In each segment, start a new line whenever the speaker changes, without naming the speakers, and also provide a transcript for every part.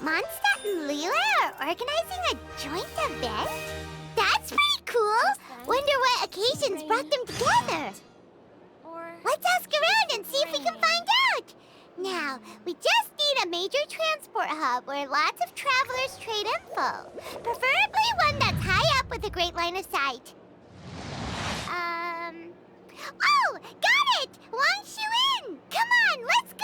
Mondstadt and Leela are organizing a joint event? That's pretty cool! Wonder what occasions brought them together. Let's ask around and see if we can find out! Now, we just need a major transport hub where lots of travelers trade info. Preferably one that's high up with a great line of sight. Oh! Got it! Wang Shuin! Come on, let's go!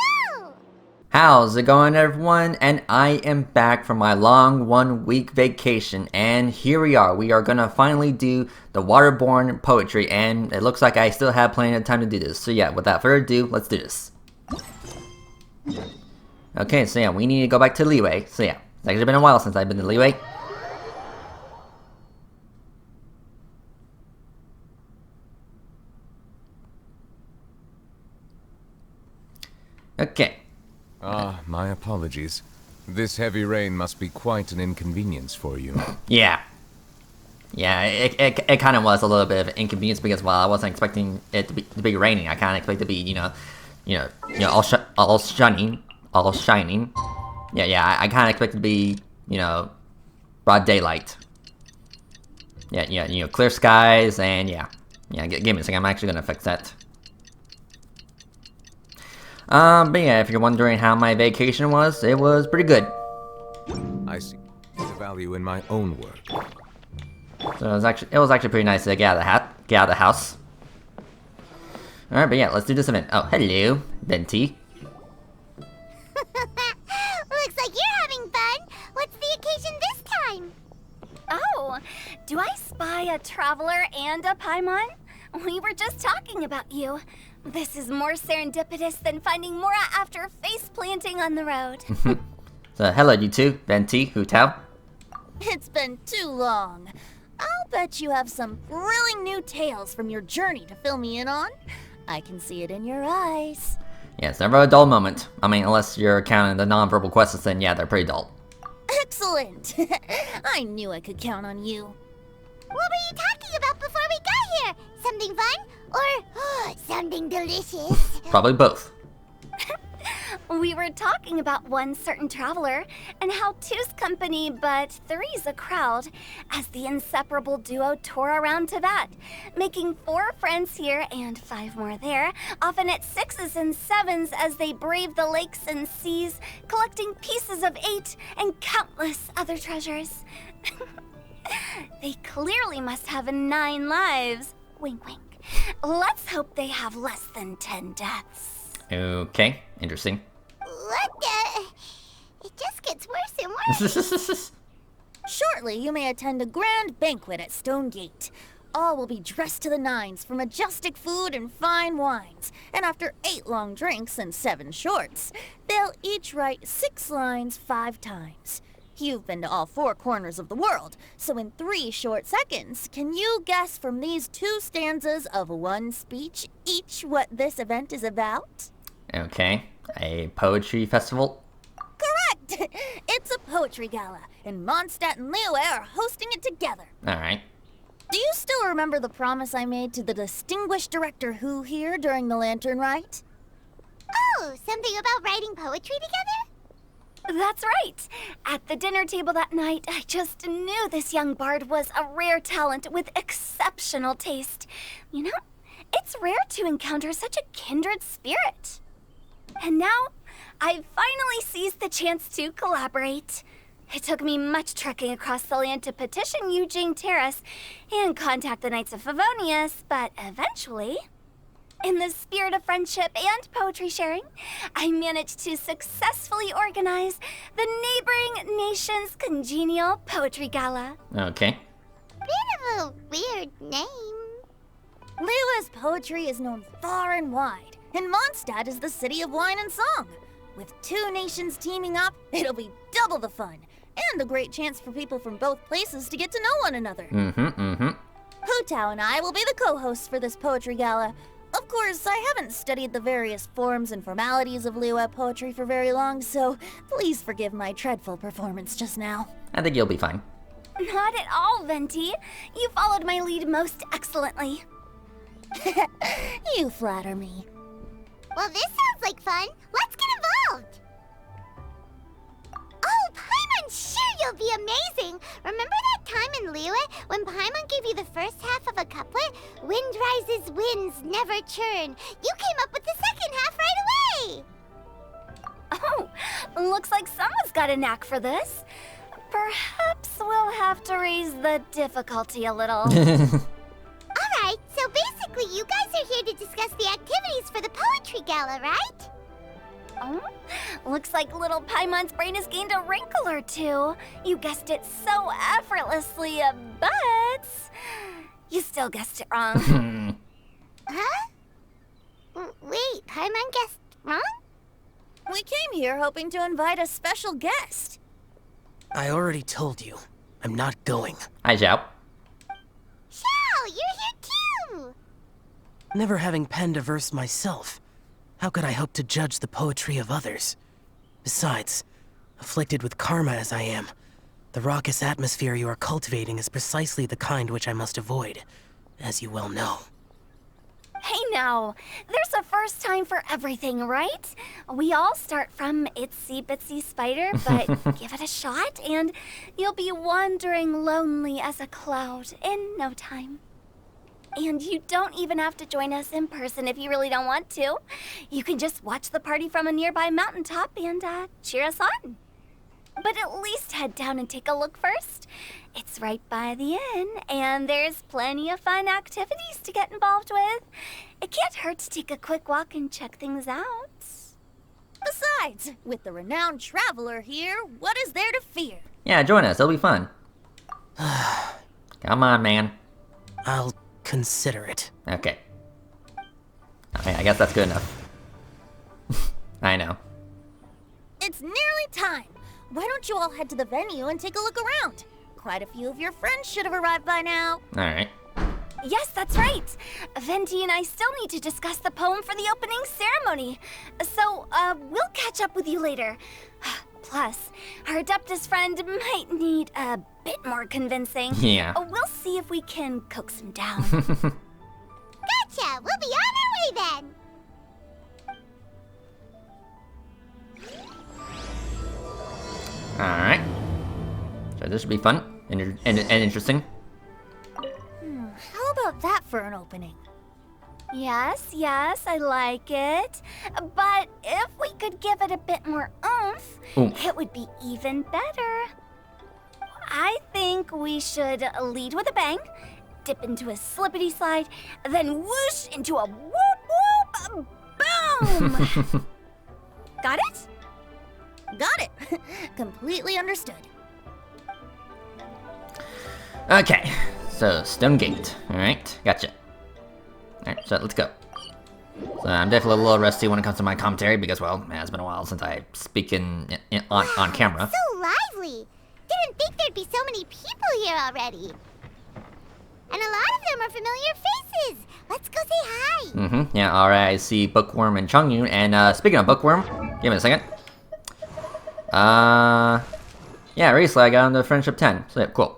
How's it going, everyone? And I am back from my long 1-week vacation, and here we are. We are gonna finally do the Waterborne poetry, and it looks like I still have plenty of time to do this. So yeah, without further ado, let's do this. Okay, so yeah, we need to go back to Liyue. So yeah, it's actually been a while since I've been to Liyue. Okay.
My apologies. This heavy rain must be quite an inconvenience for you.
Yeah, it kind of was a little bit of an inconvenience because, well, I wasn't expecting it to be raining. I kind of expected it to be, all shining. Yeah, I kind of expected it to be, broad daylight. Yeah, clear skies, and yeah, give me a second. I'm actually gonna fix that. But yeah, if you're wondering how my vacation was, it was pretty good.
I see the value in my own work.
So it was actually pretty nice to get out of the house. Alright, but yeah, let's do this event. Oh, hello, Venti.
Looks like you're having fun. What's the occasion this time?
Oh, do I spy a traveler and a Paimon? We were just talking about you. This is more serendipitous than finding Mora after face planting on the road.
So hello, you two, Venti, Hu Tao.
It's been too long. I'll bet you have some thrilling new tales from your journey to fill me in on. I can see it in your eyes.
Yeah, it's never a dull moment. I mean, unless you're counting the non-verbal questions, then yeah, they're pretty dull.
Excellent! I knew I could count on you.
What were you talking about before we got here? Something fun? Or something delicious?
Probably both.
We were talking about one certain traveler, and how two's company, but three's a crowd, as the inseparable duo tour around Tibet, making 4 friends here and 5 more there, often at 6s and 7s as they brave the lakes and seas, collecting pieces of 8 and countless other treasures. They clearly must have 9 lives. Wink, wink. Let's hope they have less than 10 deaths.
Okay, interesting.
What the? It just gets worse and worse.
Shortly, you may attend a grand banquet at Stone Gate. All will be dressed to the nines for majestic food and fine wines. And after 8 long drinks and 7 shorts, they'll each write 6 lines 5 times. You've been to all 4 corners of the world, so in 3 short seconds, can you guess from these 2 stanzas of 1 speech each what this event is about?
Okay, a poetry festival?
Correct! It's a poetry gala, and Mondstadt and Liyue are hosting it together.
Alright.
Do you still remember the promise I made to the distinguished director Hu here during the Lantern Rite?
Oh, something about writing poetry together?
That's right. At the dinner table that night, I just knew this young bard was a rare talent with exceptional taste. You know, it's rare to encounter such a kindred spirit. And now, I've finally seized the chance to collaborate. It took me much trekking across the land to petition Eugene Terrace and contact the Knights of Favonius, but eventually, in the spirit of friendship and poetry sharing, I managed to successfully organize the neighboring nation's congenial poetry gala.
Okay.
Bit of a weird name.
Liyue's poetry is known far and wide, and Mondstadt is the city of wine and song. With 2 nations teaming up, it'll be double the fun, and a great chance for people from both places to get to know one another. Hu Tao and I will be the co-hosts for this poetry gala. Of course, I haven't studied the various forms and formalities of Liyue poetry for very long, so please forgive my dreadful performance just now.
I think you'll be fine.
Not at all, Venti. You followed my lead most excellently.
You flatter me.
Well, this sounds like fun. Let's get involved. Oh, it'll be amazing. Remember that time in Liyue when Paimon gave you the first half of a couplet? Wind rises, winds never churn. You came up with the second half right away.
Oh, looks like someone's got a knack for this. Perhaps we'll have to raise the difficulty a little.
Alright, so basically you guys are here to discuss the activities for the poetry gala, right?
Oh, looks like little Paimon's brain has gained a wrinkle or two. You guessed it so effortlessly, but you still guessed it wrong.
Huh? Wait, Paimon guessed wrong?
We came here hoping to invite a special guest.
I already told you. I'm not going.
Hi, Xiao.
Xiao, you're here too!
Never having penned a verse myself, how could I hope to judge the poetry of others? Besides, afflicted with karma as I am, the raucous atmosphere you are cultivating is precisely the kind which I must avoid, as you well know.
Hey now, there's a first time for everything, right? We all start from itsy bitsy spider, but give it a shot and you'll be wandering lonely as a cloud in no time. And you don't even have to join us in person if you really don't want to. You can just watch the party from a nearby mountaintop and cheer us on. But at least head down and take a look first. It's right by the inn, and there's plenty of fun activities to get involved with. It can't hurt to take a quick walk and check things out.
Besides, with the renowned traveler here, what is there to fear?
Yeah, join us. It'll be fun. Come on, man.
I'll consider it.
Okay. Okay, I guess that's good enough. I know.
It's nearly time. Why don't you all head to the venue and take a look around? Quite a few of your friends should have arrived by now.
Alright.
Yes, that's right. Venti and I still need to discuss the poem for the opening ceremony. So, we'll catch up with you later. Plus, our Adeptus friend might need a bit more convincing.
Yeah.
We'll see if we can coax him down.
Gotcha! We'll be on our way then!
Alright. So this should be fun and interesting.
How about that for an opening?
Yes, I like it. But if we could give it a bit more oomph,
Oomph.
it would be even better. I think we should lead with a bang, dip into a slippity slide, then whoosh into a whoop whoop boom! Got it?
Got it. Completely understood.
Okay. So, Stone Gate. Alright, gotcha. Alright, so let's go. So I'm definitely a little rusty when it comes to my commentary because, well, it's been a while since I speak on camera.
So lively! Didn't think there'd be so many people here already. And a lot of them are familiar faces. Let's go say hi.
Yeah, alright, I see Bookworm and Chongyun. And speaking of Bookworm, give me a second. Yeah, recently I got on the Friendship 10. So, yeah, cool.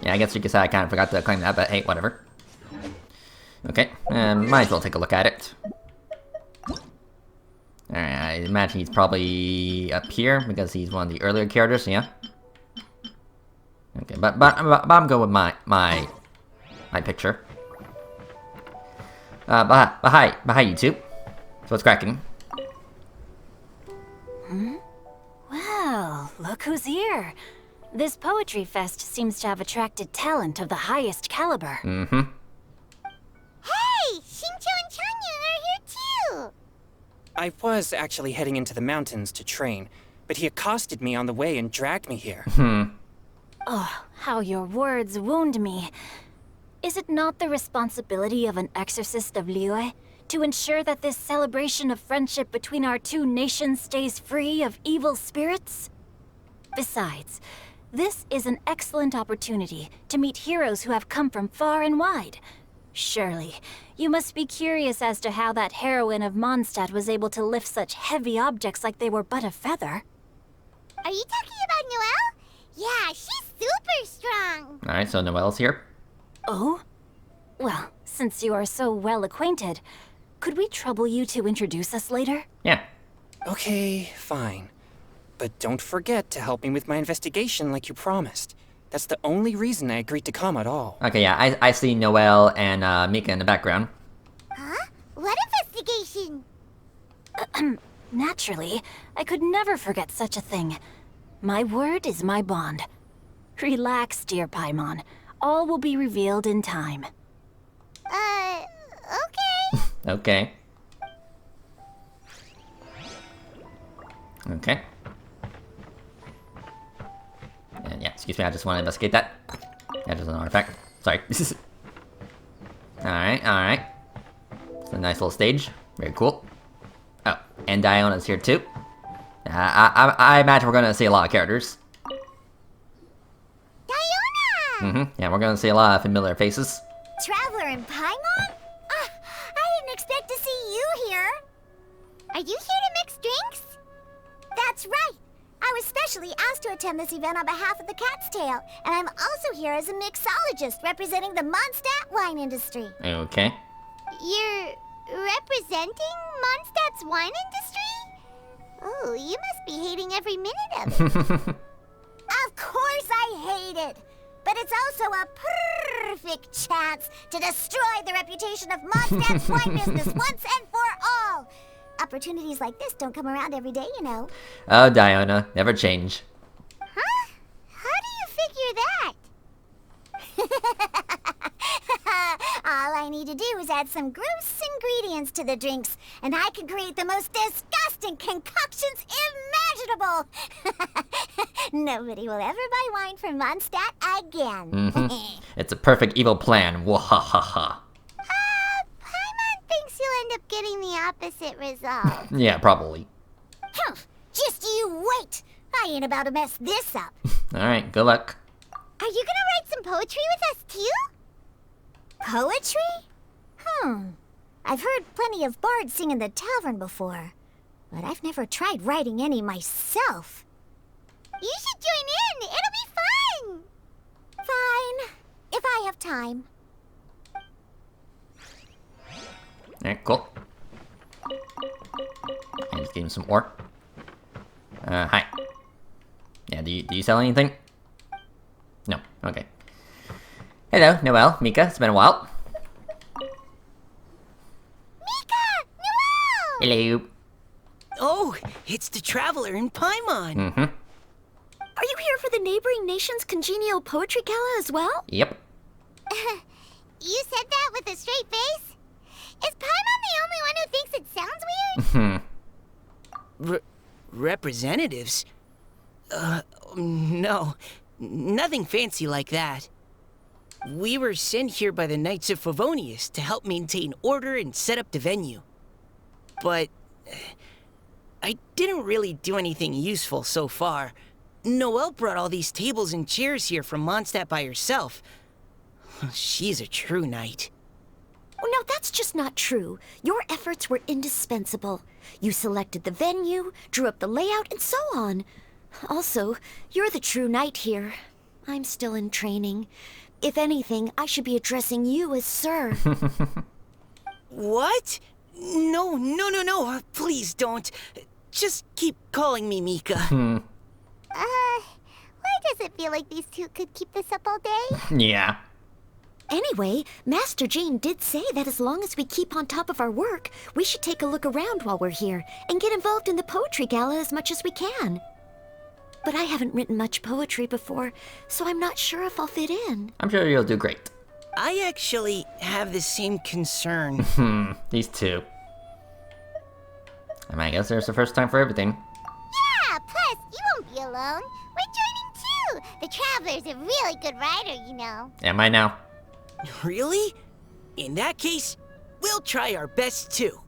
Yeah, I guess you could say I kind of forgot to claim that, but hey, whatever. Okay, might as well take a look at it. Alright, I imagine he's probably up here because he's one of the earlier characters, yeah? Okay, but I'm going with my picture. But hi YouTube. So what's cracking?
Well, look who's here. This poetry fest seems to have attracted talent of the highest caliber.
Mm-hmm.
Hey! Xingqiu and Changyun are here too!
I was actually heading into the mountains to train, but he accosted me on the way and dragged me here.
Oh, how your words wound me. Is it not the responsibility of an exorcist of Liyue to ensure that this celebration of friendship between our two nations stays free of evil spirits? Besides, this is an excellent opportunity to meet heroes who have come from far and wide. Surely, you must be curious as to how that heroine of Mondstadt was able to lift such heavy objects like they were but a feather.
Are you talking about Noelle? Yeah, she's super strong!
Alright, so Noelle's here.
Oh? Well, since you are so well acquainted, could we trouble you to introduce us later?
Yeah.
Okay, fine. But don't forget to help me with my investigation like you promised. That's the only reason I agreed to come at all.
Okay, yeah, I see Noelle and Mika in the background.
Huh? What investigation?
Naturally, I could never forget such a thing. My word is my bond. Relax, dear Paimon. All will be revealed in time.
Okay.
Okay. Okay. And yeah, excuse me, I just want to investigate that. Yeah, just an artifact. Sorry. Alright, alright. It's a nice little stage. Very cool. Oh, and Diona's here too. I imagine we're gonna see a lot of characters.
Diona!
Yeah, we're gonna see a lot of familiar faces.
Traveler in Paimon? I didn't expect to see you here. Are you here to mix drinks? That's right. I was specially asked to attend this event on behalf of the Cat's Tail, and I'm also here as a mixologist representing the Mondstadt wine industry.
Okay.
You're representing Mondstadt's wine industry? Oh, you must be hating every minute of it. Of course I hate it! But it's also a perfect chance to destroy the reputation of Mondstadt's wine business once and for all! Opportunities like this don't come around every day, you know.
Oh, Diona, never change.
Huh? How do you figure that? All I need to do is add some gross ingredients to the drinks, and I can create the most disgusting concoctions imaginable! Nobody will ever buy wine from Mondstadt again.
It's a perfect evil plan. Wahahaha.
Paimon thinks you'll end up getting the opposite result.
Yeah, probably.
Humph, just you wait! I ain't about to mess this up.
Alright, good luck.
Are you gonna write some poetry with us too? Poetry? I've heard plenty of bards sing in the tavern before, but I've never tried writing any myself. You should join in! It'll be fun! Fine, if I have time.
Alright, cool. And just give him some ore. Hi. Yeah, do you sell anything? No, okay. Hello, Noelle, Mika, it's been a while.
Mika! Noelle!
Hello.
Oh, it's the Traveler in Paimon.
Are you here for the neighboring nation's congenial poetry gala as well?
Yep.
You said that with a straight face? Is Paimon the only one who thinks it sounds weird?
Representatives? No. Nothing fancy like that. We were sent here by the Knights of Favonius to help maintain order and set up the venue. But I didn't really do anything useful so far. Noelle brought all these tables and chairs here from Mondstadt by herself. She's a true knight.
Oh, no, that's just not true. Your efforts were indispensable. You selected the venue, drew up the layout, and so on. Also, you're the true knight here. I'm still in training. If anything, I should be addressing you as Sir.
What? No. Please don't. Just keep calling me Mika.
Why does it feel like these two could keep this up all day?
Yeah.
Anyway, Master Jane did say that as long as we keep on top of our work, we should take a look around while we're here and get involved in the poetry gala as much as we can. But I haven't written much poetry before, so I'm not sure if I'll fit in.
I'm sure you'll do great.
I actually have the same concern.
These two. I mean, I guess there's the first time for everything.
Yeah, plus, you won't be alone. We're joining too. The Traveler's a really good writer, you know.
Am I now?
Really? In that case, we'll try our best too.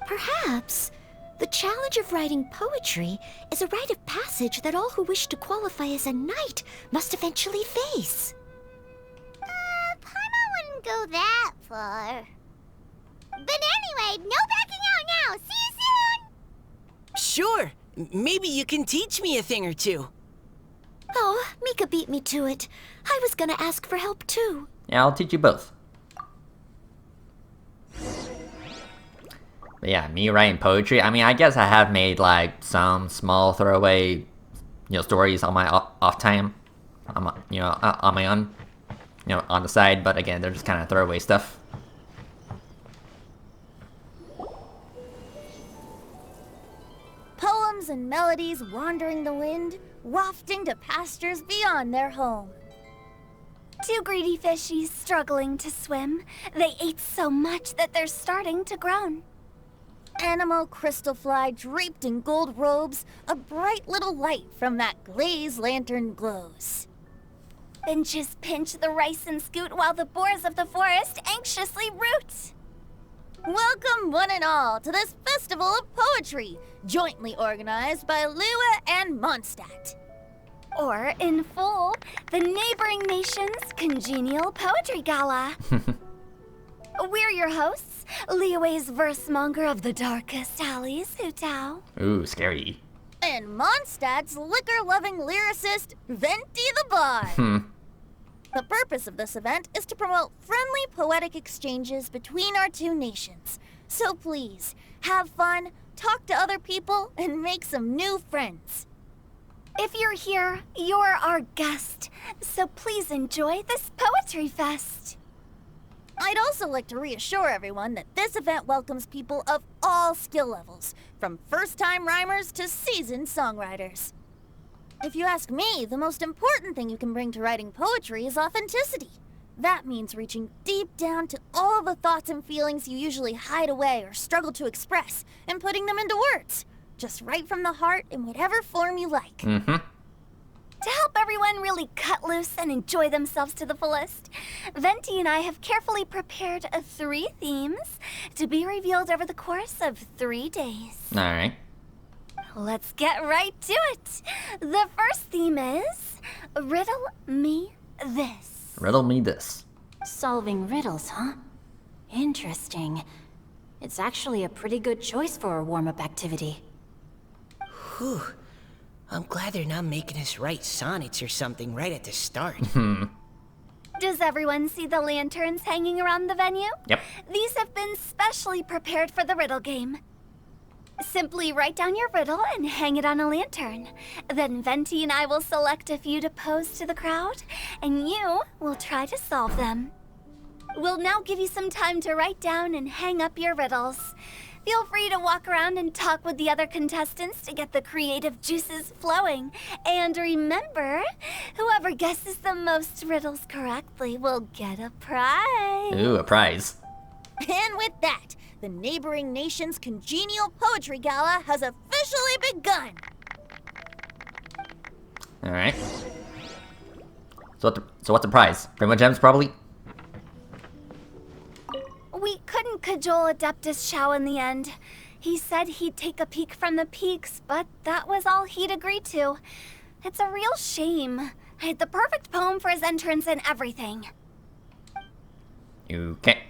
Perhaps. The challenge of writing poetry is a rite of passage that all who wish to qualify as a knight must eventually face.
Paimon wouldn't go that far. But anyway, no backing out now. See you soon!
Sure. Maybe you can teach me a thing or two.
Oh, Mika beat me to it. I was gonna ask for help too.
Yeah, I'll teach you both. But yeah, me writing poetry. I mean, I guess I have made like some small throwaway, stories on my off time, on my, on my own, on the side. But again, they're just kind of throwaway stuff.
Poems and melodies wandering the wind, wafting to pastures beyond their home.
Two greedy fishies struggling to swim. They ate so much that they're starting to groan.
Animal crystal fly draped in gold robes, a bright little light from that glazed lantern glows.
Finches pinch the rice and scoot while the boars of the forest anxiously root.
Welcome one and all to this festival of poetry, jointly organized by Lua and Mondstadt.
Or, in full, the neighboring nation's congenial poetry gala. We're your hosts, Liyue's verse-monger of the darkest alleys, Hutao.
Ooh, scary.
And Mondstadt's liquor-loving lyricist, Venti the Bard. The purpose of this event is to promote friendly poetic exchanges between our two nations. So please, have fun, talk to other people, and make some new friends.
If you're here, you're our guest, so please enjoy this poetry fest.
I'd also like to reassure everyone that this event welcomes people of all skill levels, from first-time rhymers to seasoned songwriters. If you ask me, the most important thing you can bring to writing poetry is authenticity. That means reaching deep down to all the thoughts and feelings you usually hide away or struggle to express, and putting them into words. Just right from the heart in whatever form you like.
To help everyone really cut loose and enjoy themselves to the fullest, Venti and I have carefully prepared 3 themes to be revealed over the course of 3 days.
Alright.
Let's get right to it. The first theme is Riddle Me This.
Riddle me this.
Solving riddles, huh? Interesting. It's actually a pretty good choice for a warm-up activity.
Whew. I'm glad they're not making us write sonnets or something right at the start.
Does everyone see the lanterns hanging around the venue?
Yep.
These have been specially prepared for the riddle game. Simply write down your riddle and hang it on a lantern. Then Venti and I will select a few to pose to the crowd, and you will try to solve them. We'll now give you some time to write down and hang up your riddles. Feel free to walk around and talk with the other contestants to get the creative juices flowing. And remember, whoever guesses the most riddles correctly will get a prize.
Ooh, a prize.
And with that, the neighboring nation's congenial poetry gala has officially begun.
Alright. So what's the prize? Primo gems, probably?
We couldn't cajole Adeptus Shao in the end. He said he'd take a peek from the peaks, but that was all he'd agreed to. It's a real shame. I had the perfect poem for his entrance and everything.
Okay.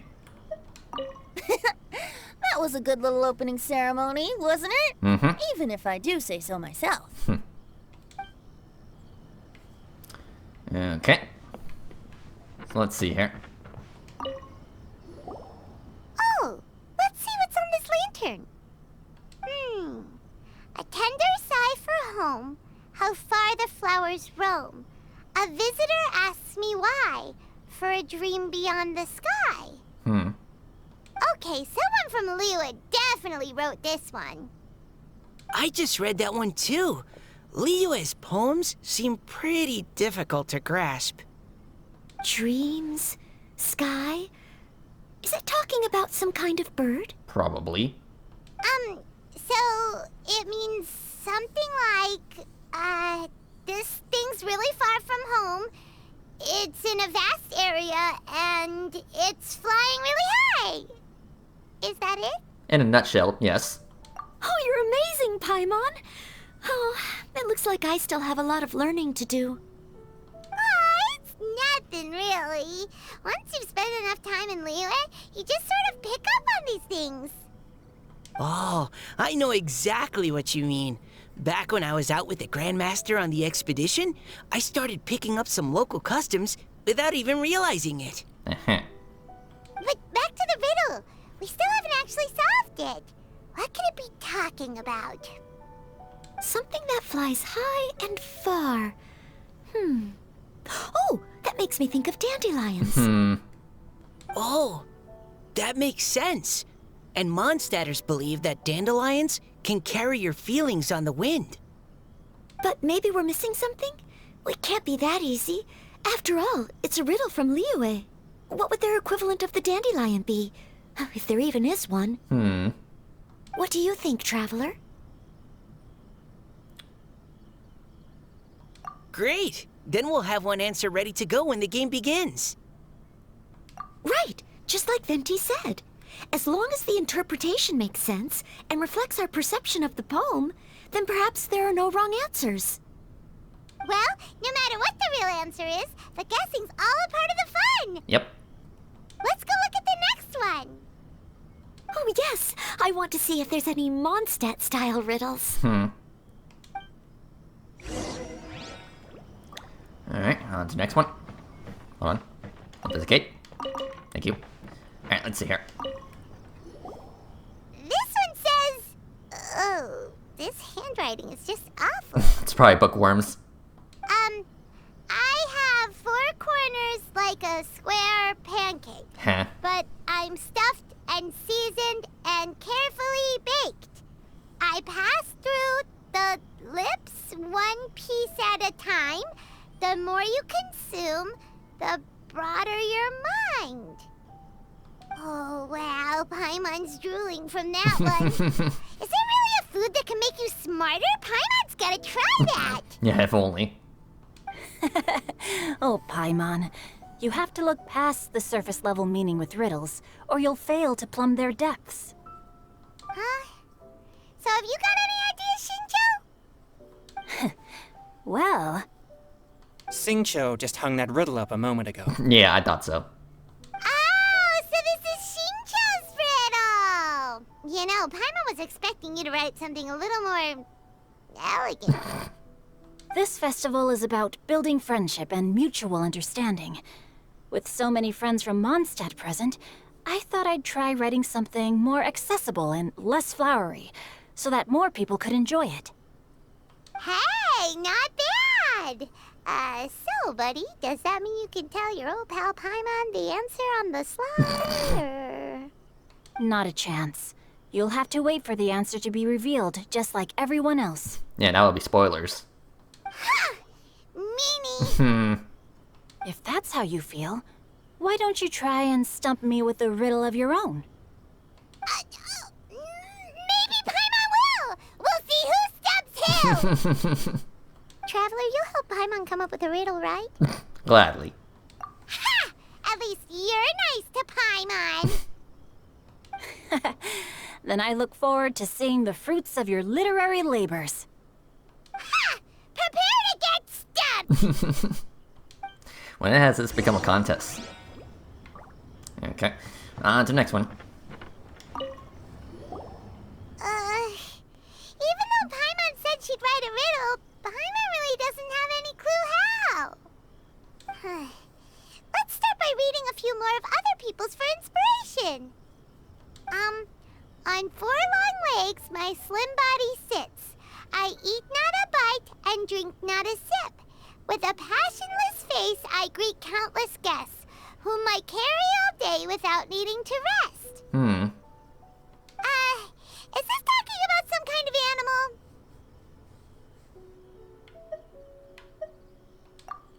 That was a good little opening ceremony, wasn't it? Even if I do say so myself.
Okay. So let's see here.
Oh, let's see what's on this lantern. A tender sigh for home, how far the flowers roam. A visitor asks me why, for a dream beyond the sky. Okay, someone from Liyue definitely wrote this one.
I just read that one too. Liyue's poems seem pretty difficult to grasp.
Dreams? Sky? Is it talking about some kind of bird?
Probably.
So it means something like, this thing's really far from home. It's in a vast area, and it's flying really high. Is that it?
In a nutshell, yes.
Oh, you're amazing, Paimon! Oh, it looks like I still have a lot of learning to do.
It's nothing really. Once you've spent enough time in Liyue, you just sort of pick up on these things.
Oh, I know exactly what you mean. Back when I was out with the Grandmaster on the expedition, I started picking up some local customs without even realizing it.
But back to the riddle. We still haven't actually solved it. What could it be talking about?
Something that flies high and far. Oh, that makes me think of dandelions.
Oh, that makes sense. And Mondstadters believe that dandelions can carry your feelings on the wind.
But maybe we're missing something? It can't be that easy. After all, it's a riddle from Liyue. What would their equivalent of the dandelion be? If there even is one. What do you think, Traveler?
Great! Then we'll have one answer ready to go when the game begins.
Right, just like Venti said. As long as the interpretation makes sense and reflects our perception of the poem, then perhaps there are no wrong answers.
Well, no matter what the real answer is, the guessing's all a part of the fun.
Yep.
Let's go look at the next one.
Oh yes, I want to see if there's any Mondstadt-style riddles.
Alright, on to the next one. Hold on. Authenticate. Thank you. Alright, let's see here.
This one says... Oh, this handwriting is just awful.
It's probably bookworms.
I have 4 corners like a square pancake.
Huh.
But I'm stuffed and seasoned and carefully baked. I pass through the lips 1 piece at a time. The more you consume, the broader your mind. Oh, wow, Paimon's drooling from that one. Is there really a food that can make you smarter? Paimon's gotta try that.
Yeah, if only.
Oh, Paimon. You have to look past the surface level meaning with riddles, or you'll fail to plumb their depths.
Huh? So have you got any ideas, Shinjo?
Well,
Xingqiu just hung that riddle up a moment ago.
Yeah, I thought so.
Oh, so this is Shinjo's riddle! You know, Paimon was expecting you to write something a little more... elegant.
this festival is about building friendship and mutual understanding. With so many friends from Mondstadt present, I thought I'd try writing something more accessible and less flowery, so that more people could enjoy it.
Hey, not bad! So, buddy, does that mean you can tell your old pal Paimon the answer on the slide, or...?
Not a chance. You'll have to wait for the answer to be revealed, just like everyone else.
Yeah, that would be spoilers.
Meanie!
If that's how you feel, why don't you try and stump me with a riddle of your own?
Maybe Paimon will! We'll see who stumps who! Traveler, you'll help Paimon come up with a riddle, right?
Gladly.
Ha! At least you're nice to Paimon!
Then I look forward to seeing the fruits of your literary labors.
Ha! Prepare to get stumped!
When has this become a contest? Okay. On to the next one.
Even though Paimon said she'd write a riddle, Paimon really doesn't have any clue how. Let's start by reading a few more of other people's for inspiration. On 4 long legs, my slim body sits. I eat not a bite and drink not a sip. With a passionless face, I greet countless guests, whom I carry all day without needing to rest. Is this talking about some kind of animal?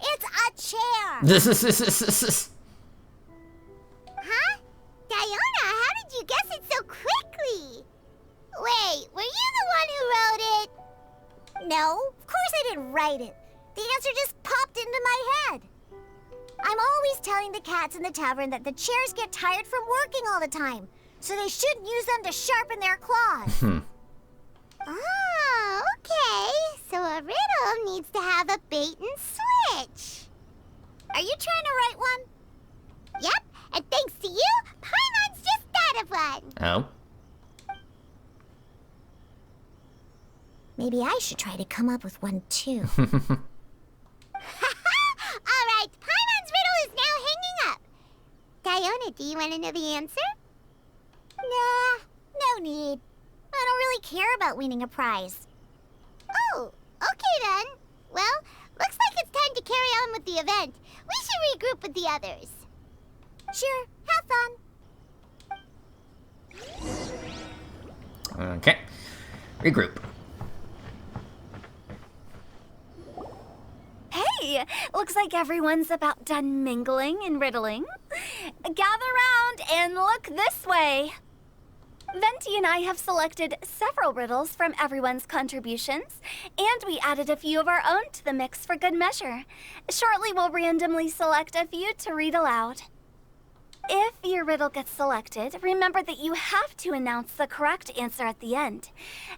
It's a chair! Huh? Diona, how did you guess it so quickly? Wait, were you the one who wrote it? No, of course I didn't write it. The answer just popped into my head. I'm always telling the cats in the tavern that the chairs get tired from working all the time, so they shouldn't use them to sharpen their claws. Oh, okay. So a riddle needs to have a bait and switch. Are you trying to write one? Yep, and thanks to you, Paimon's just thought of one.
Oh.
Maybe I should try to come up with one too. All right, Paimon's riddle is now hanging up. Diona, do you want to know the answer? Nah, no need. I don't really care about winning a prize. Oh, okay then. Well, looks like it's time to carry on with the event. We should regroup with the others. Sure, have fun.
Okay. Regroup.
Hey, looks like everyone's about done mingling and riddling. Gather round and look this way. Venti and I have selected several riddles from everyone's contributions, and we added a few of our own to the mix for good measure. Shortly, we'll randomly select a few to read aloud. If your riddle gets selected, remember that you have to announce the correct answer at the end.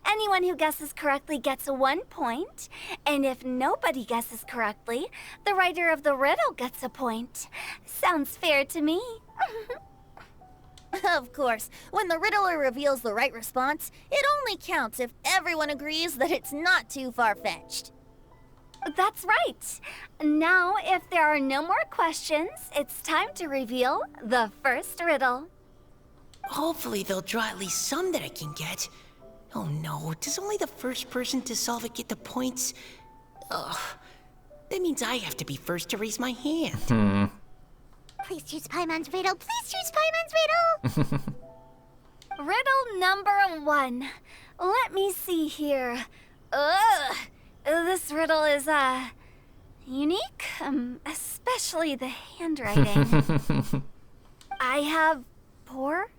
Anyone who guesses correctly gets 1 point, and if nobody guesses correctly, the writer of the riddle gets a point. Sounds fair to me.
Of course, when the riddler reveals the right response, it only counts if everyone agrees that it's not too far-fetched.
That's right. Now, if there are no more questions, it's time to reveal the first riddle.
Hopefully they'll draw at least some that I can get. Oh no, does only the first person to solve it get the points? Ugh. That means I have to be first to raise my hand.
Please choose Paimon's riddle. Please choose Paimon's riddle.
Riddle number 1. Let me see here. Ugh. This riddle is, unique, especially the handwriting. I have four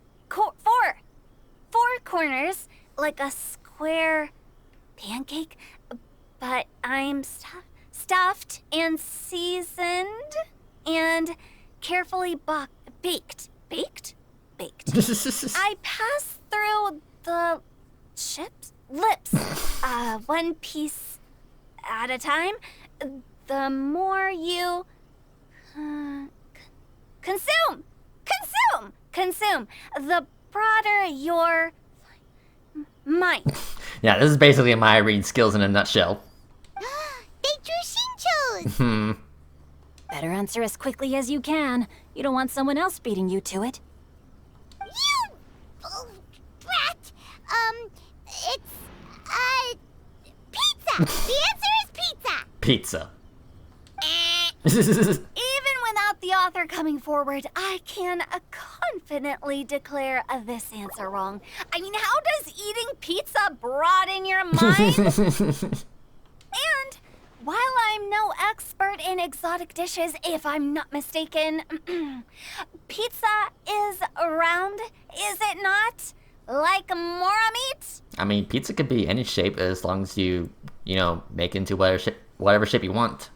corners, like a square pancake, but I'm stuffed and seasoned and carefully baked. Baked? I pass through the lips, one piece at a time. The more you consume, the broader your mind.
Yeah, this is basically my reading skills in a nutshell.
They drew Shinchos!
Better answer as quickly as you can. You don't want someone else beating you to it.
You! Oh, brat! It's, pizza! The answer is pizza!
Pizza.
Even without the author coming forward, I can confidently declare this answer wrong. I mean, how does eating pizza broaden your mind? And while I'm no expert in exotic dishes, if I'm not mistaken, pizza is round, is it not? Like mora meat?
I mean, pizza could be any shape as long as you make into whatever shape you want.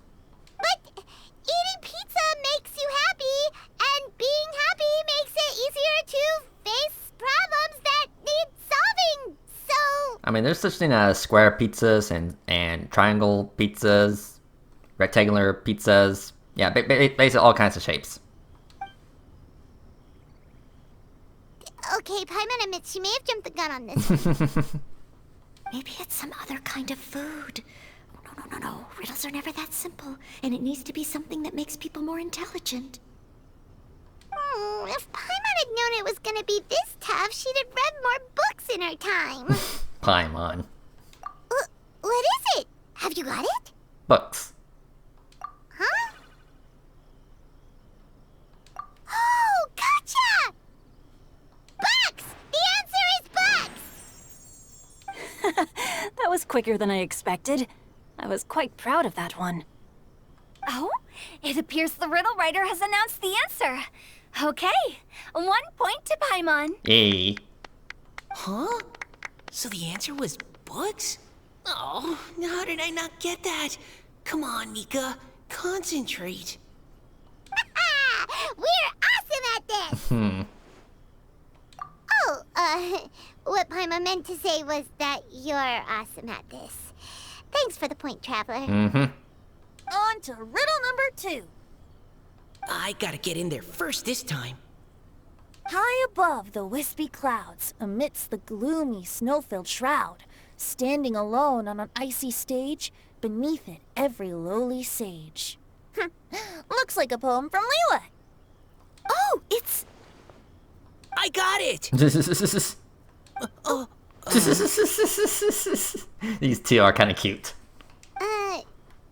But eating pizza makes you happy, and being happy makes it easier to face problems that need solving, so...
I mean, there's such thing as square pizzas and triangle pizzas, rectangular pizzas. Yeah, basically all kinds of shapes.
Okay, Paimon admits she may have jumped the gun on this.
Maybe it's some other kind of food. No. Riddles are never that simple, and it needs to be something that makes people more intelligent.
If Paimon had known it was gonna be this tough, she'd have read more books in her time.
Paimon.
What is it? Have you got it?
Books.
Huh? Oh, gotcha! Bucks! The answer is bucks!
That was quicker than I expected. I was quite proud of that one.
Oh, it appears the riddle writer has announced the answer. Okay, 1 point to Paimon.
Yay.
Huh? So the answer was books? Oh, how did I not get that? Come on, Mika. Concentrate.
We're awesome at this! Oh, what Paimon meant to say was that you're awesome at this. Thanks for the point, Traveler.
On to riddle number 2.
I gotta get in there first this time.
High above the wispy clouds, amidst the gloomy snow-filled shroud, standing alone on an icy stage, beneath it every lowly sage. Looks like a poem from Liyue. Oh, it's...
I got it!
These two are kind of cute.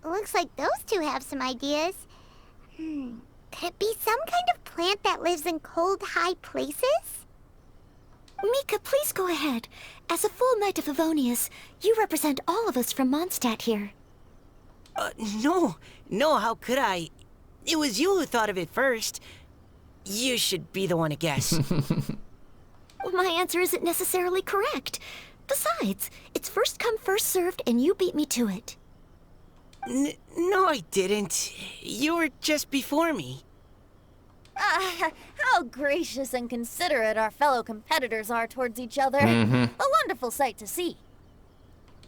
Looks like those two have some ideas. Could it be some kind of plant that lives in cold, high places?
Mika, please go ahead. As a full Knight of Favonius, you represent all of us from Mondstadt here.
No, how could I? It was you who thought of it first. You should be the one to guess.
My answer isn't necessarily correct. Besides, it's first come, first served, and you beat me to it.
No, I didn't. You were just before me.
How gracious and considerate our fellow competitors are towards each other.
Mhm.
A wonderful sight to see.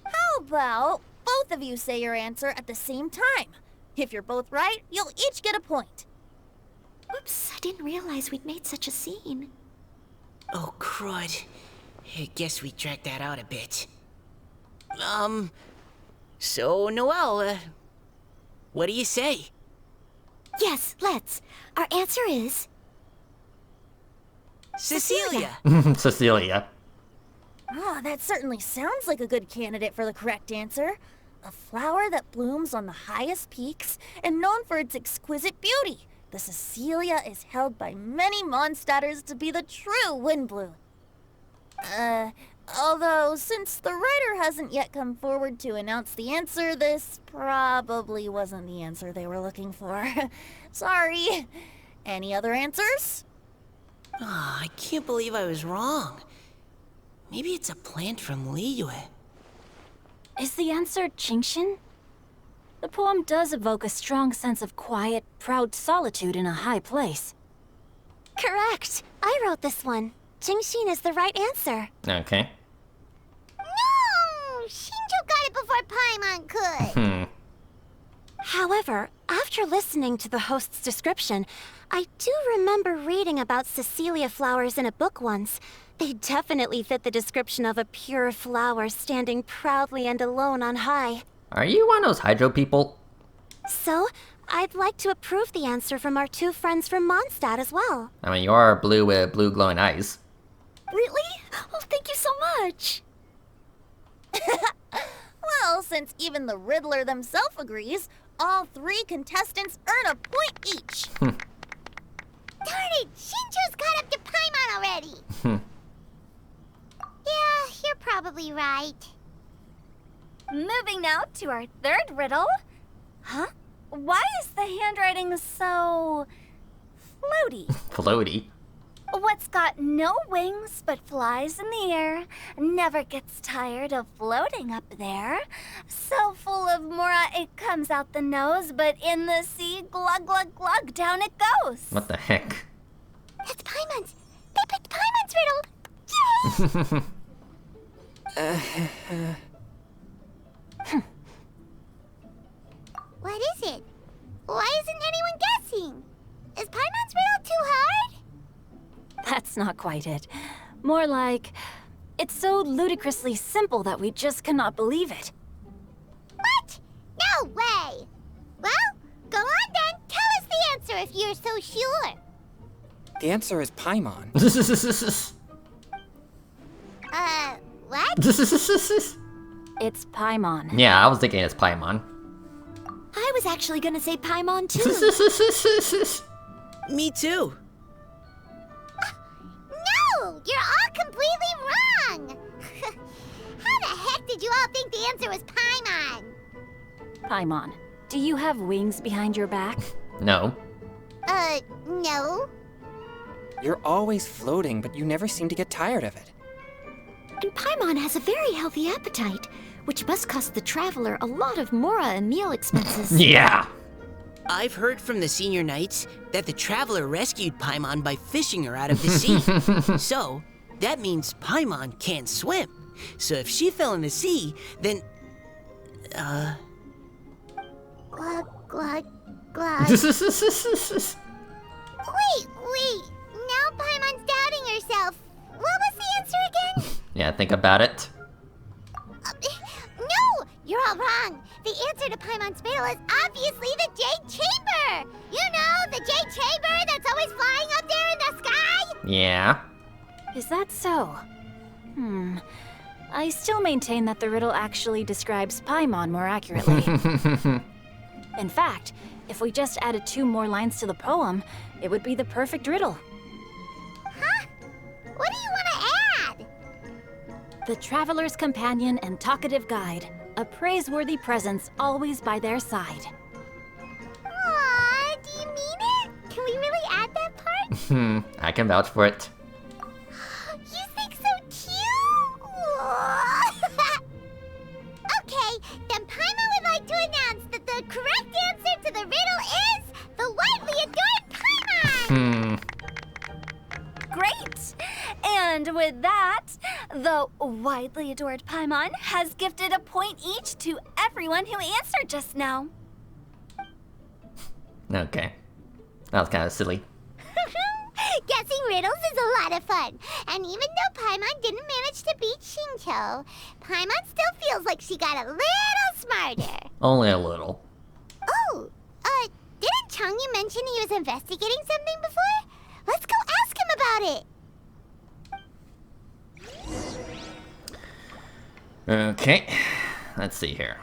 How about both of you say your answer at the same time? If you're both right, you'll each get a point.
Oops, I didn't realize we'd made such a scene.
Oh, crud. I guess we dragged that out a bit. So, Noelle, what do you say?
Yes, let's. Our answer is...
Cecilia!
Cecilia.
Oh, that certainly sounds like a good candidate for the correct answer. A flower that blooms on the highest peaks and known for its exquisite beauty. The Cecilia is held by many Mondstadters to be the true Windbloom. Although, since the writer hasn't yet come forward to announce the answer, this probably wasn't the answer they were looking for. Sorry. Any other answers?
I can't believe I was wrong. Maybe it's a plant from Liyue.
Is the answer Qingxin? The poem does evoke a strong sense of quiet, proud solitude in a high place.
Correct. I wrote this one. Qingxin is the right answer.
Okay.
No! Shinjo got it before Paimon could.
However, after listening to the host's description, I do remember reading about Cecilia flowers in a book once. They definitely fit the description of a pure flower standing proudly and alone on high.
Are you one of those hydro people?
So, I'd like to approve the answer from our two friends from Mondstadt as well.
I mean, you are blue with blue glowing eyes.
Really? Oh, thank you so much.
Well, since even the Riddler themselves agrees, all three contestants earn a point each.
Darn it! Shinjo's caught up to Paimon already. Yeah, you're probably right.
Moving now to our third riddle. Huh? Why is the handwriting so... floaty?
Floaty.
What's got no wings but flies in the air, never gets tired of floating up there. So full of mora it comes out the nose, but in the sea, glug glug glug, down it goes.
What the heck?
That's Paimon's. They picked Paimon's riddle. Yay! What is it? Why isn't anyone guessing? Is Paimon's riddle too hard?
That's not quite it. More like, it's so ludicrously simple that we just cannot believe it.
What? No way! Well, go on then. Tell us the answer if you're so sure.
The answer is Paimon.
What?
It's Paimon.
Yeah, I was thinking it's Paimon.
I was actually gonna say Paimon too.
Me too.
No! You're all completely wrong! How the heck did you all think the answer was Paimon?
Paimon, do you have wings behind your back?
No.
No.
You're always floating, but you never seem to get tired of it.
And Paimon has a very healthy appetite, which must cost the traveler a lot of mora and meal expenses.
Yeah.
I've heard from the senior knights that the traveler rescued Paimon by fishing her out of the sea. So, that means Paimon can't swim. So if she fell in the sea, then...
Glug, glug, glug. Wait. Now Paimon's doubting herself. What was the answer again?
Yeah, think about it.
No! You're all wrong. The answer to Paimon's riddle is obviously the Jade Chamber! You know, the Jade Chamber that's always flying up there in the sky?
Yeah.
Is that so? I still maintain that the riddle actually describes Paimon more accurately. In fact, if we just added 2 more lines to the poem, it would be the perfect riddle.
Huh? What do you want to add?
The traveler's companion and talkative guide, a praiseworthy presence always by their side.
Aw, do you mean it? Can we really add that part?
I can vouch for it.
You think so cute? Okay, then Paimon would like to announce that the correct answer to the riddle is the widely adored Paimon!
Great! And with that, the widely adored Paimon has gifted a point each to everyone who answered just now.
Okay. That was kind of silly.
Guessing riddles is a lot of fun. And even though Paimon didn't manage to beat Xingqiu, Paimon still feels like she got a little smarter.
Only a little.
Oh, didn't Changyu mention he was investigating something before? Let's go ask him about it.
Okay. Let's see here.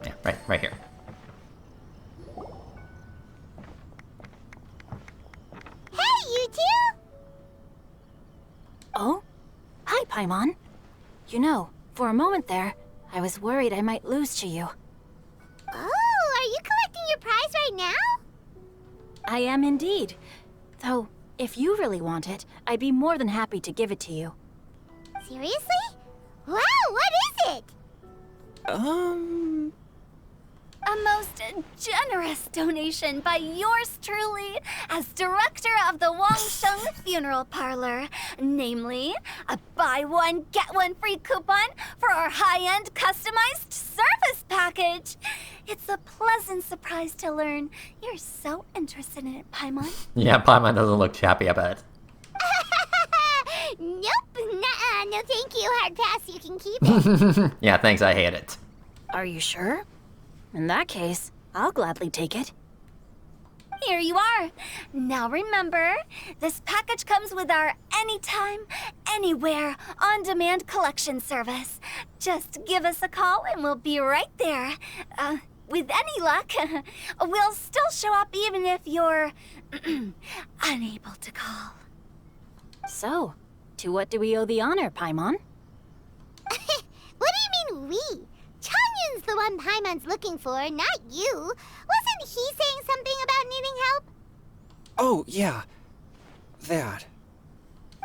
Yeah, right here.
Hey, you two!
Oh? Hi, Paimon. You know, for a moment there, I was worried I might lose to you.
Oh, are you collecting your prize right now?
I am indeed. Though, if you really want it, I'd be more than happy to give it to you.
Seriously? Wow, what is it?
A most generous donation by yours truly as director of the Wangsheng Funeral Parlor. Namely, a buy one, get one free coupon for our high-end customized service package. It's a pleasant surprise to learn you're so interested in it, Paimon.
Yeah, Paimon doesn't look too happy about it.
Nope, nuh-uh, no thank you, hard pass, you can keep it.
Yeah, thanks, I hate it.
Are you sure? In that case, I'll gladly take it.
Here you are. Now remember, this package comes with our anytime, anywhere, on-demand collection service. Just give us a call and we'll be right there. With any luck, we'll still show up even if you're unable to call.
So, to what do we owe the honor, Paimon?
What do you mean we? Changyun's the one Paimon's looking for, not you. Wasn't he saying something about needing help?
Oh, yeah. That.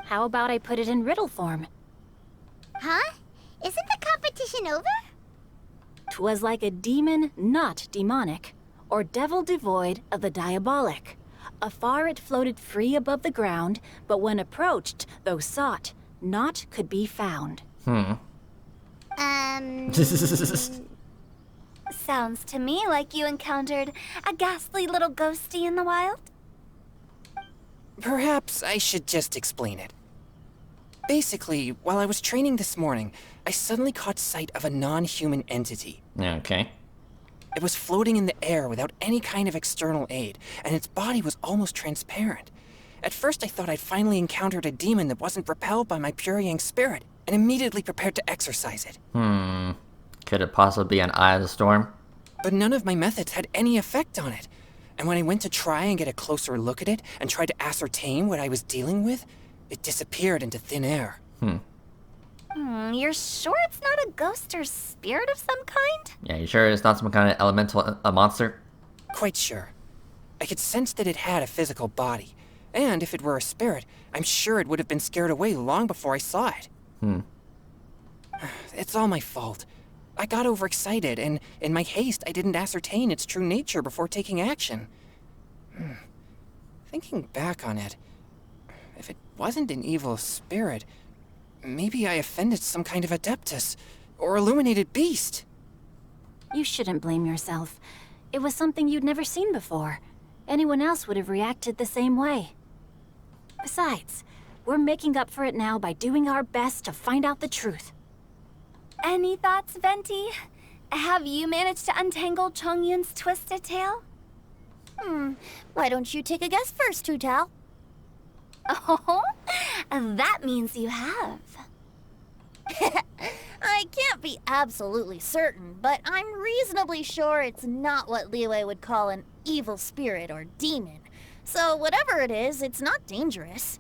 How about I put it in riddle form?
Huh? Isn't the competition over?
'Twas like a demon not demonic, or devil devoid of the diabolic. Afar it floated free above the ground, but when approached, though sought, naught could be found.
Sounds to me like you encountered a ghastly little ghosty in the wild.
Perhaps I should just explain it. Basically, while I was training this morning, I suddenly caught sight of a non-human entity.
Okay.
It was floating in the air without any kind of external aid, and its body was almost transparent. At first I thought I'd finally encountered a demon that wasn't repelled by my pure yang spirit, and immediately prepared to exorcise it.
Could it possibly be an Eye of the Storm?
But none of my methods had any effect on it. And when I went to try and get a closer look at it and tried to ascertain what I was dealing with, it disappeared into thin air.
You're sure it's not a ghost or spirit of some kind?
Yeah, you sure it's not some kind of elemental monster?
Quite sure. I could sense that it had a physical body. And if it were a spirit, I'm sure it would have been scared away long before I saw it. It's all my fault. I got overexcited, and in my haste, I didn't ascertain its true nature before taking action. Thinking back on it, if it wasn't an evil spirit, maybe I offended some kind of adeptus, or illuminated beast.
You shouldn't blame yourself. It was something you'd never seen before. Anyone else would have reacted the same way. Besides, we're making up for it now by doing our best to find out the truth.
Any thoughts, Venti? Have you managed to untangle Chongyun's twisted tail?
Why don't you take a guess first, Hu Tao?
Oh, that means you have.
I can't be absolutely certain, but I'm reasonably sure it's not what Liyue would call an evil spirit or demon. So whatever it is, it's not dangerous.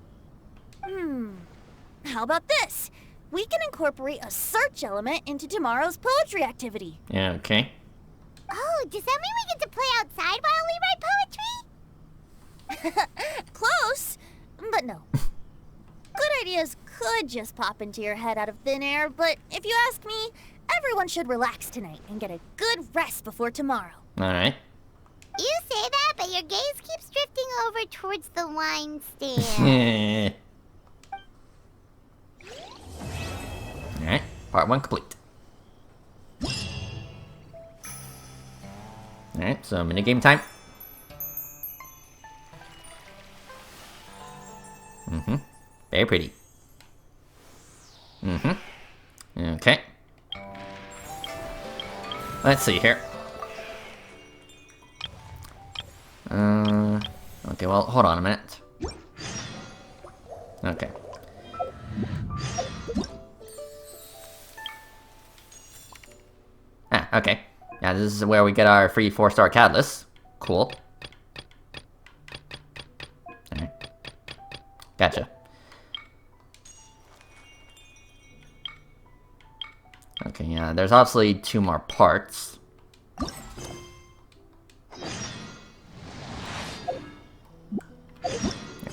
How about this? We can incorporate a search element into tomorrow's poetry activity.
Yeah, okay.
Oh, does that mean we get to play outside while we write poetry?
Close, but no. Good ideas could just pop into your head out of thin air, but if you ask me, everyone should relax tonight and get a good rest before tomorrow.
Alright.
You say that, but your gaze keeps drifting over towards the wine stand.
Alright, part 1 complete. Alright, so minigame time. Very pretty. Okay. Let's see here. Okay, well, hold on a minute. Okay. Okay. Yeah, this is where we get our free 4-star catalyst. Cool. Alright. Gotcha. Okay, yeah, there's obviously 2 more parts. Okay,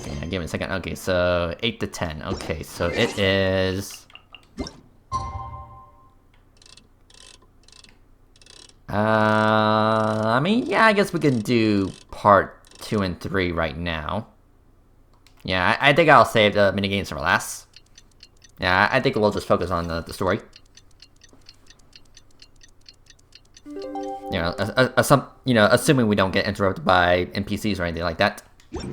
yeah, give me a second. Okay, so 8 to 10. Okay, so it is... I mean, yeah, I guess we can do part 2 and 3 right now. Yeah, I think I'll save the minigames for last. Yeah, I think we'll just focus on the story. You know, assuming we don't get interrupted by NPCs or anything like that.
Wow,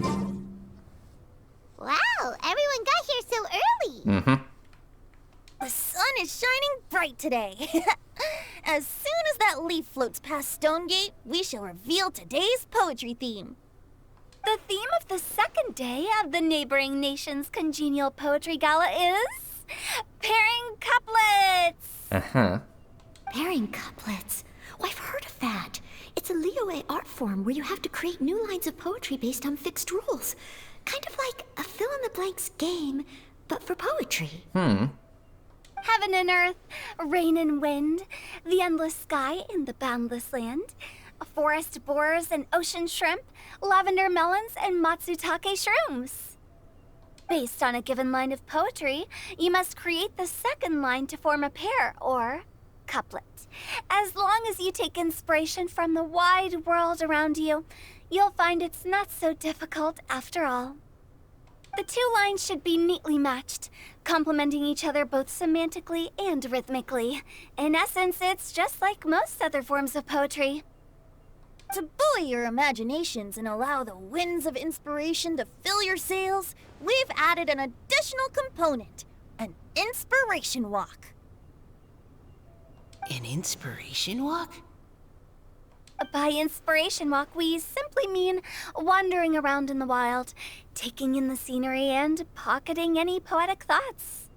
everyone got here so early.
The sun is shining bright today. As soon as that leaf floats past Stonegate, we shall reveal today's poetry theme.
The theme of the second day of the neighboring nation's congenial poetry gala is... pairing couplets!
Pairing couplets. Oh, I've heard of that. It's a Liyue art form where you have to create new lines of poetry based on fixed rules. Kind of like a fill-in-the-blanks game, but for poetry.
Heaven and earth, rain and wind, the endless sky and the boundless land, forest boars and ocean shrimp, lavender melons and matsutake shrooms. Based on a given line of poetry, you must create the second line to form a pair, or couplet. As long as you take inspiration from the wide world around you, you'll find it's not so difficult after all. The 2 lines should be neatly matched, complementing each other both semantically and rhythmically. In essence, it's just like most other forms of poetry.
To buoy your imaginations and allow the winds of inspiration to fill your sails, we've added an additional component, an inspiration walk.
An inspiration walk?
By inspiration walk, we simply mean wandering around in the wild, taking in the scenery and pocketing any poetic thoughts.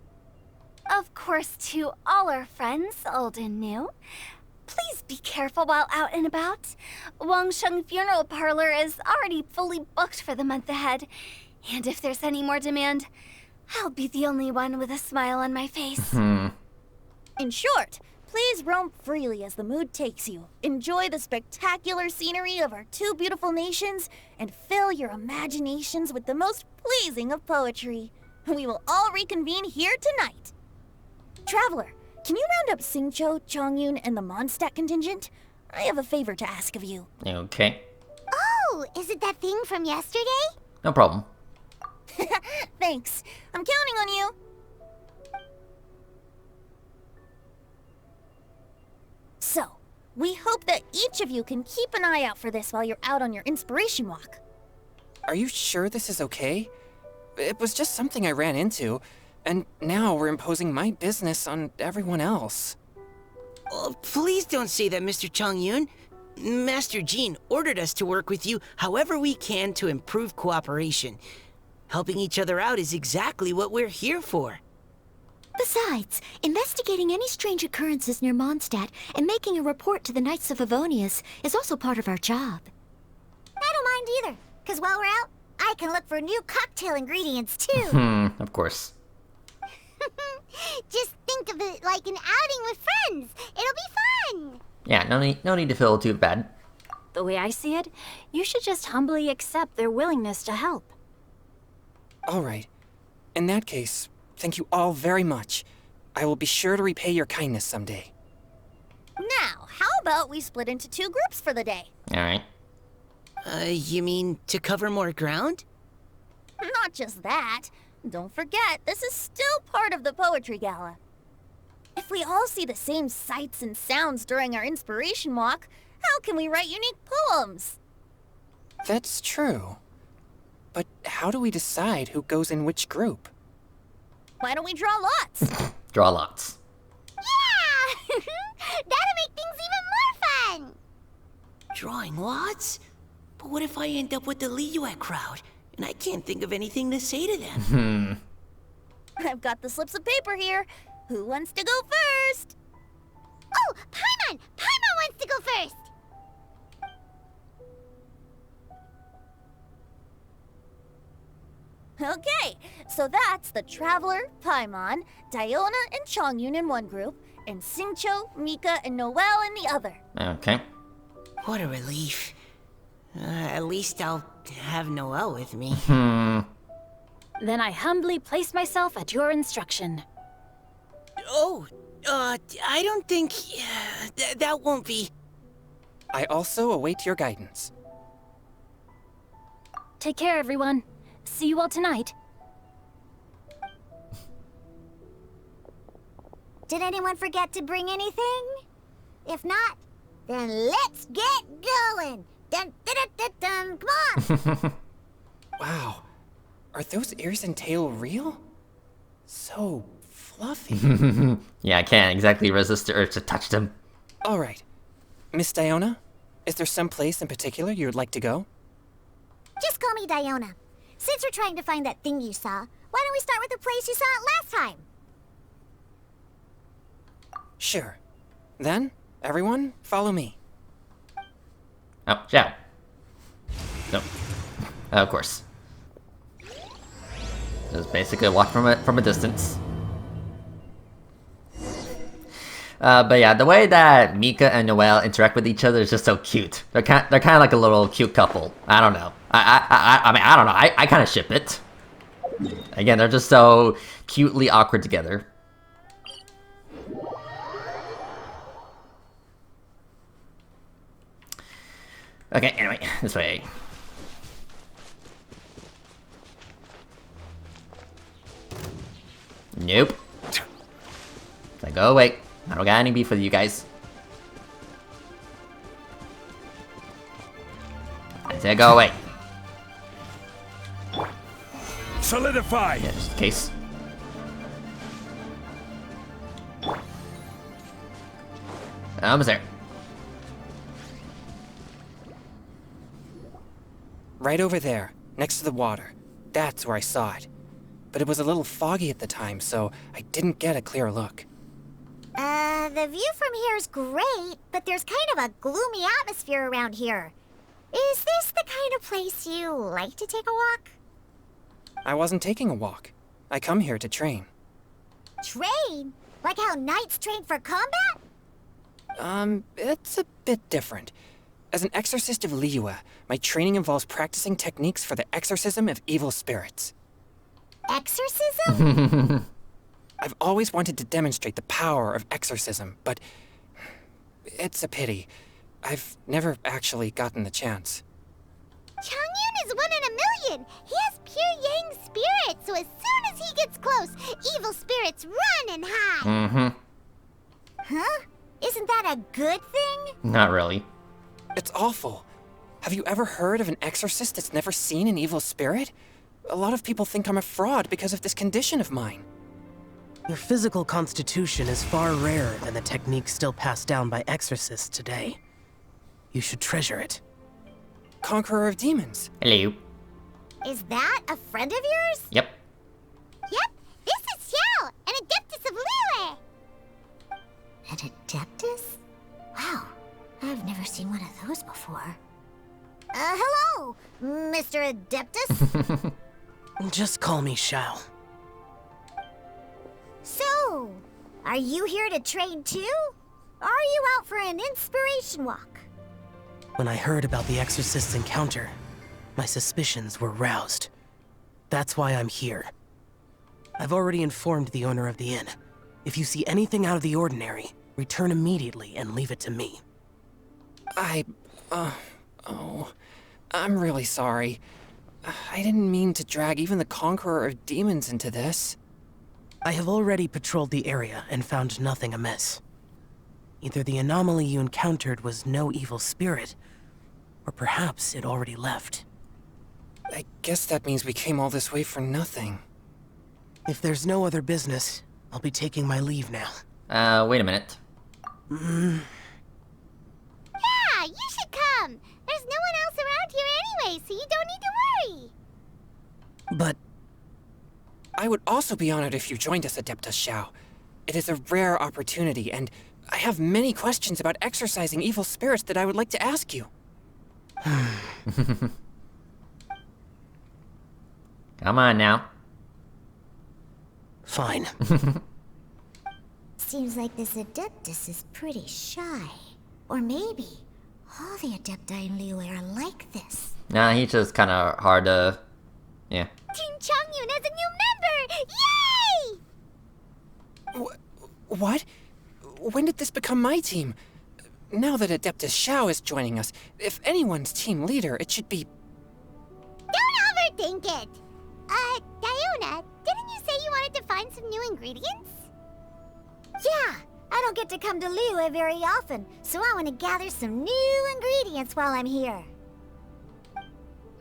Of course, to all our friends, old and new, please be careful while out and about. Wangsheng Funeral Parlor is already fully booked for the month ahead, and if there's any more demand, I'll be the only one with a smile on my face.
In short, please roam freely as the mood takes you. Enjoy the spectacular scenery of our 2 beautiful nations, and fill your imaginations with the most pleasing of poetry. We will all reconvene here tonight. Traveler, can you round up Xingqiu, Chongyun, and the Mondstadt contingent? I have a favor to ask of you.
Okay.
Oh, is it that thing from yesterday?
No problem.
Thanks. I'm counting on you. So, we hope that each of you can keep an eye out for this while you're out on your inspiration walk.
Are you sure this is okay? It was just something I ran into, and now we're imposing my business on everyone else.
Oh, please don't say that, Mr. Chongyun. Master Jean ordered us to work with you however we can to improve cooperation. Helping each other out is exactly what we're here for.
Besides, investigating any strange occurrences near Mondstadt and making a report to the Knights of Favonius is also part of our job.
I don't mind either, because while we're out, I can look for new cocktail ingredients too.
Of course.
Just think of it like an outing with friends. It'll be fun.
Yeah, no need to feel too bad.
The way I see it, you should just humbly accept their willingness to help.
Alright. In that case, thank you all very much. I will be sure to repay your kindness someday.
Now, how about we split into 2 groups for the day?
Alright.
You mean to cover more ground?
Not just that. Don't forget, this is still part of the Poetry Gala. If we all see the same sights and sounds during our inspiration walk, how can we write unique poems?
That's true. But how do we decide who goes in which group?
Why don't we draw lots?
Draw lots.
Yeah! That'll make things even more fun.
Drawing lots? But what if I end up with the Liyue crowd, and I can't think of anything to say to them?
I've got the slips of paper here. Who wants to go first?
Oh, Paimon! Paimon wants to go first.
Okay, so that's the Traveler, Paimon, Diona, and Chongyun in one group, and Xingqiu, Mika, and Noelle in the other.
Okay.
What a relief. At least I'll have Noelle with me.
Then I humbly place myself at your instruction.
Oh, I don't think... that won't be...
I also await your guidance.
Take care, everyone. See you all tonight.
Did anyone forget to bring anything? If not, then let's get going. Dun, dun, dun, dun, dun. Come on.
Wow. Are those ears and tail real? So fluffy.
Yeah, I can't exactly resist the urge to touch them.
Alright. Miss Diona, is there some place in particular you would like to go?
Just call me Diona. Since we're trying to find that thing you saw, why don't we start with the place you saw it last time?
Sure. Then, everyone, follow me.
Oh, shout. No. Of course. Just basically walk from a distance. But yeah, the way that Mika and Noelle interact with each other is just so cute. They're kind of like a little cute couple. I don't know. I mean, I don't know. I kind of ship it. Again, they're just so cutely awkward together. Okay, anyway, this way. Nope. So go away. I don't got any beef with you guys. I said go away.
Solidify!
Yeah, just in case. Almost there.
Right over there, next to the water. That's where I saw it. But it was a little foggy at the time, so I didn't get a clear look.
The view from here is great, but there's kind of a gloomy atmosphere around here. Is this the kind of place you like to take a walk?
I wasn't taking a walk. I come here to train.
Train? Like how knights train for combat?
It's a bit different. As an exorcist of Liyue, my training involves practicing techniques for the exorcism of evil spirits.
Exorcism?
I've always wanted to demonstrate the power of exorcism, but it's a pity. I've never actually gotten the chance.
Chongyun is 1 in a million. He has pure yang spirit, so as soon as he gets close, evil spirits run and hide. Huh? Isn't that a good thing?
Not really.
It's awful. Have you ever heard of an exorcist that's never seen an evil spirit? A lot of people think I'm a fraud because of this condition of mine.
Your physical constitution is far rarer than the techniques still passed down by exorcists today. You should treasure it.
Conqueror of demons.
Hello.
Is that a friend of yours?
Yep.
Yep, this is Xiao, an Adeptus of Adeptus? Wow, I've never seen one of those before. Hello, Mr. Adeptus?
Just call me Shao.
So, are you here to train too? Or are you out for an inspiration walk?
When I heard about the Exorcist's encounter, my suspicions were roused. That's why I'm here. I've already informed the owner of the inn. If you see anything out of the ordinary, return immediately and leave it to me.
I'm really sorry. I didn't mean to drag even the Conqueror of Demons into this.
I have already patrolled the area and found nothing amiss. Either the anomaly you encountered was no evil spirit, or perhaps it already left.
I guess that means we came all this way for nothing.
If there's no other business, I'll be taking my leave now.
Wait a minute.
Yeah, you should come! There's no one else around here anyway, so you don't need to worry!
But
I would also be honored if you joined us, Adeptus Shao. It is a rare opportunity, and I have many questions about exorcising evil spirits that I would like to ask you.
Come on now.
fine.
Seems like this Adeptus is pretty shy. Or maybe all the Adepti in Liyue are like this.
Nah, he's just kind of hard to... Yeah.
Team Chongyun has a new member! Yay!
What? When did this become my team? Now that Adeptus Shao is joining us, if anyone's team leader, it should be...
Don't overthink it! Diona, didn't you say you wanted to find some new ingredients? Yeah, I don't get to come to Liyue very often, so I want to gather some new ingredients while I'm here.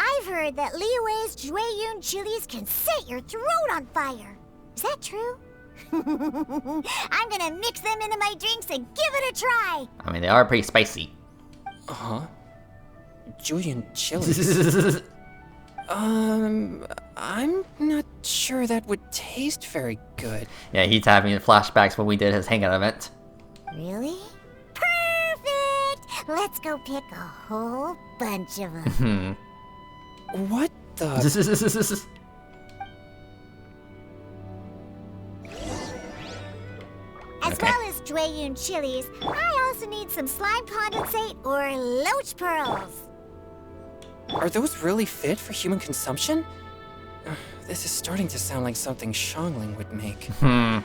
I've heard that Liyue's Jueyun chilies can set your throat on fire. Is that true? I'm gonna mix them into my drinks and give it a try.
I mean, they are pretty spicy.
Uh-huh. Julian chilies. I'm not sure that would taste very good.
Yeah, he's having flashbacks when we did his hangout event.
Really? Perfect! Let's go pick a whole bunch of them.
What the...
As well as Jueyun chilies, I also need some slime condensate or loach pearls.
Are those really fit for human consumption? This is starting to sound like something Xiangling would make.
Man,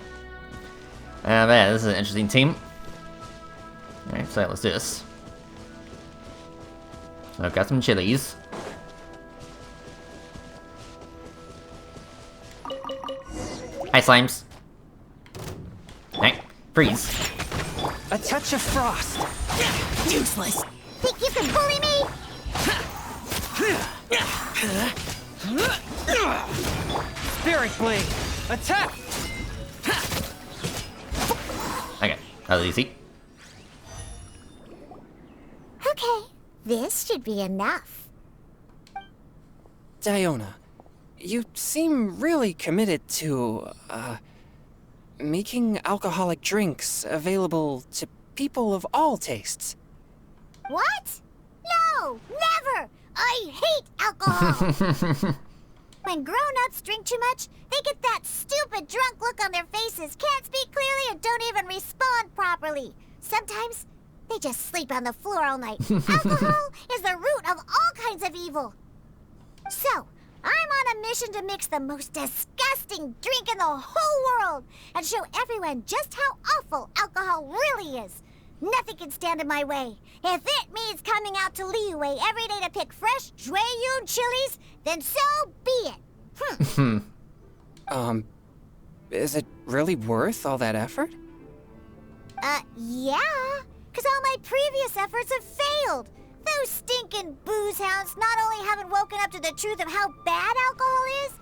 this is an interesting team. Alright, so let's do this. So I've got some chilies. Hi, slimes. Alright, freeze.
A touch of frost.
Useless.
Think you can bully me?
Spirit Blade! Attack!
Okay, that was easy.
Okay, this should be enough.
Diona, you seem really committed to, making alcoholic drinks available to people of all tastes.
What? No, never! I hate alcohol! When grown-ups drink too much, they get that stupid drunk look on their faces, can't speak clearly, and don't even respond properly. Sometimes, they just sleep on the floor all night. Alcohol is the root of all kinds of evil. So, I'm on a mission to mix the most disgusting drink in the whole world and show everyone just how awful alcohol really is. Nothing can stand in my way. If it means coming out to Liyue every day to pick fresh Jueyun chilies, then so be it.
Is it really worth all that effort?
Yeah. 'Cause all my previous efforts have failed. Those stinking booze hounds not only haven't woken up to the truth of how bad alcohol is,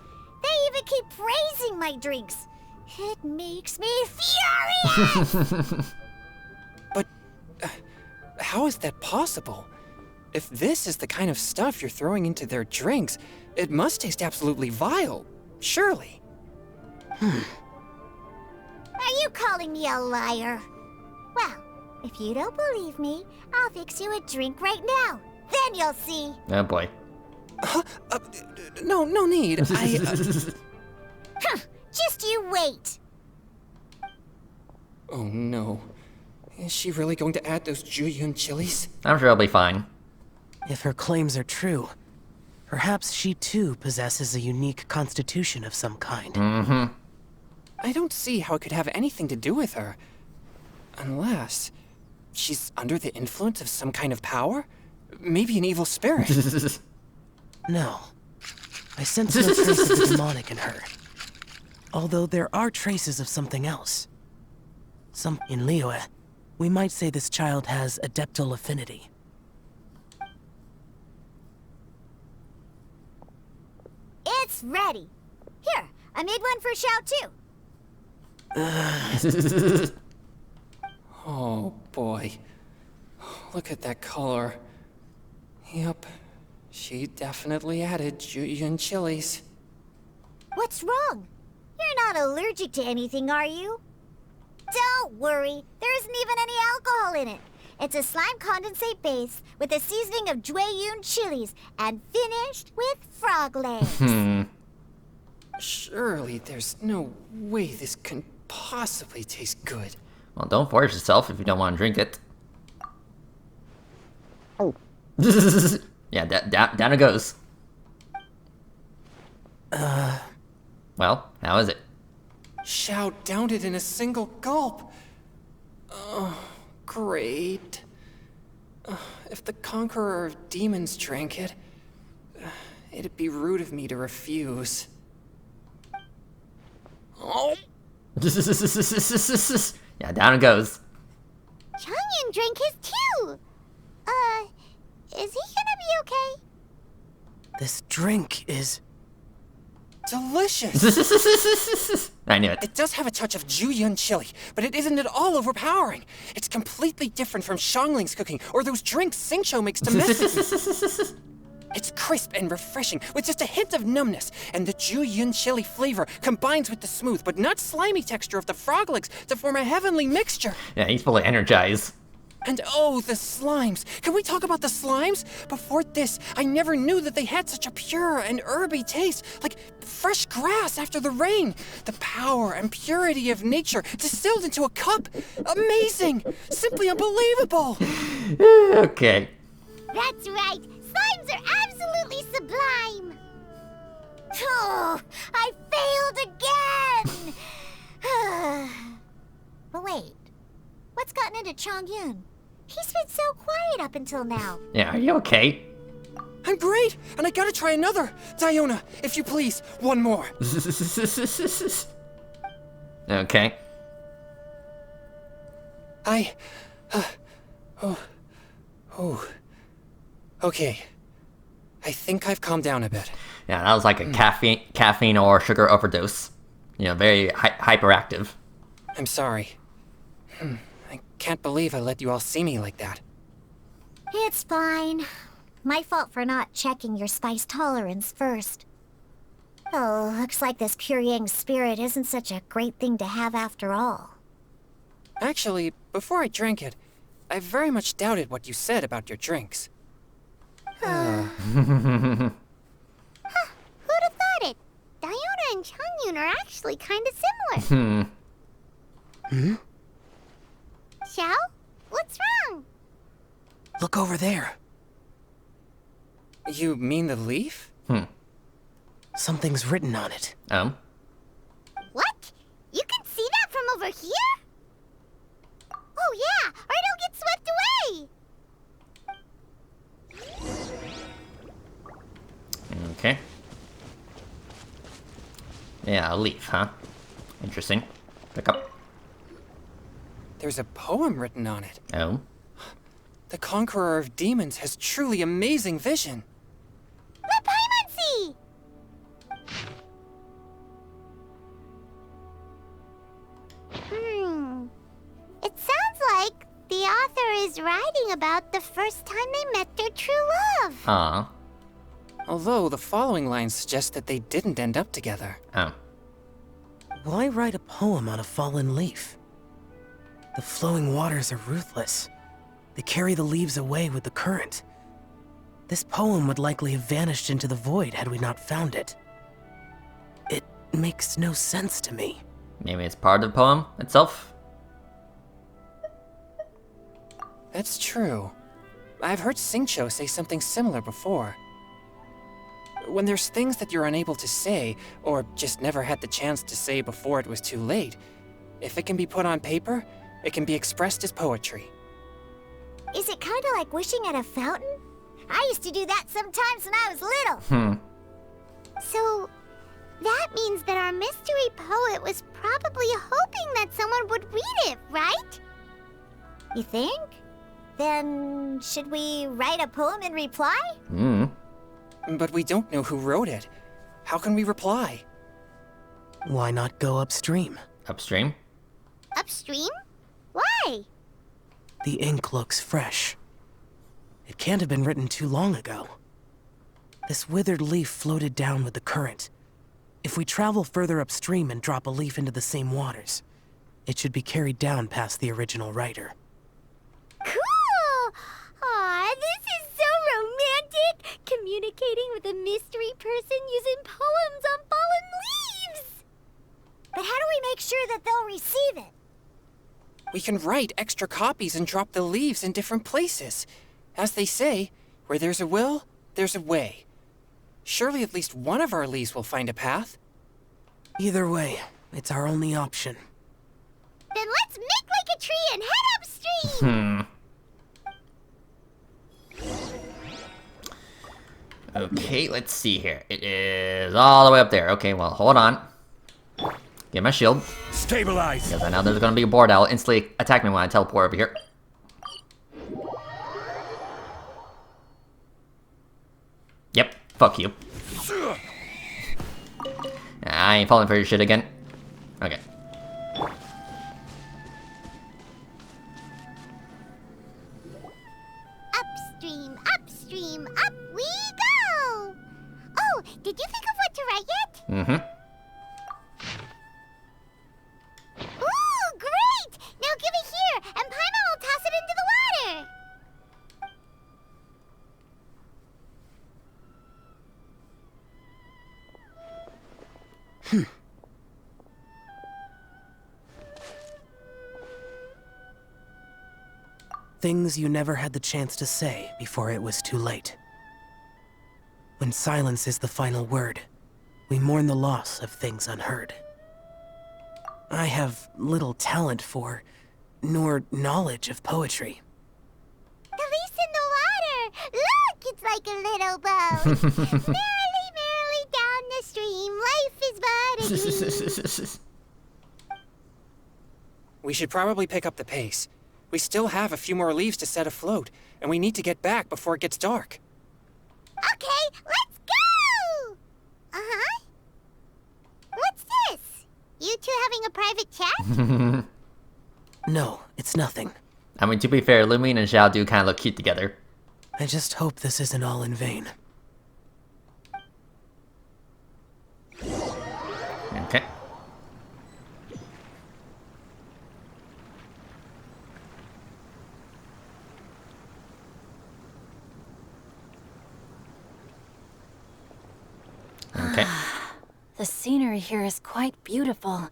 they even keep praising my drinks. It makes me furious!
But how is that possible? If this is the kind of stuff you're throwing into their drinks, it must taste absolutely vile, surely.
Are you calling me a liar? Well, If you don't believe me, I'll fix you a drink right now. Then you'll see.
Oh boy.
No need.
Huh, just you wait.
Oh no. Is she really going to add those Juyun chilies?
I'm sure I'll be fine.
If her claims are true, perhaps she too possesses a unique constitution of some kind.
Mm-hmm.
I don't see how it could have anything to do with her. Unless she's under the influence of some kind of power? Maybe an evil spirit.
No. I sense no trace of the demonic in her. Although there are traces of something else. In Liyue, we might say this child has adeptal affinity.
It's ready. Here, I made one for Xiao too.
Oh boy. Look at that color. Yep. She definitely added Juyun chilies.
What's wrong? You're not allergic to anything, are you? Don't worry, there isn't even any alcohol in it. It's a slime condensate base with a seasoning of Juyun chilies and finished with frog legs.
Surely there's no way this can possibly taste good.
Well, don't force yourself if you don't want to drink it. Oh. Yeah, down it goes. Well, how is it?
Xiao downed it in a single gulp. Oh, great. If the Conqueror of Demons drank it, it'd be rude of me to refuse. Oh.
Yeah, down it goes.
Changyun drank his too. Is he gonna be okay?
This drink is...
delicious!
I knew it.
It does have a touch of Juyun chili, but it isn't at all overpowering. It's completely different from Xiangling's cooking or those drinks Xingqiu makes domestically. It's crisp and refreshing, with just a hint of numbness, and the Juyun chili flavor combines with the smooth but not slimy texture of the frog legs to form a heavenly mixture.
Yeah, he's fully energized.
And oh, the slimes! Can we talk about the slimes? Before this, I never knew that they had such a pure and herby taste, like fresh grass after the rain. The power and purity of nature distilled into a cup. Amazing! Simply unbelievable!
Okay.
That's right. Slimes are absolutely sublime. Oh, I failed again. But wait, what's gotten into Changyun? He's been so quiet up until now.
Yeah, are you okay?
I'm great, and I gotta try another. Diona, if you please, one more.
Okay.
Okay. I think I've calmed down a bit.
Yeah, that was like a caffeine or sugar overdose. You know, very hyperactive.
I'm sorry. I can't believe I let you all see me like that.
It's fine. My fault for not checking your spice tolerance first. Oh, looks like this pure yang spirit isn't such a great thing to have after all.
Actually, before I drank it, I very much doubted what you said about your drinks.
Huh, who'd have thought it? Diona and Changyun are actually kinda similar. Xiao? What's wrong?
Look over there.
You mean the leaf?
Something's written on it.
What? You can see that from over here? Oh yeah, or it'll get swept away!
Okay. Yeah, a leaf, huh? Interesting. Pick up.
There's a poem written on it.
Oh.
The Conqueror of Demons has truly amazing vision.
Let Paimon see! It sounds like the author is writing about the first time they met their true love.
Aw.
Although the following lines suggest that they didn't end up together.
Oh.
Why write a poem on a fallen leaf? The flowing waters are ruthless. They carry the leaves away with the current. This poem would likely have vanished into the void had we not found it. It makes no sense to me.
Maybe it's part of the poem itself?
That's true. I've heard Singcho say something similar before. When there's things that you're unable to say, or just never had the chance to say before it was too late, if it can be put on paper, it can be expressed as poetry.
Is it kind of like wishing at a fountain? I used to do that sometimes when I was little. So, that means that our mystery poet was probably hoping that someone would read it, right? You think? Then, should we write a poem in reply?
But we don't know who wrote it. How can we reply?
Why not go upstream?
Upstream?
Upstream? Why?
The ink looks fresh. It can't have been written too long ago. This withered leaf floated down with the current. If we travel further upstream and drop a leaf into the same waters, it should be carried down past the original writer.
Cool! Aw, this is so romantic! Communicating with a mystery person using poems on fallen leaves! But how do we make sure that they'll receive it?
We can write extra copies and drop the leaves in different places. As they say, where there's a will, there's a way. Surely at least one of our leaves will find a path.
Either way, it's our only option.
Then let's make like a tree and head upstream!
Okay, let's see here. It is all the way up there. Okay, well, hold on. Get my shield.
Stabilize!
Because I know there's gonna be a board that will instantly attack me when I teleport over here. Yep, fuck you. I ain't falling for your shit again. Okay.
Upstream, upstream, up we go! Oh, did you think of what to write yet? Ooh, great! Now give it here, and Paimon will toss it into the water!
Things you never had the chance to say before it was too late. When silence is the final word, we mourn the loss of things unheard. I have little talent for, nor knowledge of poetry.
The leaf's in the water! Look, it's like a little boat! Merrily, merrily down the stream, life is but a dream.
We should probably pick up the pace. We still have a few more leaves to set afloat, and we need to get back before it gets dark.
Okay, let's go! Uh-huh. What's this? You two having a private chat?
No, it's nothing.
I mean, to be fair, Lumine and Xiao do kind of look cute together.
I just hope this isn't all in vain.
Okay. Okay.
The scenery here is quite beautiful.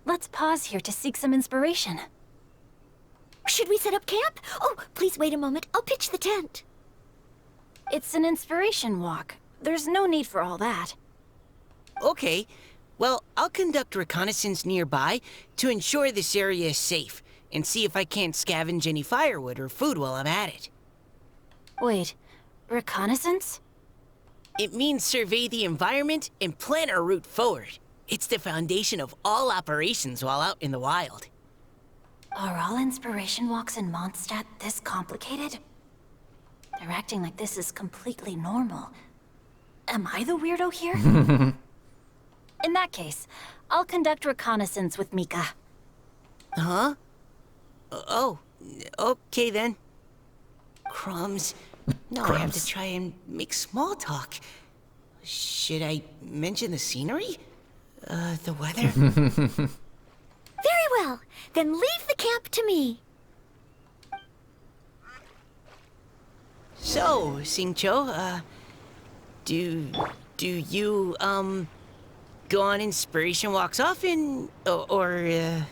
Let's pause here to seek some inspiration.
Should we set up camp? Oh, please wait a moment. I'll pitch the tent.
It's an inspiration walk. There's no need for all that.
Okay. Well, I'll conduct reconnaissance nearby to ensure this area is safe, and see if I can't scavenge any firewood or food while I'm at it.
Wait, reconnaissance?
It means survey the environment and plan our route forward. It's the foundation of all operations while out in the wild.
Are all inspiration walks in Mondstadt this complicated? They're acting like this is completely normal. Am I the weirdo here? In that case, I'll conduct reconnaissance with Mika.
Huh? Oh, okay then. Crumbs. Now I have to try and make small talk. Should I mention the scenery? The weather?
Very well. Then leave the camp to me.
So, Xingqiu, do you, go on inspiration walks often, or?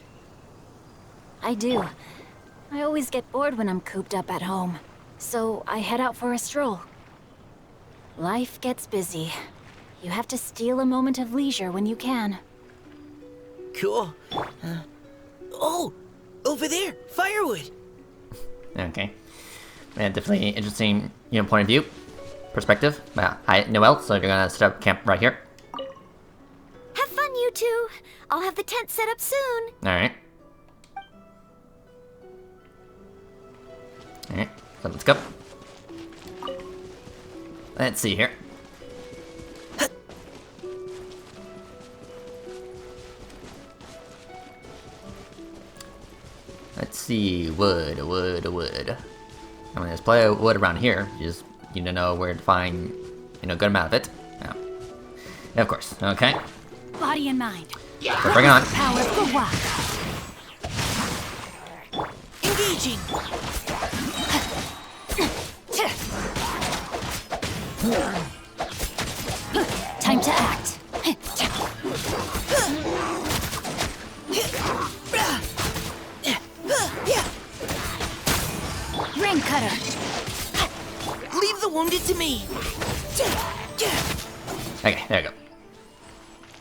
I do. I always get bored when I'm cooped up at home, so I head out for a stroll. Life gets busy. You have to steal a moment of leisure when you can.
Cool. Oh, over there, firewood.
Okay. And definitely interesting, point of view, perspective. Hi, Noelle. So you're gonna set up camp right here.
Have fun, you two. I'll have the tent set up soon.
All right. All right. So let's go. Let's see here. Let's see, wood. I'm gonna just play wood around here. You just need to know where to find, a good amount of it. Yeah, of course. Okay.
Body and mind.
So bring it on.
Power for what?
Engaging.
Time to act. Rain cutter.
Leave the wounded to me.
Okay, there you go.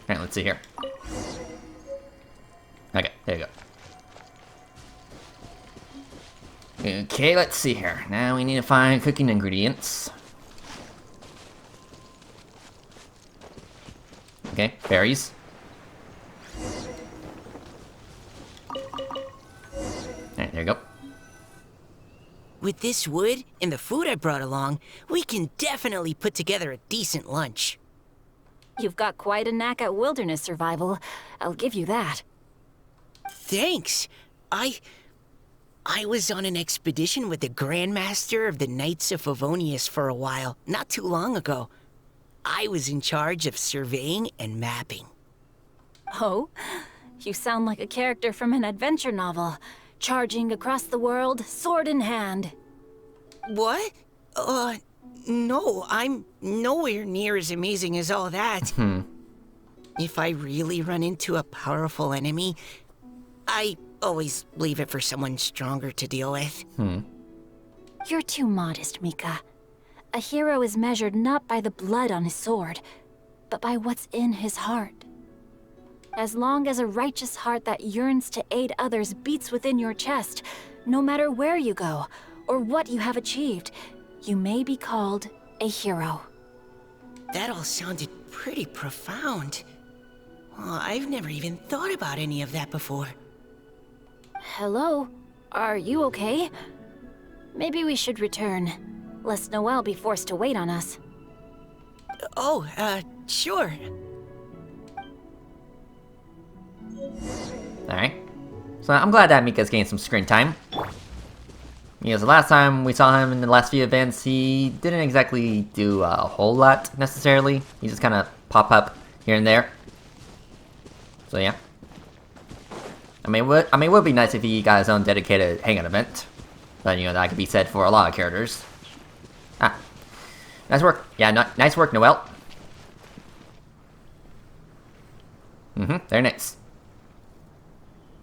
Alright, let's see here. Okay, there you go. Okay, let's see here. Now we need to find cooking ingredients. Okay, berries. Alright, there you go.
With this wood and the food I brought along, we can definitely put together a decent lunch.
You've got quite a knack at wilderness survival. I'll give you that.
Thanks. I was on an expedition with the Grandmaster of the Knights of Favonius for a while, not too long ago. I was in charge of surveying and mapping.
Oh? You sound like a character from an adventure novel. Charging across the world, sword in hand.
What? No, I'm nowhere near as amazing as all that. If I really run into a powerful enemy, I always leave it for someone stronger to deal with.
You're too modest, Mika. A hero is measured not by the blood on his sword, but by what's in his heart. As long as a righteous heart that yearns to aid others beats within your chest, no matter where you go, or what you have achieved, you may be called a hero.
That all sounded pretty profound. Well, I've never even thought about any of that before.
Hello? Are you okay? Maybe we should return, lest Noelle be forced to wait on us.
Oh, sure.
Alright. So I'm glad that Mika's getting some screen time. Because the last time we saw him in the last few events, he didn't exactly do a whole lot, necessarily. He just kind of pop up here and there. So yeah. I mean, it would be nice if he got his own dedicated hangout event. But, that could be said for a lot of characters. Ah. Nice work. Yeah, nice work, Noelle. Very nice.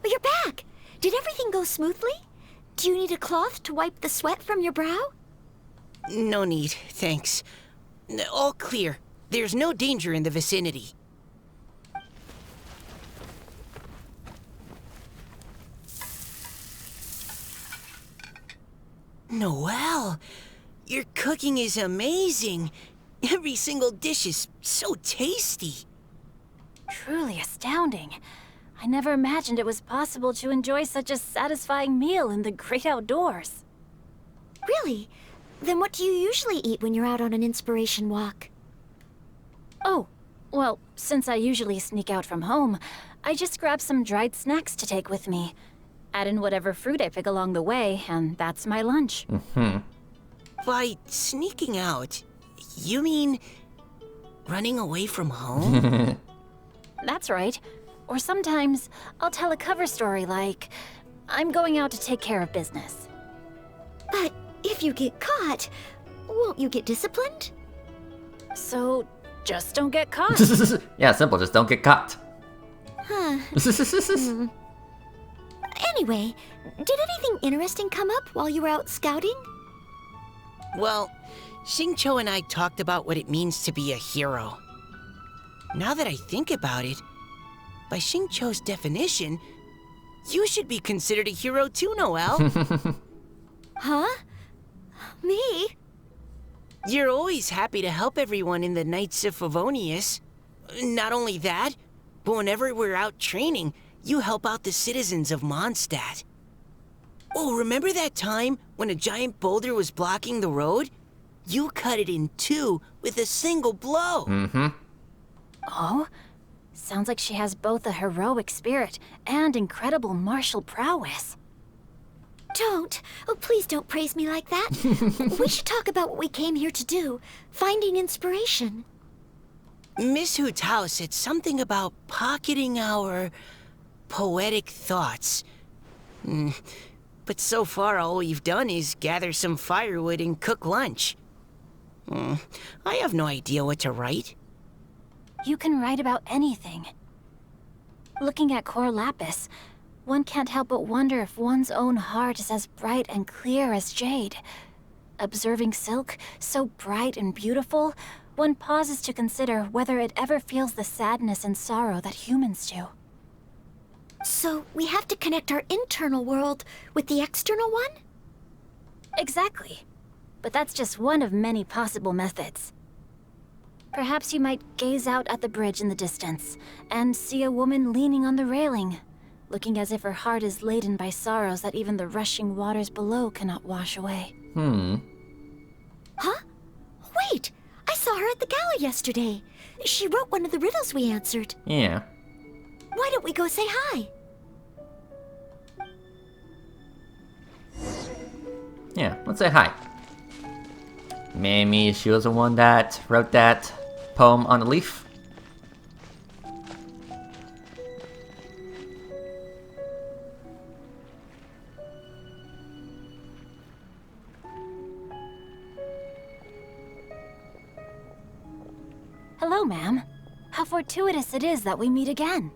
But you're back. Did everything go smoothly? Do you need a cloth to wipe the sweat from your brow?
No need, thanks. All clear. There's no danger in the vicinity. Noelle, your cooking is amazing. Every single dish is so tasty.
Truly astounding. I never imagined it was possible to enjoy such a satisfying meal in the great outdoors.
Really? Then what do you usually eat when you're out on an inspiration walk?
Oh, well, since I usually sneak out from home, I just grab some dried snacks to take with me. Add in whatever fruit I pick along the way, and that's my lunch.
By sneaking out, you mean running away from home?
That's right. Or sometimes I'll tell a cover story like, I'm going out to take care of business.
But if you get caught, won't you get disciplined?
So just don't get caught.
Yeah, simple, just don't get caught.
Huh. Anyway, did anything interesting come up while you were out scouting?
Well, Xingqiu and I talked about what it means to be a hero. Now that I think about it, by Xingqiu's definition, you should be considered a hero too, Noelle.
Huh? Me?
You're always happy to help everyone in the Knights of Favonius. Not only that, but whenever we're out training, you help out the citizens of Mondstadt. Oh, remember that time when a giant boulder was blocking the road? You cut it in two with a single blow.
Mm-hmm.
Oh? Sounds like she has both a heroic spirit and incredible martial prowess.
Don't. Oh, please don't praise me like that. We should talk about what we came here to do. Finding inspiration.
Miss Hu Tao said something about pocketing our poetic thoughts. But so far, all we've done is gather some firewood and cook lunch. I have no idea what to write.
You can write about anything. Looking at Core Lapis, one can't help but wonder if one's own heart is as bright and clear as jade. Observing silk, so bright and beautiful, one pauses to consider whether it ever feels the sadness and sorrow that humans do.
So we have to connect our internal world with the external one?
Exactly. But that's just one of many possible methods. Perhaps you might gaze out at the bridge in the distance and see a woman leaning on the railing, looking as if her heart is laden by sorrows that even the rushing waters below cannot wash away.
Huh? Wait! I saw her at the gala yesterday. She wrote one of the riddles we answered.
Yeah.
Why don't we go say hi?
Yeah, let's say hi. Maybe she was the one that wrote that poem on the leaf.
Hello, ma'am. How fortuitous it is that we meet again.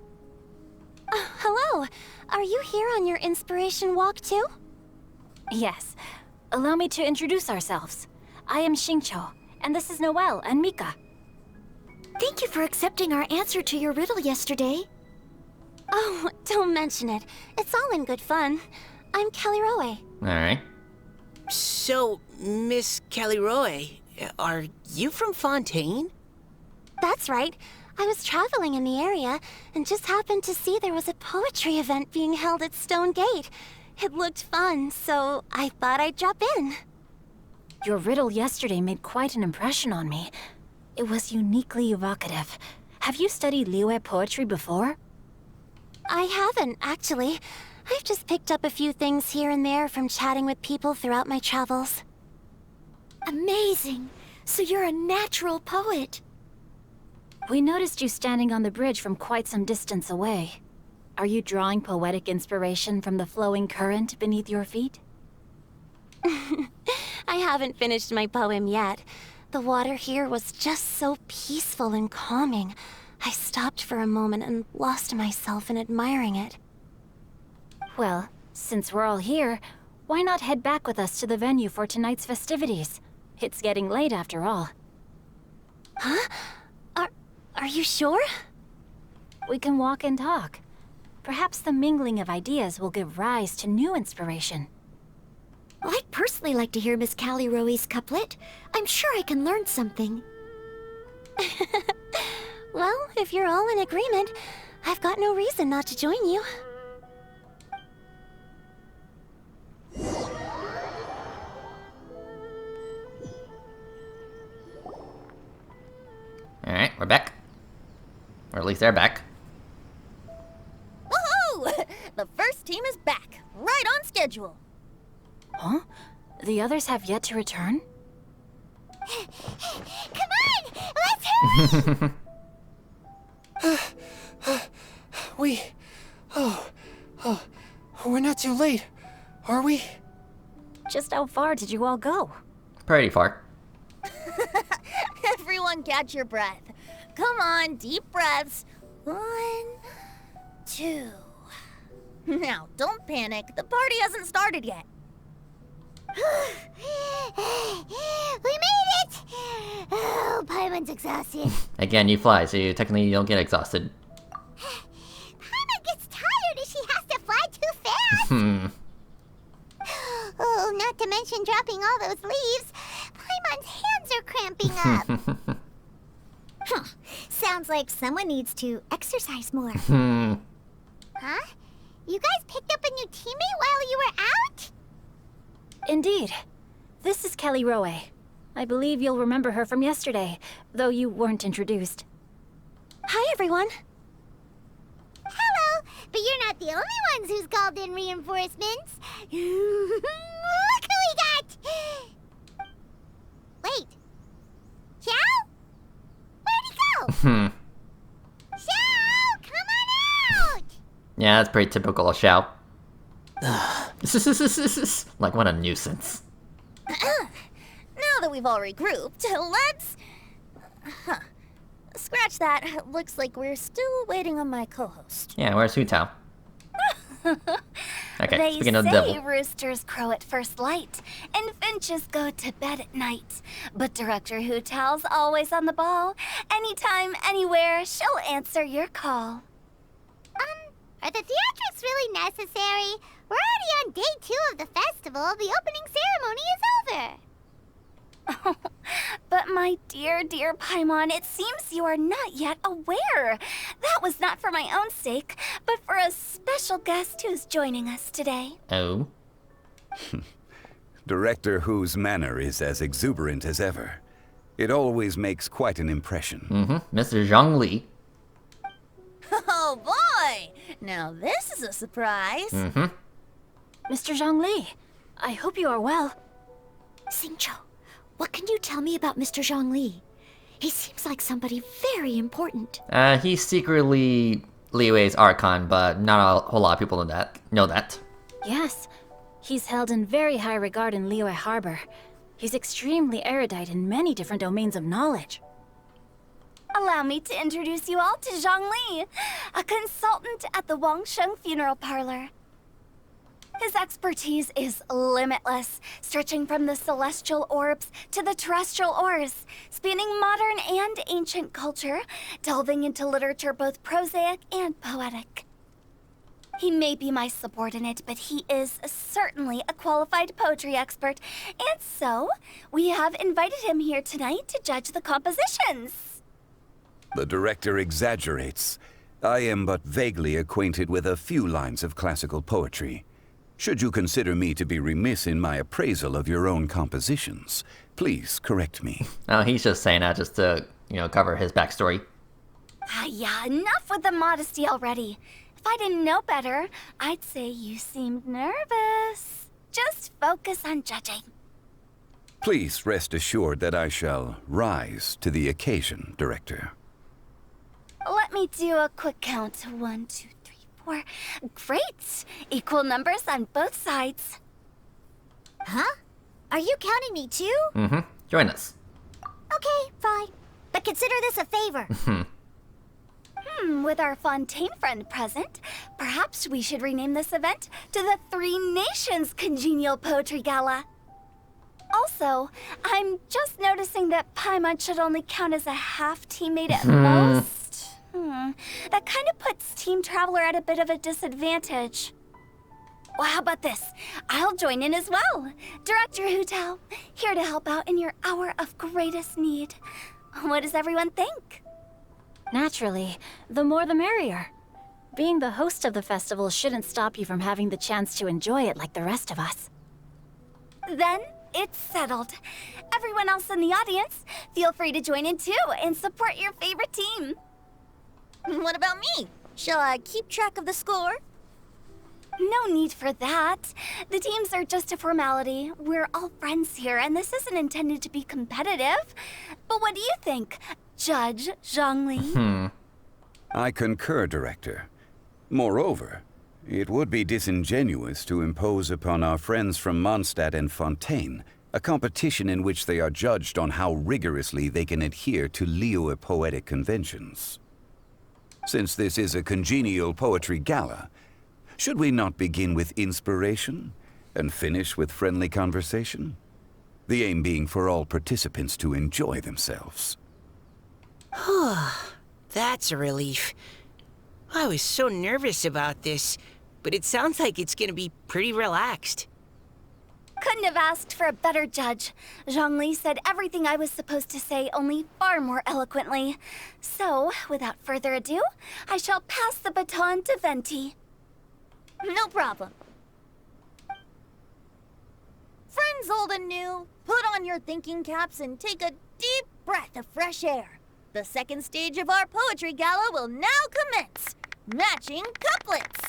Hello. Are you here on your inspiration walk too?
Yes. Allow me to introduce ourselves. I am Xingqiu, and this is Noelle and Mika.
Thank you for accepting our answer to your riddle yesterday.
Oh, don't mention it. It's all in good fun. I'm Caliroe.
Alright.
So, Miss Caliroe, are you from Fontaine?
That's right. I was traveling in the area and just happened to see there was a poetry event being held at Stone Gate. It looked fun, so I thought I'd drop in.
Your riddle yesterday made quite an impression on me. It was uniquely evocative. Have you studied Liyue poetry before?
I haven't, actually. I've just picked up a few things here and there from chatting with people throughout my travels.
Amazing! So you're a natural poet.
We noticed you standing on the bridge from quite some distance away. Are you drawing poetic inspiration from the flowing current beneath your feet?
I haven't finished my poem yet. The water here was just so peaceful and calming. I stopped for a moment and lost myself in admiring it.
Well, since we're all here, why not head back with us to the venue for tonight's festivities? It's getting late after all.
Huh? Are you sure?
We can walk and talk. Perhaps the mingling of ideas will give rise to new inspiration.
Well, I'd personally like to hear Miss Caliroe's couplet. I'm sure I can learn something.
Well, if you're all in agreement, I've got no reason not to join you.
Alright, we're back. Or at least they're back.
Woohoo! The first team is back, right on schedule.
Huh? The others have yet to return?
Come on! Let's hurry!
We're not too late, are we?
Just how far did you all go?
Pretty far.
Everyone catch your breath. Come on, deep breaths. 1, 2. Now, don't panic. The party hasn't started yet.
We made it! Oh, Paimon's exhausted.
Again, you fly, so you technically don't get exhausted.
Paimon gets tired if she has to fly too fast. Oh, not to mention dropping all those leaves. Paimon's hands are cramping up. Sounds like someone needs to exercise more. Huh? You guys picked up a new teammate while you were out?
Indeed. This is Kelly Rowe. I believe you'll remember her from yesterday, though you weren't introduced.
Hi, everyone.
Hello, but you're not the only ones who's called in reinforcements. Look who we got! Wait. Xiao? Where'd he go? Xiao, come on out!
Yeah, that's pretty typical of Xiao. Like, what a nuisance.
Now that we've all regrouped, let's... Scratch that. Looks like we're still waiting on my co-host.
Yeah, where's Hu Tao? Okay,
They
speaking of the
say
devil.
roosters crow at first light, and finches go to bed at night. But Director Hu Tao's always on the ball. Anytime, anywhere, she'll answer your call.
Are the theatrics really necessary? We're already on day 2 of the festival. The opening ceremony is over.
But my dear, dear Paimon, it seems you are not yet aware. That was not for my own sake, but for a special guest who's joining us today.
Oh.
Director Hu's manner is as exuberant as ever. It always makes quite an impression.
Mr. Zhang Li.
Oh boy! Now this is a surprise.
Mr. Zhang Li, I hope you are well.
Xingqiu, what can you tell me about Mr. Zhang Li? He seems like somebody very important.
He's secretly Liyue's Archon, but not a whole lot of people know that.
Yes, he's held in very high regard in Liyue Harbor. He's extremely erudite in many different domains of knowledge.
Allow me to introduce you all to Zhang Li, a consultant at the Wangsheng Funeral Parlor. His expertise is limitless, stretching from the celestial orbs to the terrestrial ores, spanning modern and ancient culture, delving into literature both prosaic and poetic. He may be my subordinate, but he is certainly a qualified poetry expert, and so we have invited him here tonight to judge the compositions.
The director exaggerates. I am but vaguely acquainted with a few lines of classical poetry. Should you consider me to be remiss in my appraisal of your own compositions, please correct me.
Oh, he's just saying that just to, cover his backstory.
Yeah, enough with the modesty already. If I didn't know better, I'd say you seemed nervous. Just focus on judging.
Please rest assured that I shall rise to the occasion, Director.
Let me do a quick count. 1, 2, 3, 4. Great! Equal numbers on both sides.
Huh? Are you counting me too?
Join us.
Okay, fine. But consider this a favor.
With our Fontaine friend present, perhaps we should rename this event to the Three Nations Congenial Poetry Gala. Also, I'm just noticing that Paimon should only count as a half teammate at most. That kind of puts Team Traveler at a bit of a disadvantage. Well, how about this? I'll join in as well. Director Hu Tao, here to help out in your hour of greatest need. What does everyone think?
Naturally, the more the merrier. Being the host of the festival shouldn't stop you from having the chance to enjoy it like the rest of us.
Then it's settled. Everyone else in the audience, feel free to join in too and support your favorite team.
What about me? Shall I keep track of the score?
No need for that. The teams are just a formality. We're all friends here, and this isn't intended to be competitive. But what do you think, Judge Zhang Li?
I concur, Director. Moreover, it would be disingenuous to impose upon our friends from Mondstadt and Fontaine a competition in which they are judged on how rigorously they can adhere to Liyue poetic conventions. Since this is a congenial poetry gala, should we not begin with inspiration and finish with friendly conversation? The aim being for all participants to enjoy themselves.
That's a relief. I was so nervous about this, but it sounds like it's gonna be pretty relaxed.
Couldn't have asked for a better judge. Zhongli said everything I was supposed to say, only far more eloquently. So, without further ado, I shall pass the baton to Venti.
No problem. Friends old and new, put on your thinking caps and take a deep breath of fresh air. The second stage of our poetry gala will now commence. Matching couplets.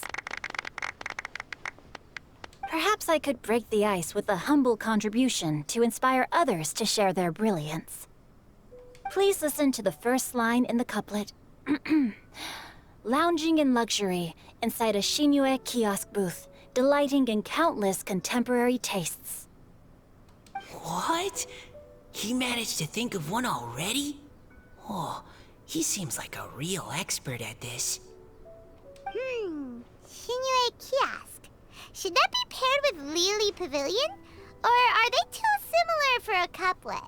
Perhaps I could break the ice with a humble contribution to inspire others to share their brilliance. Please listen to the first line in the couplet. Lounging in luxury inside a Shinue kiosk booth, delighting in countless contemporary tastes.
What? He managed to think of one already? Oh, he seems like a real expert at this.
Shinue Kiosk. Should that be paired with Lily Pavilion? Or are they too similar for a couplet?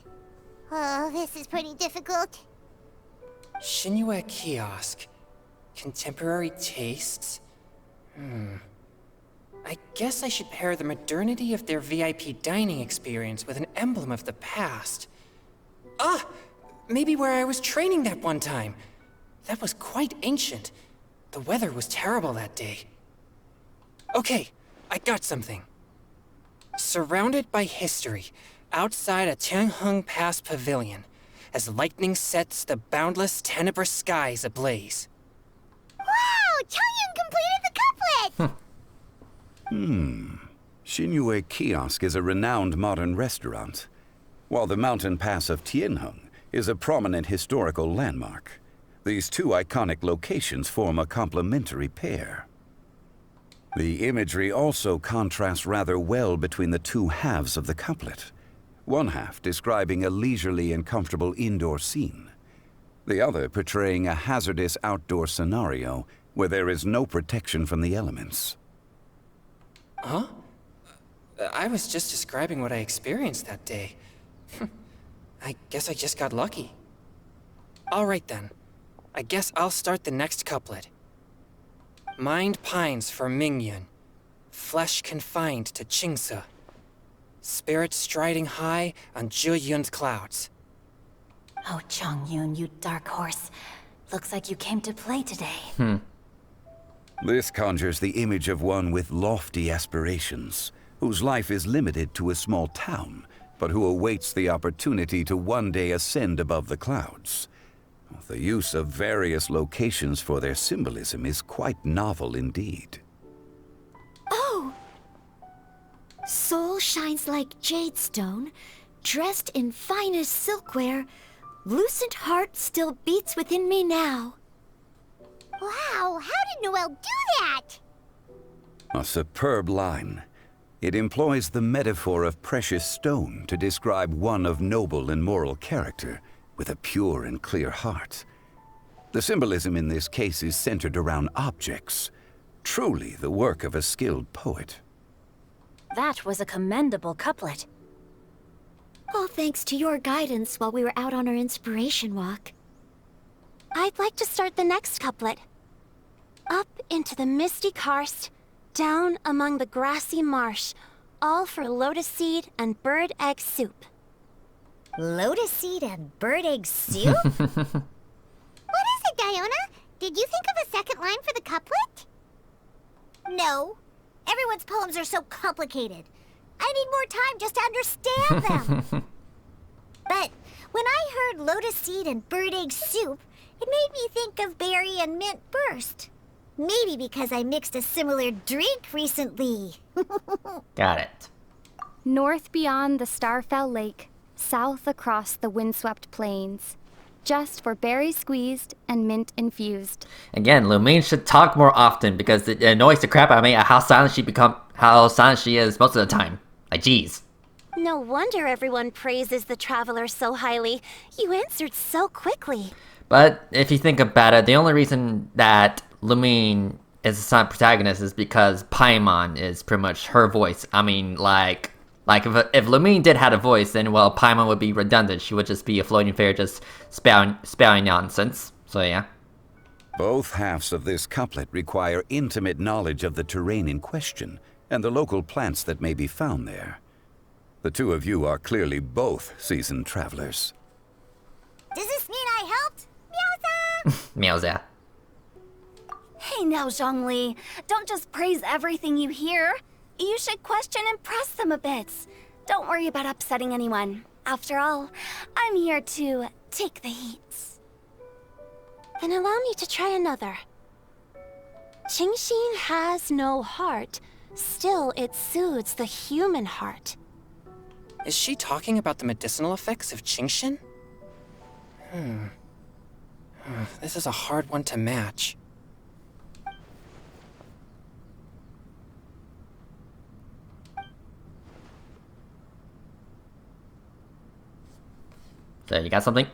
Oh, this is pretty difficult.
Shinue Kiosk. Contemporary tastes? I guess I should pair the modernity of their VIP dining experience with an emblem of the past. Ah! Maybe where I was training that one time. That was quite ancient. The weather was terrible that day. Okay, I got something. Surrounded by history, outside a Tianheng Pass pavilion, as lightning sets the boundless tenebrous skies ablaze.
Wow! Chongyun completed the couplet!
Shinue Kiosk is a renowned modern restaurant, while the mountain pass of Tianheng is a prominent historical landmark. These two iconic locations form a complementary pair. The imagery also contrasts rather well between the two halves of the couplet. One half describing a leisurely and comfortable indoor scene, the other portraying a hazardous outdoor scenario where there is no protection from the elements.
Huh? I was just describing what I experienced that day. I guess I just got lucky. Alright then. I guess I'll start the next couplet. Mind pines for Mingyun, flesh confined to Qingse, spirit striding high on Zheyun's clouds.
Oh, Chongyun, you dark horse. Looks like you came to play today.
This conjures the image of one with lofty aspirations, whose life is limited to a small town, but who awaits the opportunity to one day ascend above the clouds. The use of various locations for their symbolism is quite novel indeed.
Oh! Soul shines like jade stone, dressed in finest silkware. Lucent heart still beats within me now.
Wow, how did Noelle do that?
A superb line. It employs the metaphor of precious stone to describe one of noble and moral character, with a pure and clear heart. The symbolism in this case is centered around objects, truly the work of a skilled poet.
That was a commendable couplet.
All thanks to your guidance while we were out on our inspiration walk. I'd like to start the next couplet. Up into the misty karst, down among the grassy marsh, all for lotus seed and bird egg soup.
Lotus seed and bird egg soup? What is it, Diona? Did you think of a second line for the couplet? No. Everyone's poems are so complicated. I need more time just to understand them. But when I heard lotus seed and bird egg soup, it made me think of berry and mint burst. Maybe because I mixed a similar drink recently.
Got it.
North beyond the Starfell Lake, south across the windswept plains, just for berry squeezed and mint infused.
Again, Lumine should talk more often because it annoys the crap out of me at how silent she is most of the time. Like, jeez.
No wonder everyone praises the Traveler so highly. You answered so quickly. But
if you think about it, the only reason that Lumine is the silent protagonist is because Paimon is pretty much her voice. I mean, like if Lumine did have a voice, then well, Paimon would be redundant. She would just be a floating fairy just spouting nonsense. So yeah.
Both halves of this couplet require intimate knowledge of the terrain in question and the local plants that may be found there. The two of you are clearly both seasoned travelers.
Does this mean I helped? Meowza!
Meowza.
Hey now, Zhongli. Don't just praise everything you hear. You should question and press them a bit. Don't worry about upsetting anyone. After all, I'm here to take the heat.
Then allow me to try another. Qingxin has no heart. Still, it soothes the human heart.
Is she talking about the medicinal effects of Qingxin? This is a hard one to match.
So, you got something?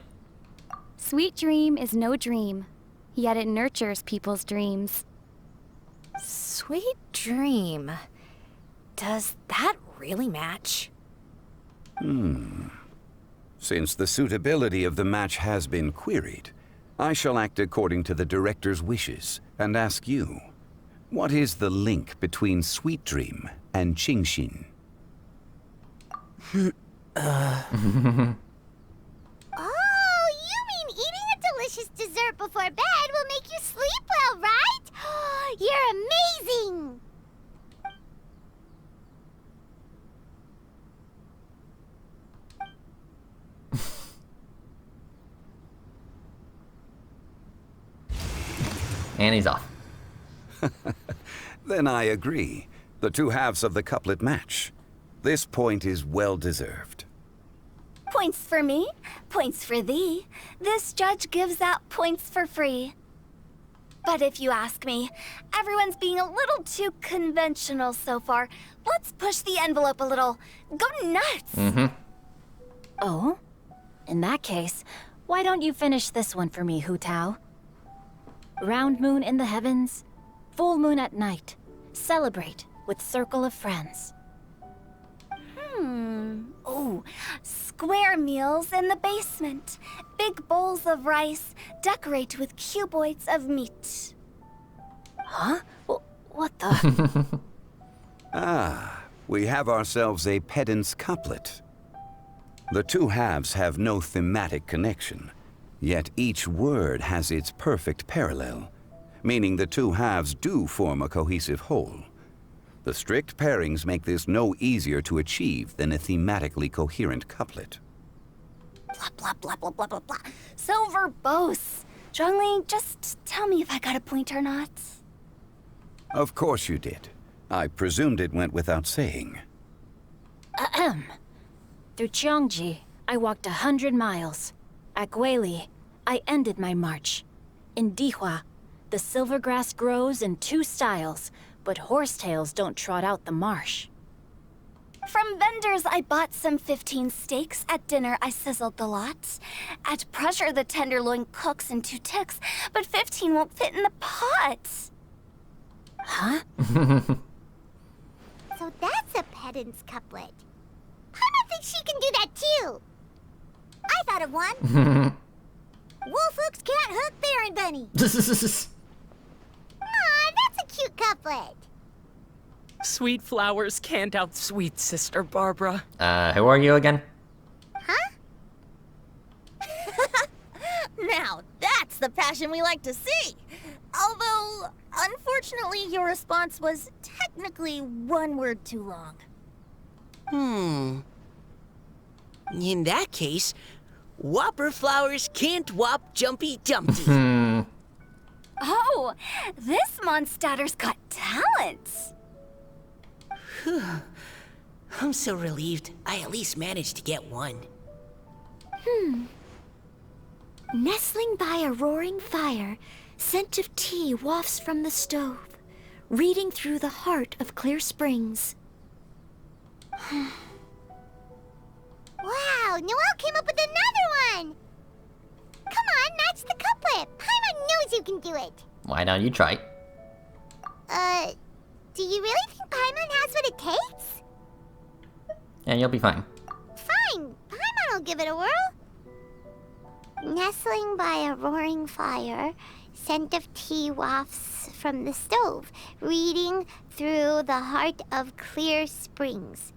Sweet dream is no dream, yet it nurtures people's dreams.
Sweet dream. Does that really match?
Since the suitability of the match has been queried, I shall act according to the director's wishes and ask you, what is the link between Sweet Dream and Qingxin?
Oh, you mean eating a delicious dessert before bed will make you sleep well, right? You're amazing!
And he's off.
Then I agree. The two halves of the couplet match. This point is well deserved.
Points for me, points for thee. This judge gives out points for free. But if you ask me, everyone's being a little too conventional so far. Let's push the envelope a little. Go nuts!
Oh? In that case, why don't you finish this one for me, Hu Tao? Round moon in the heavens, full moon at night. Celebrate with circle of friends.
Oh, square meals in the basement. Big bowls of rice, decorate with cuboids of meat.
Huh? What the?
We have ourselves a pedant's couplet. The two halves have no thematic connection, yet each word has its perfect parallel, meaning the two halves do form a cohesive whole. The strict pairings make this no easier to achieve than a thematically coherent couplet.
Blah, blah, blah, blah, blah, blah, blah. So verbose. Zhongli, just tell me if I got a point or not.
Of course you did. I presumed it went without saying.
Through Cheongji, I walked 100 miles. At Guili, I ended my march. In Dihua, the silver grass grows in 2 styles, but horsetails don't trot out the marsh.
From vendors, I bought some 15 steaks. At dinner, I sizzled the lot. At pressure, the tenderloin cooks in 2 ticks, but 15 won't fit in the pot.
Huh?
So that's a pedant's couplet. I think she can do that too. I thought of one. Wolf hooks can't hook Baron Bunny. Aw, that's a cute couplet.
Sweet flowers can't outsweet Sister Barbara.
Who are you again?
Huh?
Now, that's the passion we like to see. Although, unfortunately, your response was technically 1 word too long.
In that case, Whopper flowers can't whop Jumpy Dumpty.
Oh, this Mondstadter's got talent.
I'm so relieved. I at least managed to get one.
Nestling by a roaring fire, scent of tea wafts from the stove, reading through the heart of clear springs.
Wow, Noelle came up with another one! Come on, match the couplet. Paimon knows you can do it.
Why don't you try?
Do you really think Paimon has what it takes?
And you'll be fine.
Fine, Paimon will give it a whirl. Nestling by a roaring fire, scent of tea wafts from the stove, reading through the heart of clear springs.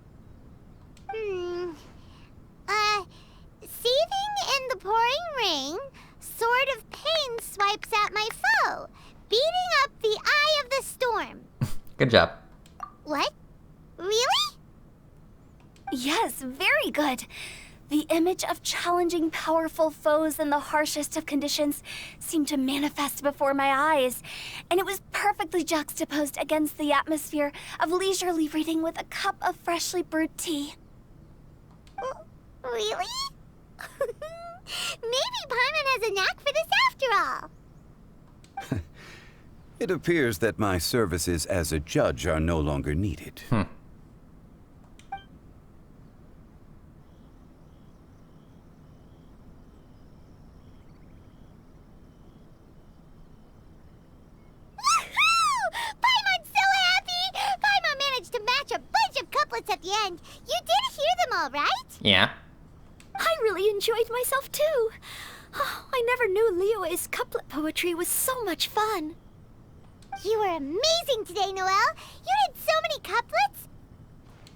Seething in the pouring rain, sword of pain swipes at my foe, beating up the eye of the storm.
Good job.
What? Really?
Yes, very good. The image of challenging powerful foes in the harshest of conditions seemed to manifest before my eyes, and it was perfectly juxtaposed against the atmosphere of leisurely reading with a cup of freshly brewed tea.
Really? Maybe Paimon has a knack for this after all.
It appears that my services as a judge are no longer needed.
Paimon's so happy! Paimon managed to match a bunch of couplets at the end. You did hear them all, right?
Yeah.
I really enjoyed myself too. Oh, I never knew Liyue's couplet poetry was so much fun.
You were amazing today, Noelle. You did so many couplets.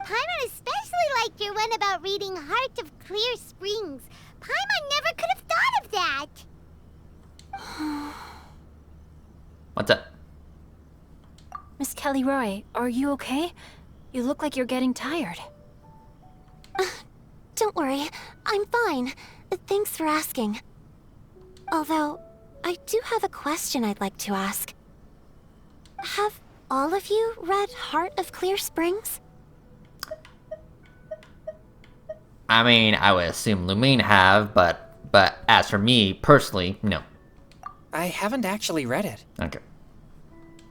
Paimon especially liked your one about reading Heart of Clear Springs. Paimon never could have thought of that.
What's up?
Miss Kelly Roy, are you okay? You look like you're getting tired.
Don't worry, I'm fine. Thanks for asking. Although, I do have a question I'd like to ask. Have all of you read Heart of Clear Springs?
I mean, I would assume Lumine have, but as for me, personally, no.
I haven't actually read it.
Okay.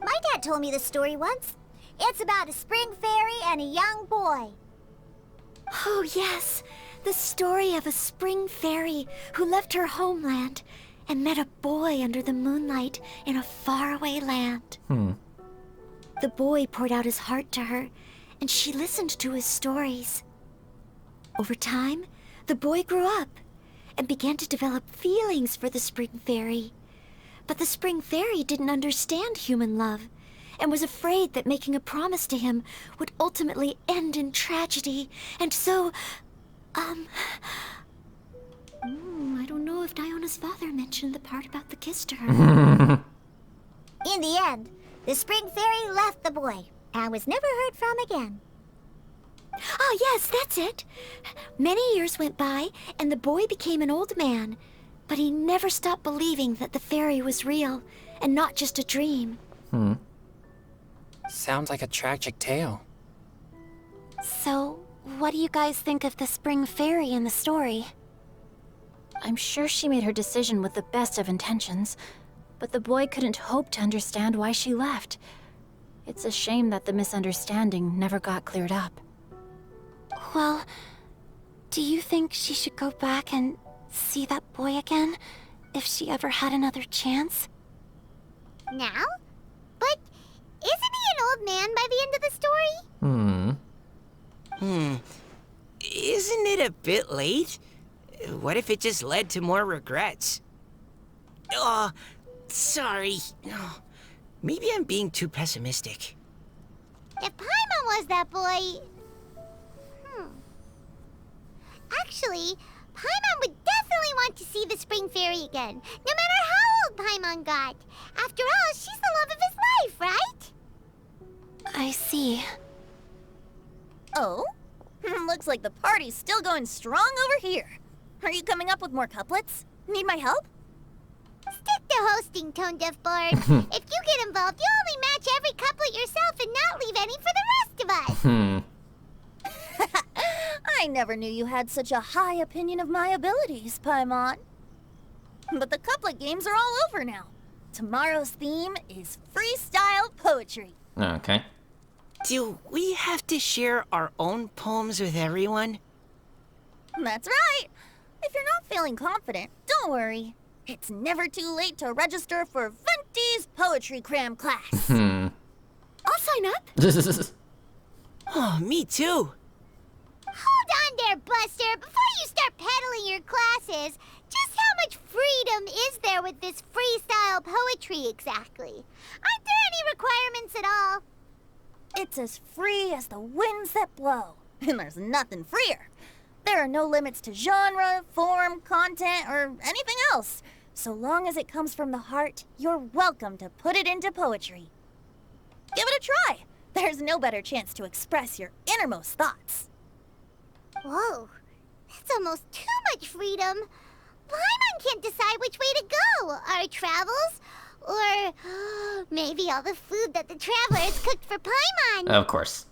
My dad told me the story once. It's about a spring fairy and a young boy.
Oh yes, the story of a spring fairy who left her homeland and met a boy under the moonlight in a faraway land. The boy poured out his heart to her, and she listened to his stories. Over time, the boy grew up and began to develop feelings for the spring fairy. But the spring fairy didn't understand human love and was afraid that making a promise to him would ultimately end in tragedy. And so, I don't know if Diona's father mentioned the part about the kiss to her.
In the end, the spring fairy left the boy and was never heard from again.
Ah, yes, that's it. Many years went by, and the boy became an old man, but he never stopped believing that the fairy was real and not just a dream.
Sounds like a tragic tale.
So, what do you guys think of the spring fairy in the story?
I'm sure she made her decision with the best of intentions, but the boy couldn't hope to understand why she left. It's a shame that the misunderstanding never got cleared up.
Well, do you think she should go back and see that boy again, if she ever had another chance?
Now? But isn't he an old man by the end of the story?
Isn't it a bit late? What if it just led to more regrets? Oh, sorry. Maybe I'm being too pessimistic.
If Paimon was that boy... Actually, Paimon would definitely want to see the spring fairy again, no matter how old Paimon got. After all, she's the love of his life, right?
I see.
Oh? Looks like the party's still going strong over here. Are you coming up with more couplets? Need my help?
Stick to hosting, Tone Deaf Bard. If you get involved, you'll only match every couplet yourself and not leave any for the rest of us.
I never knew you had such a high opinion of my abilities, Paimon. But the couplet games are all over now. Tomorrow's theme is freestyle poetry.
Okay.
Do we have to share our own poems with everyone?
That's right. If you're not feeling confident, don't worry. It's never too late to register for Venti's Poetry Cram class.
I'll sign up.
Oh, me too.
Hold on there, Buster. Before you start peddling your classes, just how much freedom is there with this freestyle poetry exactly? Aren't there any requirements at all?
It's as free as the winds that blow. And there's nothing freer. There are no limits to genre, form, content, or anything else. So long as it comes from the heart, you're welcome to put it into poetry. Give it a try. There's no better chance to express your innermost thoughts.
Whoa, that's almost too much freedom. Paimon can't decide which way to go. Our travels? Or maybe all the food that the travelers cooked for Paimon.
Of course.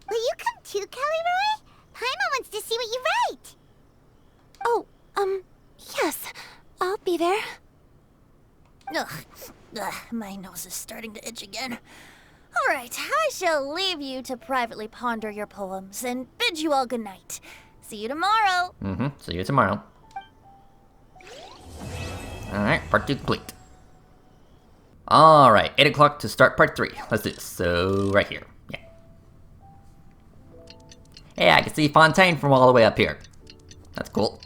Will you come too, Kelly Roy? Paimon wants to see what you write.
Oh, yes. I'll be there.
Ugh, my nose is starting to itch again. All right, I shall leave you to privately ponder your poems and bid you all good night. See you tomorrow.
See you tomorrow. Alright, part 2 complete. Alright, 8 o'clock to start part 3. Let's do this. So, right here. Yeah. Hey, I can see Fontaine from all the way up here. That's cool.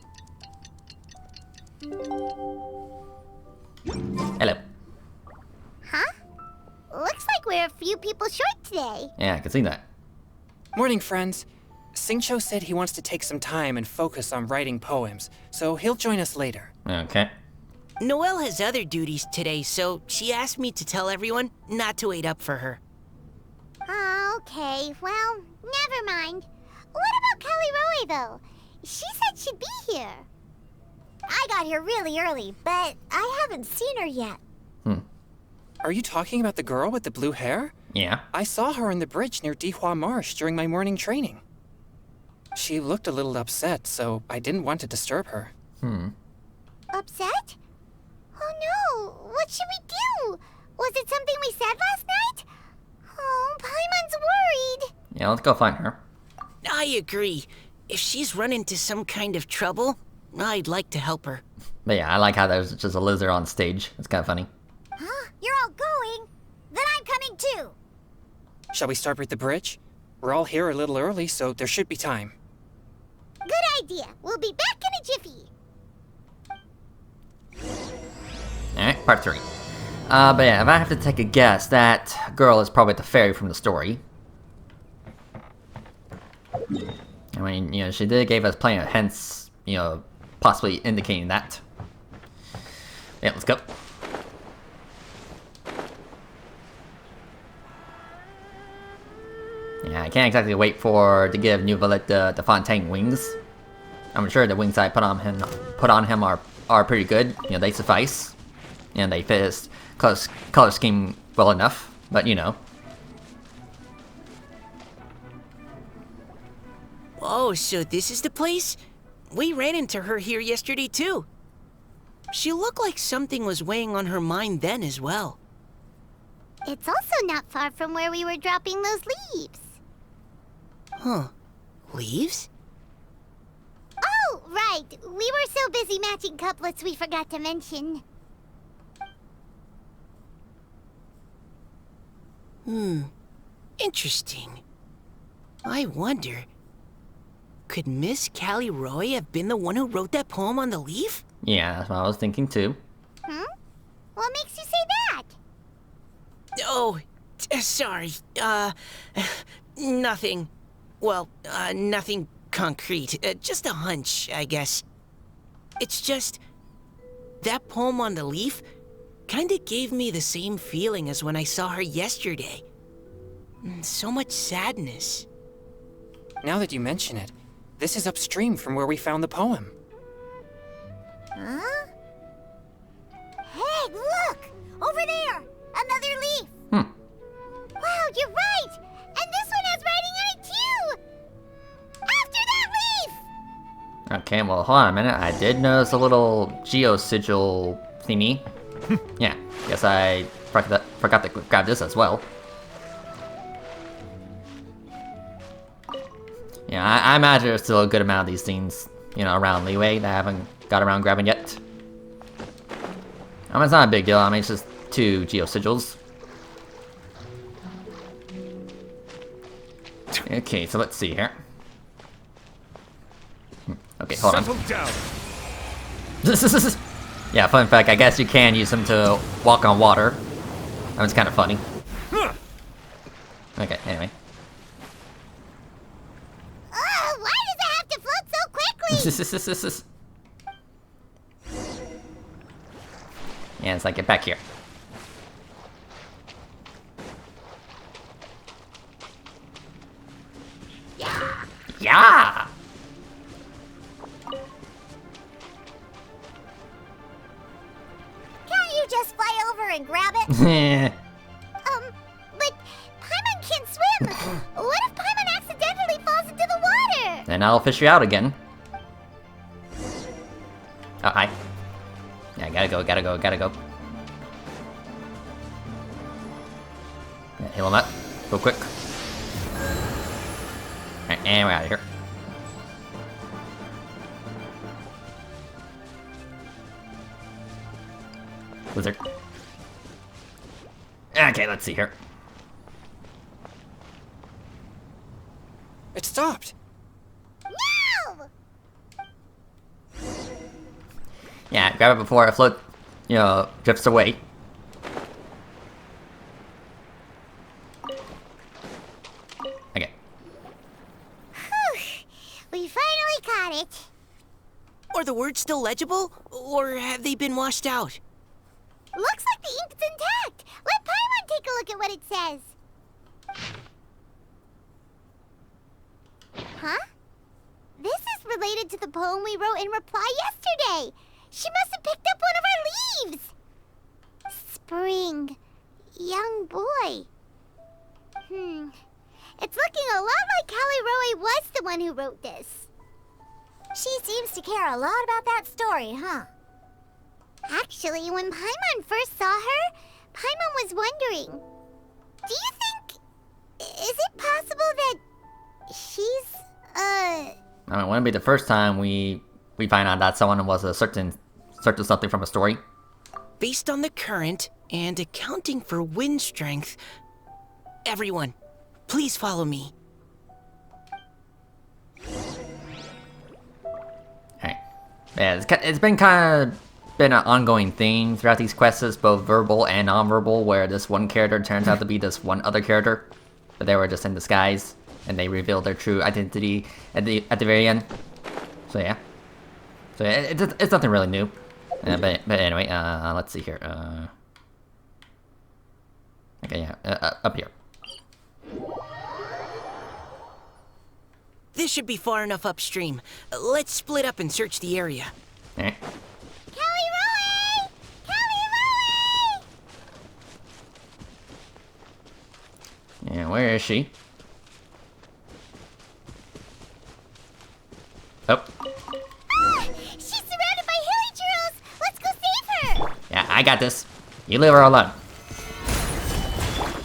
Hello.
Huh? Looks like we're a few people short today.
Yeah, I can see that.
Morning, friends. Singcho said he wants to take some time and focus on writing poems, so he'll join us later.
Okay.
Noelle has other duties today, so she asked me to tell everyone not to wait up for her.
Oh, okay. Well, never mind. What about Kelly Roy, though? She said she'd be here.
I got here really early, but I haven't seen her yet.
Are you talking about the girl with the blue hair?
Yeah.
I saw her on the bridge near Dihua Marsh during my morning training. She looked a little upset, so I didn't want to disturb her.
Upset? Oh no! What should we do? Was it something we said last night? Oh, Paimon's worried.
Yeah, let's go find her.
I agree. If she's run into some kind of trouble, I'd like to help her.
But yeah, I like how there's just a lizard on stage. It's kind of funny.
Huh? You're all going? Then I'm coming too.
Shall we start with the bridge? We're all here a little early, so there should be time.
Good idea. We'll be back in a jiffy.
Alright, part 3. But yeah, if I have to take a guess, that girl is probably the fairy from the story. I mean, you know, she did give us plenty of hints, you know, possibly indicating that. Yeah, let's go. Yeah, I can't exactly wait to give Neuvillette the Fontaine wings. I'm sure the wings I put on him are pretty good. You know, they suffice, and they fit his color scheme well enough. But you know.
Oh, so this is the place? We ran into her here yesterday too. She looked like something was weighing on her mind then as well.
It's also not far from where we were dropping those leaves.
Huh. Leaves?
Oh, right. We were so busy matching couplets we forgot to mention.
Interesting. I wonder, could Miss Callie Roy have been the one who wrote that poem on the leaf?
Yeah, that's what I was thinking too.
What makes you say that?
Oh, sorry. Nothing. Well, nothing concrete. Just a hunch, I guess. It's just, that poem on the leaf kinda gave me the same feeling as when I saw her yesterday. So much sadness.
Now that you mention it, this is upstream from where we found the poem.
Huh? Hey, look! Over there! Another leaf! Wow, you're right! And this one has writing on it too! After that leaf!
Okay, well, hold on a minute. I did notice a little geo-sigil thingy. Yeah, guess I forgot to grab this as well. Yeah, I imagine there's still a good amount of these things, you know, around Leeway that I haven't got around grabbing yet. I mean, it's not a big deal. I mean, it's just 2 geo-sigils. Okay, so let's see here. Okay, hold on. Yeah, fun fact, I guess you can use them to walk on water. That was kind of funny. Okay, anyway.
Oh, why does it have to float so quickly?
Yeah, it's like, get back here. Yeah!
Can't you just fly over and grab it? But Paimon can't swim. What if Paimon accidentally falls into the water?
Then I'll fish you out again. Oh, hi. Yeah, gotta go. Yeah, heal him up. Go quick. Alright, and we're out of here. Wizard. Okay, let's see here.
It stopped.
No!
Yeah, grab it before it drifts away. Okay.
We finally caught it.
Are the words still legible? Or have they been washed out?
Looks like the ink's intact. Let Paimon take a look at what it says. Huh? This is related to the poem we wrote in reply yesterday. She must have picked up one of our leaves. Spring. Young boy. It's looking a lot like Callie Roe was the one who wrote this. She seems to care a lot about that story, huh? Actually, when Paimon first saw her, Paimon was wondering, do you think... is it possible that she's,
I mean, it wouldn't be the first time we find out that someone was a certain something from a story.
Based on the current and accounting for wind strength, everyone, please follow me.
Alright. Yeah, it's been kind of an ongoing theme throughout these quests, both verbal and non-verbal, where this one character turns out to be this one other character, but they were just in disguise, and they revealed their true identity at the very end. So yeah. So it's nothing really new. But anyway, let's see here. Okay, yeah, up here.
This should be far enough upstream. Let's split up and search the area.
Alright.
Callie Roe! Callie Roe!
Yeah, where is she? Oh.
She's surrounded by hilly churros! Let's go save her!
Yeah, I got this. You leave her alone.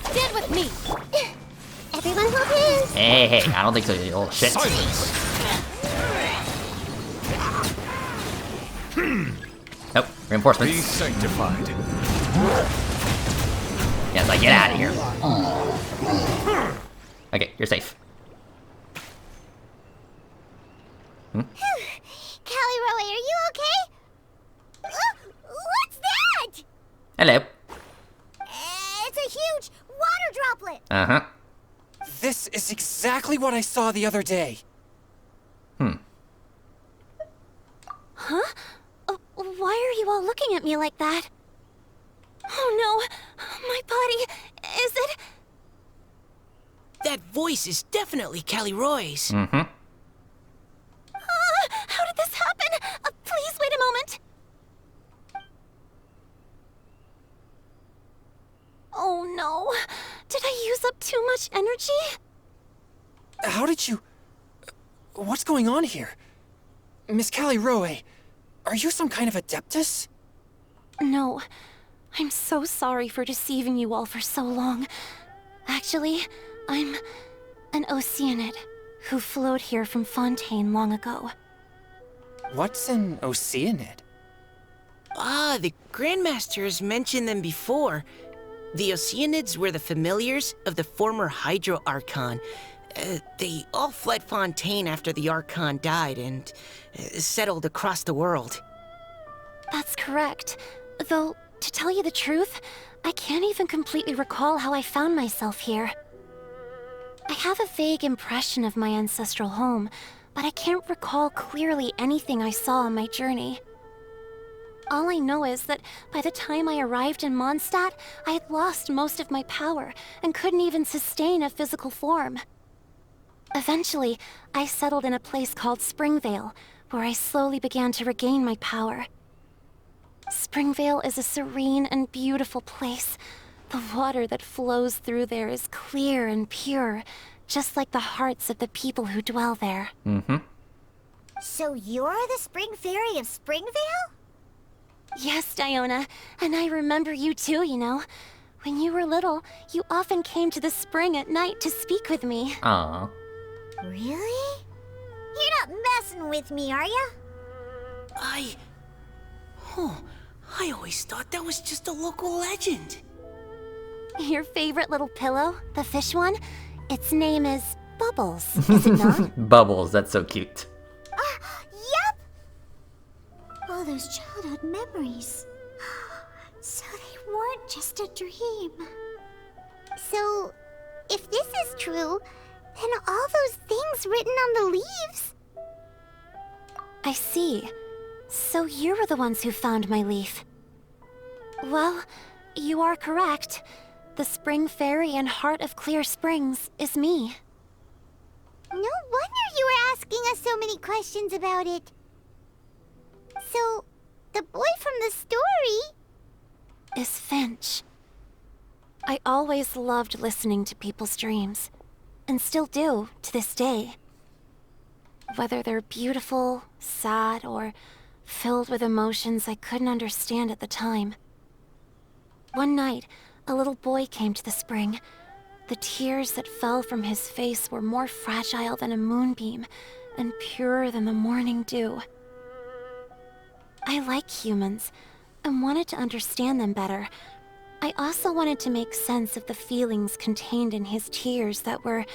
Stand with me. Everyone hold hands.
Hey, I don't think so, you old shit.
Silence!
Nope, reinforcements.
Be sanctified.
Yeah, it's like, get out of here. Okay, you're safe.
Callie Roe, are you okay? What's that?
Hello.
It's a huge water droplet.
Uh-huh.
This is exactly what I saw the other day.
Huh? Why are you all looking at me like that? Oh no! My body... is it...
That voice is definitely Callie Roy's.
Mm-hmm.
How did this happen? Please wait a moment. Oh no. Did I use up too much energy?
How did you... What's going on here? Miss Callie Rowe, are you some kind of adeptus?
No. I'm so sorry for deceiving you all for so long. Actually, I'm an Oceanid who flowed here from Fontaine long ago.
What's an Oceanid?
Ah, the Grandmasters mentioned them before. The Oceanids were the familiars of the former Hydro Archon. They all fled Fontaine after the Archon died and settled across the world.
That's correct. Though, to tell you the truth, I can't even completely recall how I found myself here. I have a vague impression of my ancestral home, but I can't recall clearly anything I saw on my journey. All I know is that by the time I arrived in Mondstadt, I had lost most of my power and couldn't even sustain a physical form. Eventually, I settled in a place called Springvale, where I slowly began to regain my power. Springvale is a serene and beautiful place. The water that flows through there is clear and pure, just like the hearts of the people who dwell there.
Mm-hmm.
So you're the Spring Fairy of Springvale?
Yes, Diona, and I remember you too, you know. When you were little, you often came to the spring at night to speak with me.
Aww.
Really? You're not messing with me, are ya?
I always thought that was just a local legend.
Your favorite little pillow, the fish one, its name is Bubbles, is it not?
Bubbles, that's so cute.
Yup! All those childhood memories. So they weren't just a dream. So, if this is true, then all those things written on the leaves...
I see. So you were the ones who found my leaf. Well, you are correct. The Spring Fairy and Heart of Clear Springs is me.
No wonder you were asking us so many questions about it. So, the boy from the story...
is Finch. I always loved listening to people's dreams, and still do to this day. Whether they're beautiful, sad, or filled with emotions I couldn't understand at the time. One night, a little boy came to the spring. The tears that fell from his face were more fragile than a moonbeam, and purer than the morning dew. I like humans, and wanted to understand them better. I also wanted to make sense of the feelings contained in his tears that were,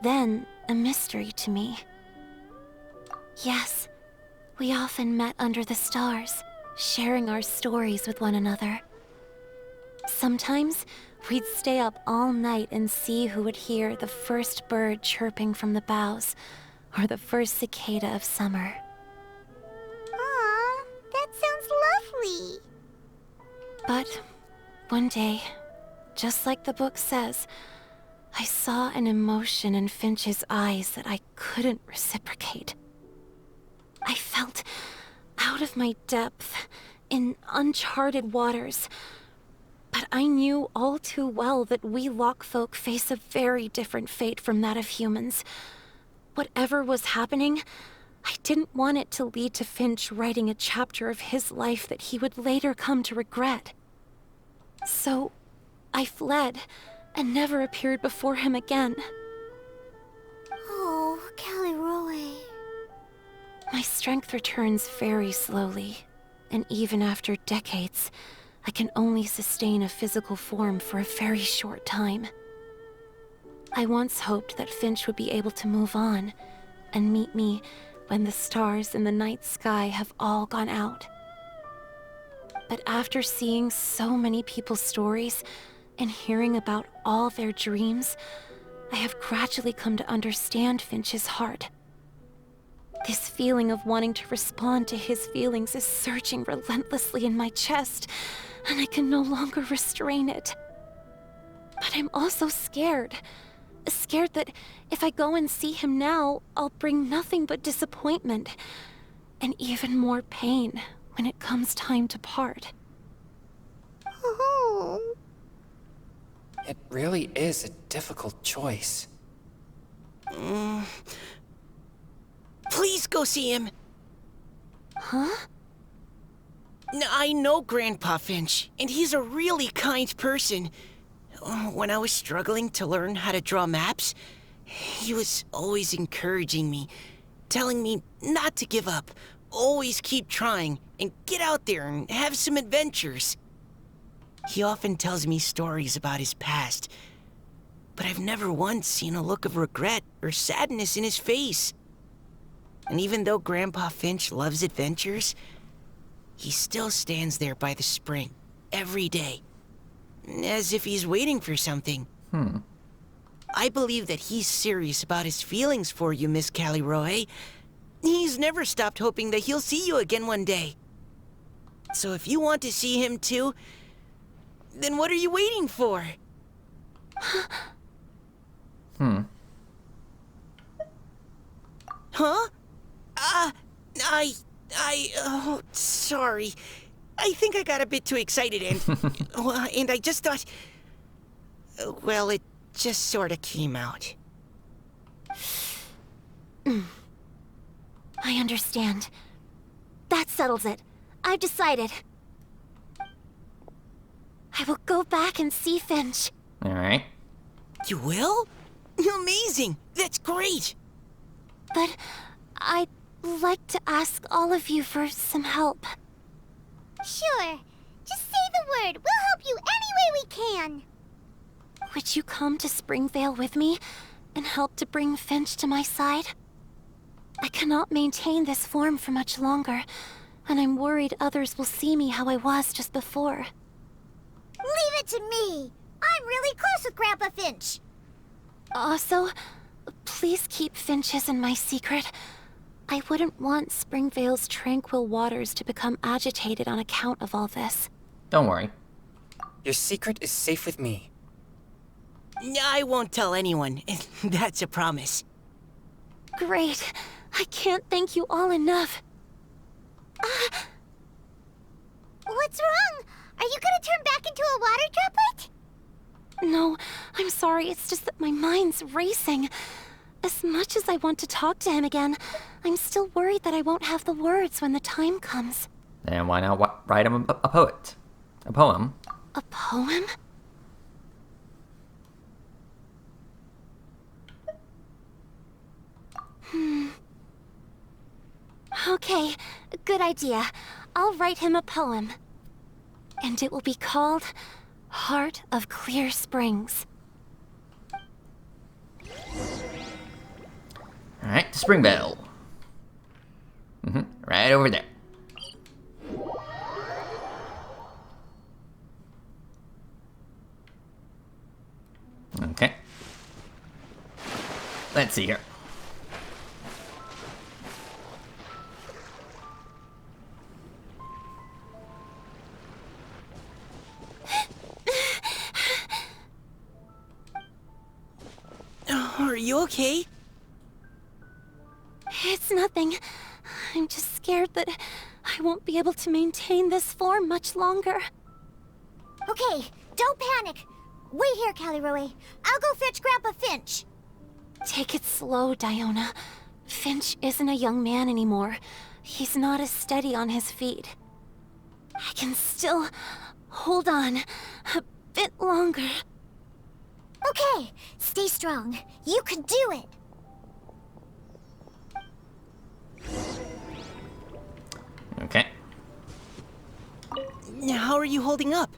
then, a mystery to me. Yes, we often met under the stars, sharing our stories with one another. Sometimes, we'd stay up all night and see who would hear the first bird chirping from the boughs, or the first cicada of summer.
Aw, that sounds lovely.
But one day, just like the book says, I saw an emotion in Finch's eyes that I couldn't reciprocate. I felt out of my depth, in uncharted waters. But I knew all too well that we Lockfolk face a very different fate from that of humans. Whatever was happening, I didn't want it to lead to Finch writing a chapter of his life that he would later come to regret. So, I fled, and never appeared before him again.
Oh, Callie Rowe.
My strength returns very slowly, and even after decades, I can only sustain a physical form for a very short time. I once hoped that Finch would be able to move on, and meet me when the stars in the night sky have all gone out. But after seeing so many people's stories, and hearing about all their dreams, I have gradually come to understand Finch's heart. This feeling of wanting to respond to his feelings is surging relentlessly in my chest, and I can no longer restrain it. But I'm also scared. Scared that if I go and see him now, I'll bring nothing but disappointment, and even more pain when it comes time to part.
Oh.
It really is a difficult choice.
Please go see him.
Huh?
I know Grandpa Finch, and he's a really kind person. When I was struggling to learn how to draw maps, he was always encouraging me, telling me not to give up, always keep trying, and get out there and have some adventures. He often tells me stories about his past, but I've never once seen a look of regret or sadness in his face. And even though Grandpa Finch loves adventures, he still stands there by the spring, every day, as if he's waiting for something. I believe that he's serious about his feelings for you, Miss Callie Roy. He's never stopped hoping that he'll see you again one day. So if you want to see him too, then what are you waiting for? Huh? Oh, sorry. I think I got a bit too excited and I just thought... Well, it just sort of came out.
I understand. That settles it. I've decided. I will go back and see Finch.
Alright.
You will? Amazing! That's great!
But I'd like to ask all of you for some help.
Sure. Just say the word. We'll help you any way we can.
Would you come to Springvale with me and help to bring Finch to my side? I cannot maintain this form for much longer, and I'm worried others will see me how I was just before.
Leave it to me. I'm really close with Grandpa Finch.
Also, please keep Finch's in my secret. I wouldn't want Springvale's tranquil waters to become agitated on account of all this.
Don't worry.
Your secret is safe with me.
I won't tell anyone. That's a promise.
Great. I can't thank you all enough.
What's wrong? Are you gonna turn back into a water droplet?
No, I'm sorry. It's just that my mind's racing. As much as I want to talk to him again, I'm still worried that I won't have the words when the time comes.
Then why not write him a poet? A poem?
A poem? Okay, good idea. I'll write him a poem. And it will be called Heart of Clear Springs.
Alright, Springvale. Right over there. Okay. Let's see here.
Are you okay?
It's nothing. I'm just scared that I won't be able to maintain this form much longer.
Okay, don't panic. Wait here, Callie Roy. I'll go fetch Grandpa Finch.
Take it slow, Diona. Finch isn't a young man anymore. He's not as steady on his feet. I can still hold on a bit longer.
Okay, stay strong. You can do it.
Okay.
How are you holding up?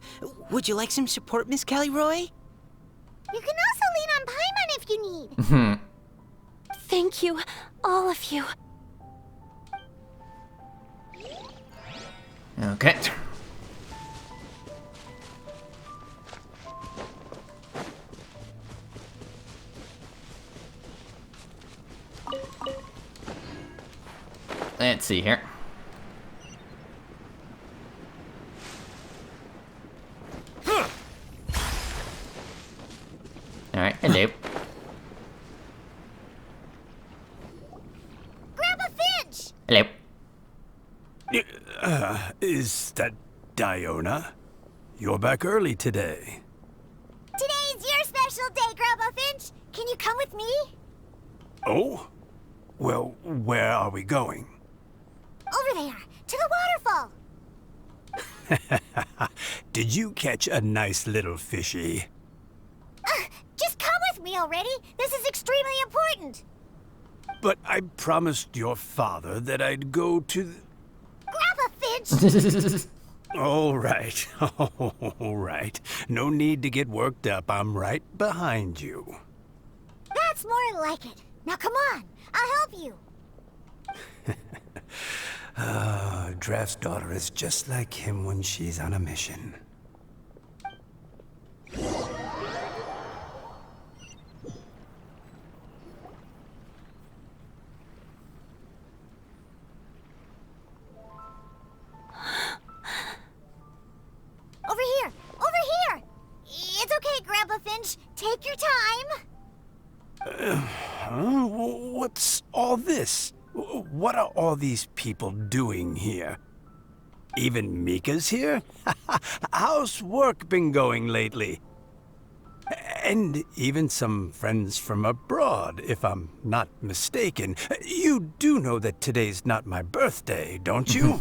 Would you like some support, Miss Callie Roy?
You can also lean on Paimon if you need.
Thank you, all of you.
Okay. Let's see here. Alright, hello.
Grandpa Finch!
Hello.
Is that Diona? You're back early today.
Today's your special day, Grandpa Finch. Can you come with me?
Oh? Well, where are we going?
Over there, To the waterfall.
Did you catch a nice little fishy?
Just come with me already. This is extremely important.
But I promised your father that I'd go to the...
Grandpa Finch!
All right, all right. No need to get worked up. I'm right behind you.
That's more like it. Now come on, I'll help you.
Draft's daughter is just like him when she's on a mission.
Over here! Over here! It's okay, Grandpa Finch. Take your time.
What's all this? What are all these people doing here? Even Mika's here? How's work been going lately? And even some friends from abroad, if I'm not mistaken. You do know that today's not my birthday, don't you?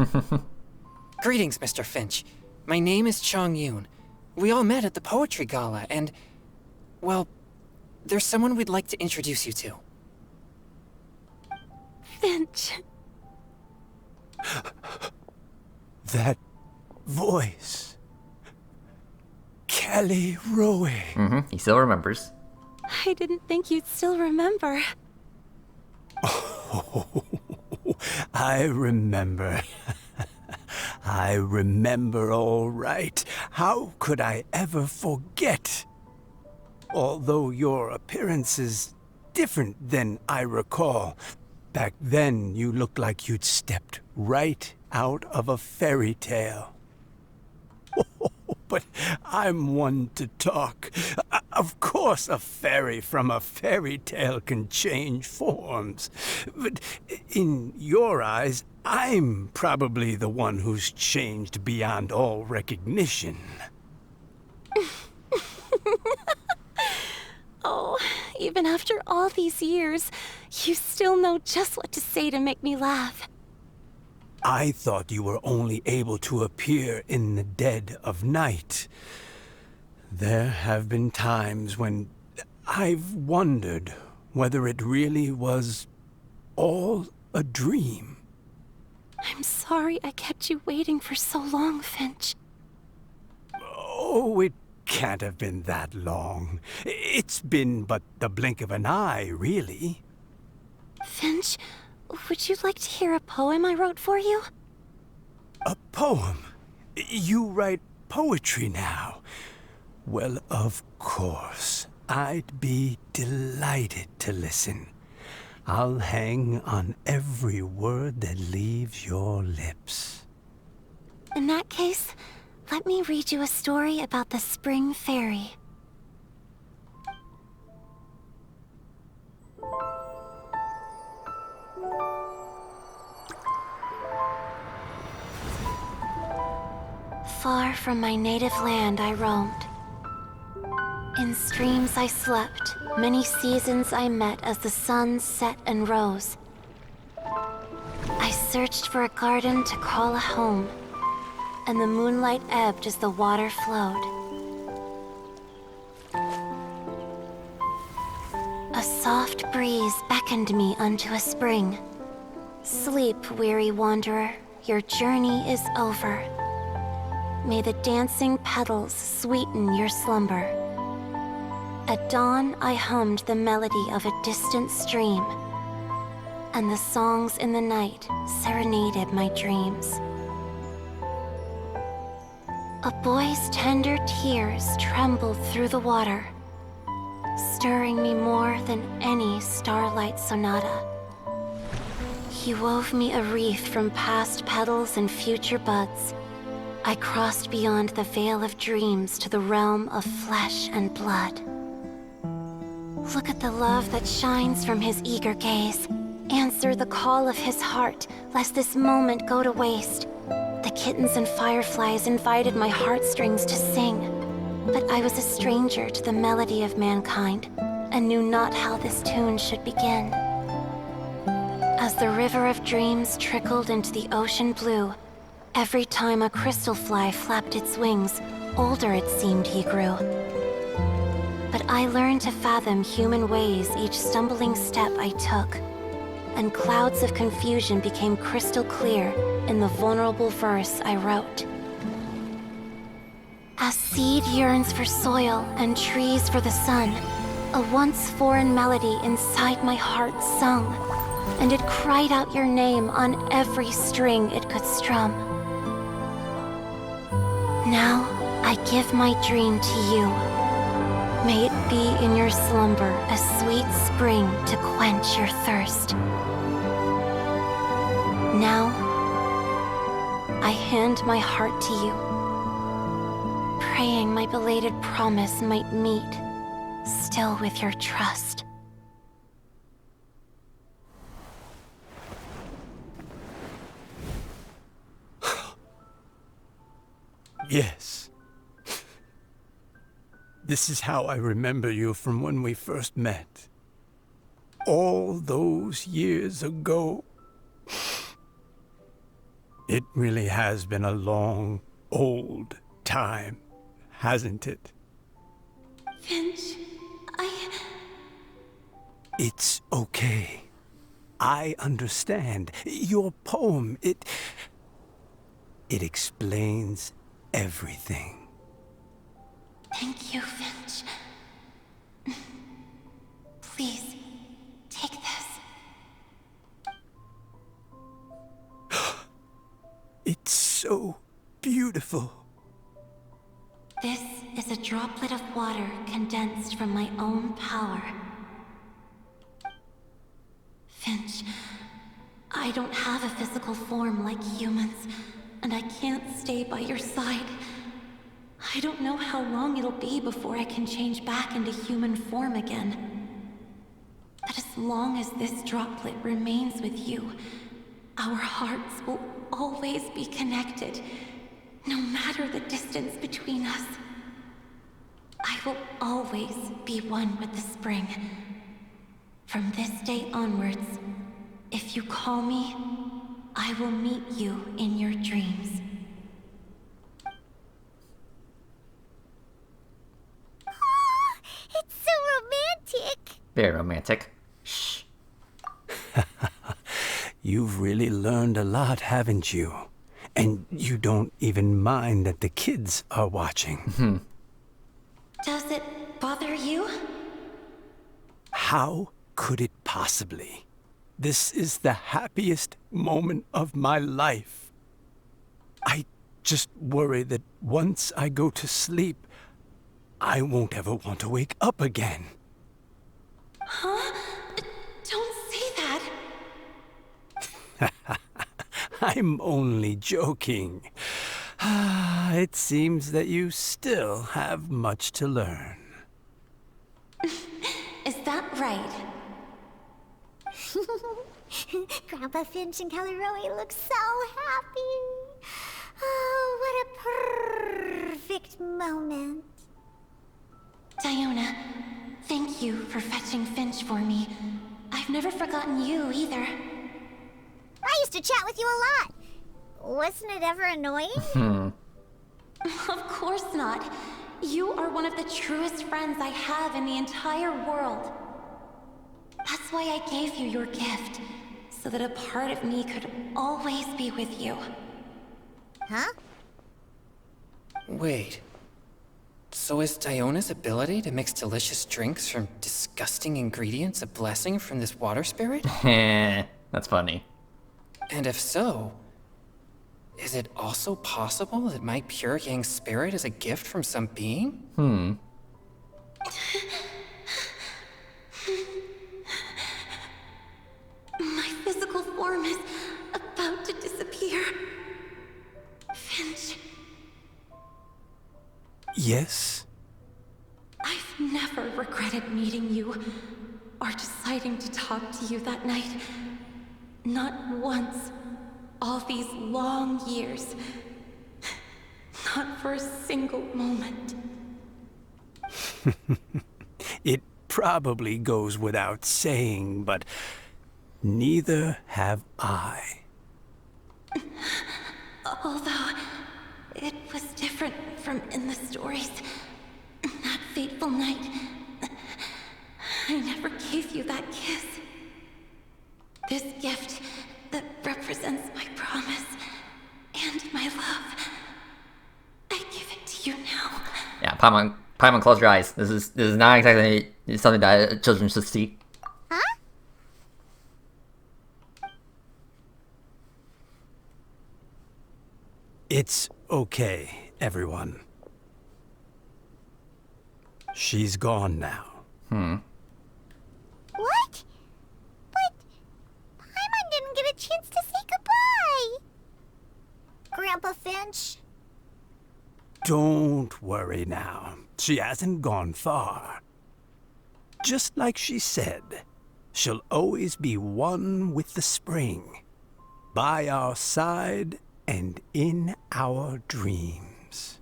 Greetings, Mr. Finch. My name is Chong Yoon. We all met at the poetry gala, and... well, there's someone we'd like to introduce you to.
Finch.
That voice. Kelly Rowe.
He still remembers.
I didn't think you'd still remember.
Oh, I remember. I remember all right. How could I ever forget? Although your appearance is different than I recall. Back then, you looked like you'd stepped right out of a fairy tale. But I'm one to talk. Of course, a fairy from a fairy tale can change forms. But in your eyes, I'm probably the one who's changed beyond all recognition.
Oh, even after all these years, you still know just what to say to make me laugh.
I thought you were only able to appear in the dead of night. There have been times when I've wondered whether it really was all a dream.
I'm sorry I kept you waiting for so long, Finch.
Oh, it can't have been that long. It's been but the blink of an eye, really.
Finch, would you like to hear a poem I wrote for you?
A poem? You write poetry now? Well, of course. I'd be delighted to listen. I'll hang on every word that leaves your lips.
In that case, let me read you a story about the Spring Fairy. Far from my native land I roamed. In streams I slept, many seasons I met as the sun set and rose. I searched for a garden to call a home, and the moonlight ebbed as the water flowed. A soft breeze beckoned me unto a spring. Sleep, weary wanderer, your journey is over. May the dancing petals sweeten your slumber. At dawn, I hummed the melody of a distant stream, and the songs in the night serenaded my dreams. A boy's tender tears trembled through the water, stirring me more than any starlight sonata. He wove me a wreath from past petals and future buds. I crossed beyond the veil of dreams to the realm of flesh and blood. Look at the love that shines from his eager gaze. Answer the call of his heart, lest this moment go to waste. The kittens and fireflies invited my heartstrings to sing, but I was a stranger to the melody of mankind, and knew not how this tune should begin. As As the river of dreams trickled into the ocean blue, every time a crystal fly flapped its wings, older it seemed he grew. But I learned to fathom human ways each stumbling step I took, and clouds of confusion became crystal clear in the vulnerable verse I wrote. As seed yearns for soil and trees for the sun, a once foreign melody inside my heart sung, and it cried out your name on every string it could strum. Now I give my dream to you. May it be in your slumber a sweet spring to quench your thirst. Now I hand my heart to you, praying my belated promise might meet, still with your trust.
Yes. This is how I remember you from when we first met. All those years ago. It really has been a long, old time, hasn't it?
Finch,
It's okay. I understand. Your poem, it explains everything.
Thank you, Finch. Please, take this.
It's so beautiful.
This is a droplet of water condensed from my own power. Finch, I don't have a physical form like humans, and I can't stay by your side. I don't know how long it'll be before I can change back into human form again. But as long as this droplet remains with you, our hearts will always be connected, no matter the distance between us. I will always be one with the spring. From this day onwards, if you call me, I will meet you in your dreams.
It's so romantic.
Very romantic. Shh.
You've really learned a lot, haven't you? And you don't even mind that the kids are watching.
Does it bother you?
How could it possibly? This is the happiest moment of my life. I just worry that once I go to sleep, I won't ever want to wake up again.
Huh? Don't say that.
I'm only joking. It seems that you still have much to learn.
Is that right?
Grandpa Finch and Kelleroy look so happy. Oh, what a perfect moment.
Diona, thank you for fetching Finch for me. I've never forgotten you either.
I used to chat with you a lot. Wasn't it ever annoying?
Of course not. You are one of the truest friends I have in the entire world. That's why I gave you your gift, so that a part of me could always be with you.
Huh?
Wait. So is Diona's ability to mix delicious drinks from disgusting ingredients a blessing from this water spirit?
That's funny.
And if so, is it also possible that my pure yang spirit is a gift from some being?
My physical form is about to disappear. Finch,
Yes?
I've never regretted meeting you or deciding to talk to you that night. Not once. All these long years. Not for a single moment.
It probably goes without saying, but Neither have I.
Although it was different from in the stories, that fateful night, I never gave you that kiss. This gift that represents my promise and my love, I give it to you now.
Yeah, Paimon, close your eyes. This is not exactly something that children should see.
Huh?
It's okay, everyone. She's gone now.
What? But Paimon didn't get a chance to say goodbye.
Grandpa Finch?
Don't worry now. She hasn't gone far. Just like she said, she'll always be one with the spring, by our side and in our dreams.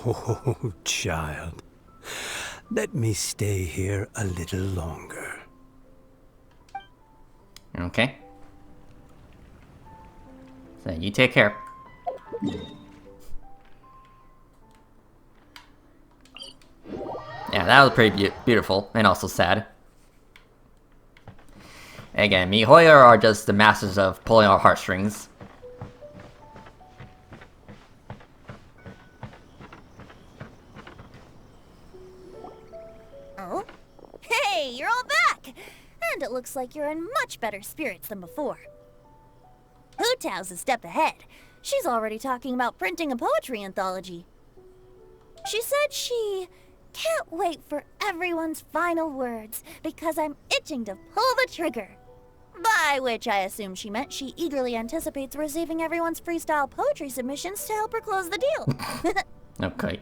Oh, child. Let me stay here a little longer.
Okay. So you take care. Yeah, that was pretty beautiful and also sad. Again, MiHoYo are just the masters of pulling our heartstrings.
Oh? Hey, you're all back! And it looks like you're in much better spirits than before. Hu Tao's a step ahead. She's already talking about printing a poetry anthology. She said she can't wait for everyone's final words because I'm itching to pull the trigger. By which I assume she meant she eagerly anticipates receiving everyone's freestyle poetry submissions to help her close the deal.
Okay.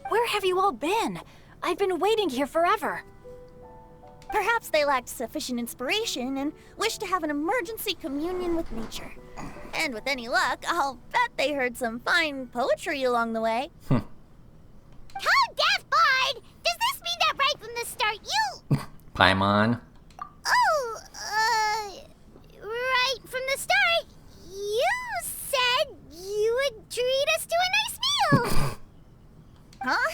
Where have you all been? I've been waiting here forever.
Perhaps they lacked sufficient inspiration and wished to have an emergency communion with nature. And with any luck, I'll bet they heard some fine poetry along the way.
How deaf, Bard! Does this mean that right from the start you...
Paimon.
Oh, right from the start, you said you would treat us to a nice meal!
Huh?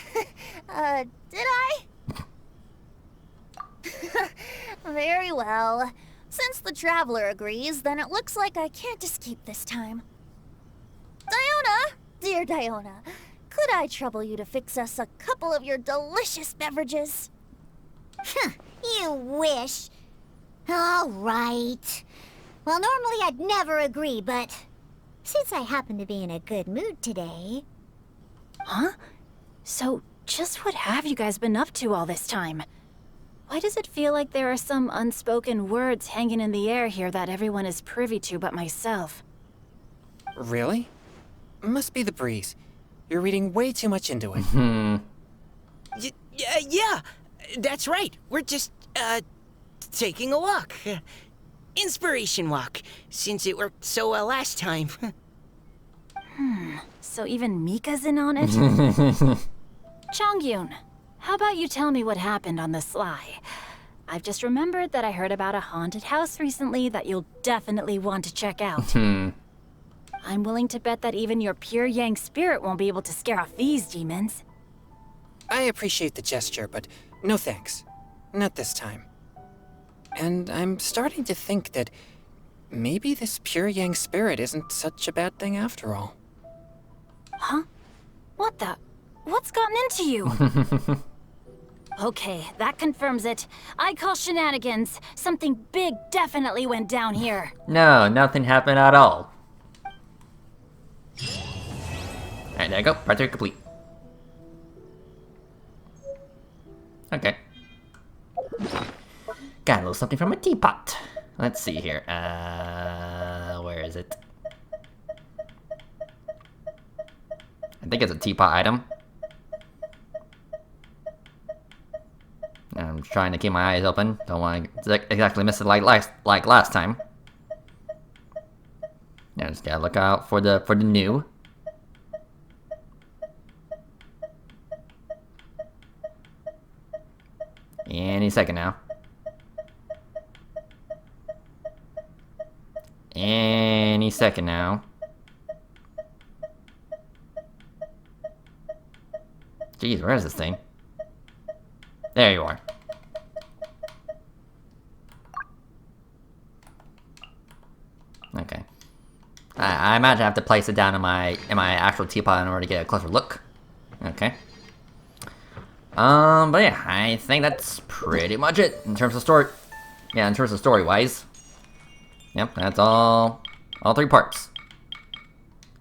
Did I? Very well. Since the Traveler agrees, then it looks like I can't escape this time. Diona! Dear Diona, could I trouble you to fix us a couple of your delicious beverages?
You wish. All right. Well, normally I'd never agree, but since I happen to be in a good mood today...
Huh? So, just what have you guys been up to all this time? Why does it feel like there are some unspoken words hanging in the air here that everyone is privy to but myself?
Really? Must be the breeze. You're reading way too much into it.
Yeah, that's right. We're just, taking a walk. Inspiration walk, since it worked so well last time.
So even Mika's in on it? Chongyun, how about you tell me what happened on the sly? I've just remembered that I heard about a haunted house recently that you'll definitely want to check out. I'm willing to bet that even your pure Yang spirit won't be able to scare off these demons.
I appreciate the gesture, but no thanks. Not this time. And I'm starting to think that maybe this pure Yang spirit isn't such a bad thing after all.
Huh? What the? What's gotten into you? Okay, that confirms it. I call shenanigans. Something big definitely went down here.
No, nothing happened at all. Alright, there you go. Part 3 complete. Okay. Got a little something from a teapot. Let's see here. Where is it? I think it's a teapot item. I'm trying to keep my eyes open. Don't want to exactly miss it like last time. Yeah, just gotta look out for the new. Any second now. Any second now. Jeez, where is this thing? There you are. Okay. I imagine I have to place it down in my actual teapot in order to get a closer look. Okay. But yeah, I think that's pretty much it in terms of story. Yeah, in terms of story-wise. Yep, that's all 3 parts.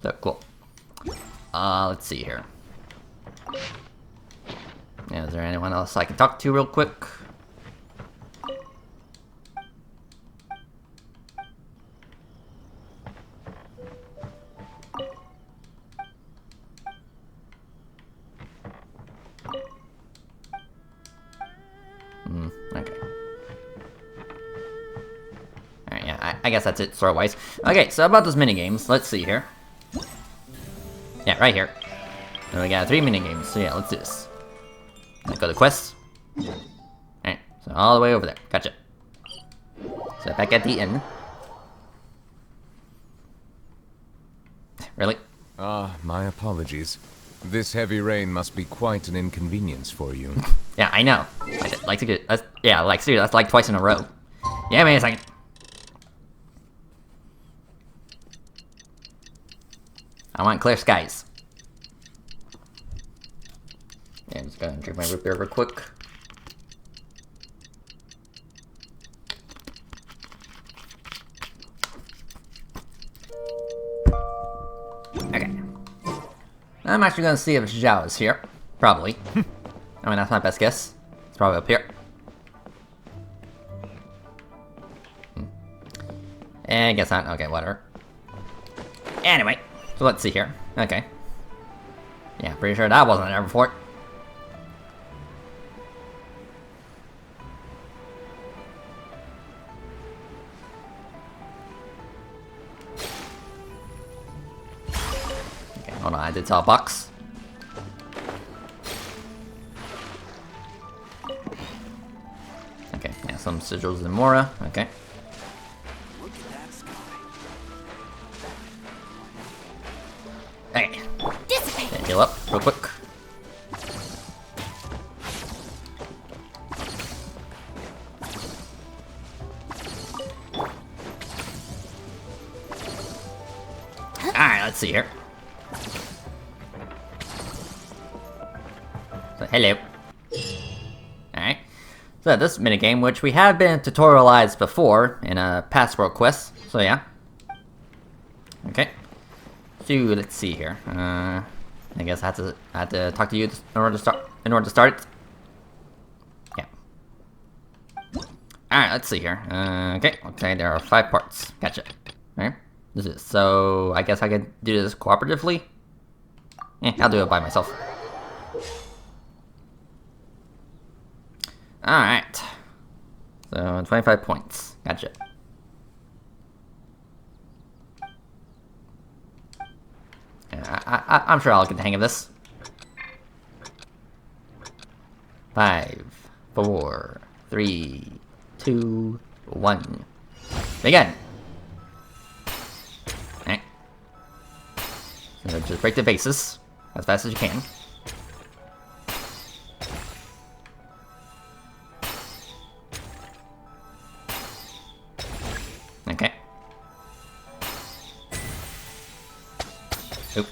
So, cool. Let's see here. Yeah, is there anyone else I can talk to real quick? Okay. Alright, yeah, I guess that's it, story-wise. Okay, so about those minigames, let's see here. Yeah, right here. And we got 3 minigames, so yeah, let's do this. Let's go to quests. Alright, so all the way over there. Gotcha. So back at the inn. Really?
My apologies. This heavy rain must be quite an inconvenience for you.
Yeah, I know. I'd like to get... yeah, like, seriously, that's like twice in a row. Yeah, wait a second. I want clear skies. Yeah, I'm just gonna drink my root beer real quick. Okay. I'm actually gonna see if Zhao is here. Probably. I mean, that's my best guess. It's probably up here. I guess not. Okay, whatever. Anyway, so let's see here. Okay. Yeah, pretty sure that wasn't there before. Okay, hold on, I did tell a box. Okay, yeah, some sigils in Mora. Okay. Okay. Yeah, heal up real quick. Alright, let's see here. So, hello. Alright. So this minigame, which we have been tutorialized before in a past world quest. So yeah. Okay. So let's see here. I guess I have to talk to you in order to start it. Yeah. Alright, let's see here. Okay, there are 5 parts. Gotcha. Alright. This is so I guess I could do this cooperatively? I'll do it by myself. Alright. So 25 points. Gotcha. I'm sure I'll get the hang of this. 5, 4, 3, 2, 1. Begin! Alright. So just break the bases as fast as you can. Okay. Oop.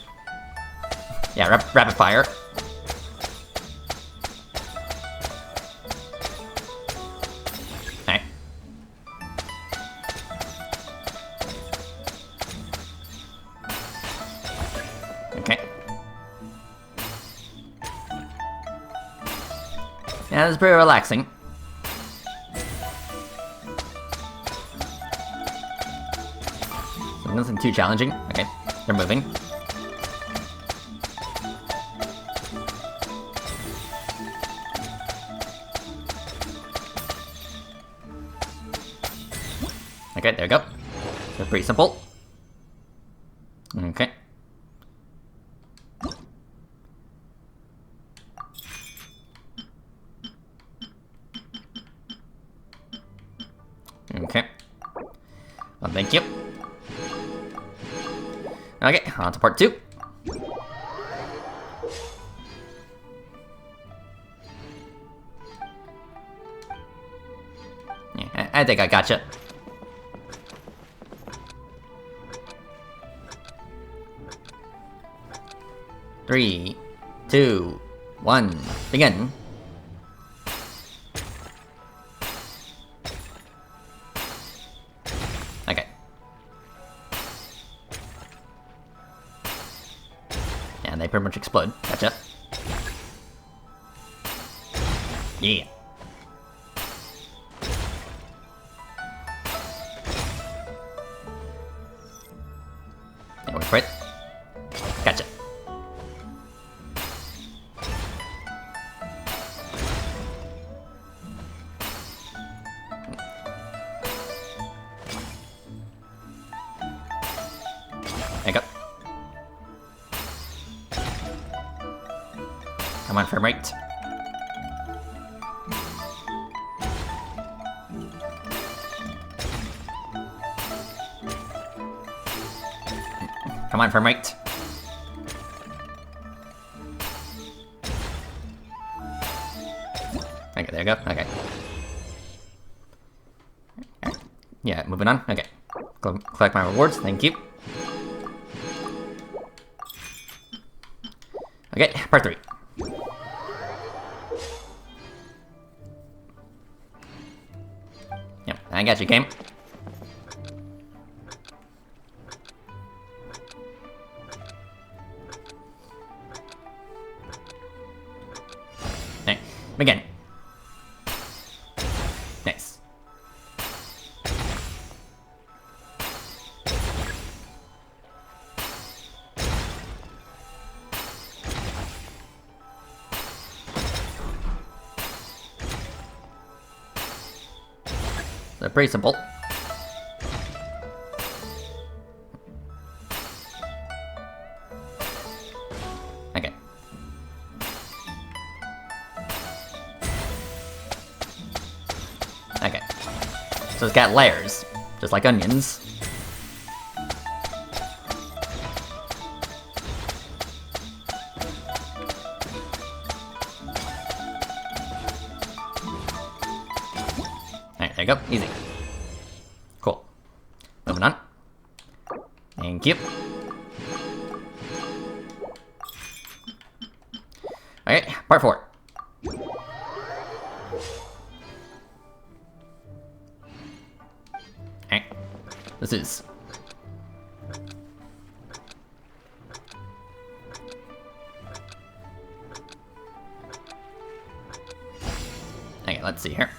Yeah, rapid fire. Alright. Okay. Yeah, this is pretty relaxing. Nothing too challenging. Okay, they're moving. Okay, there we go. So pretty simple. Okay. Okay. Well, thank you. Okay, on to part 2. Yeah, I think I gotcha. Three, 2, 1, begin. Okay. And they pretty much explode. Gotcha. Yeah. Yeah, wait for it. Gotcha. There you go. Come on, frame rate. Come on, frame rate. Okay, there you go. Okay. Alright. Yeah, moving on. Okay. Collect my rewards. Thank you. Okay, part 3. Yep, I got you, game. Okay, begin. Nice. They're pretty simple. Okay. Okay. So it's got layers, just like onions. Alright, there you go. Easy. Cool. Moving on. Thank you. Okay, part 4. Alright. This is... Okay, let's see here.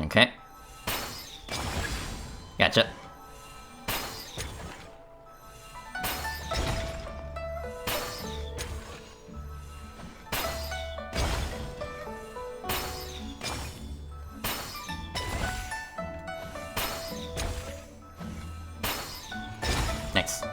Okay. Gotcha. Nice.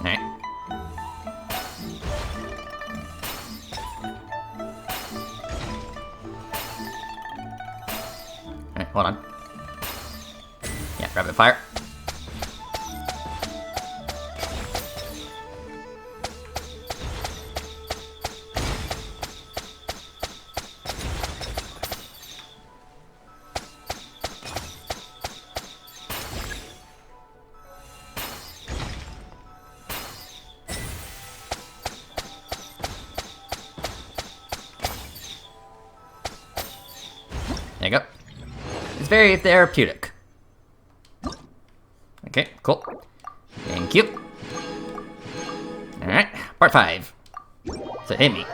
Alright. Alright, hold on. Yeah, rapid fire. There you go. It's very therapeutic. Okay, cool. Thank you. Alright, part 5. So hit me.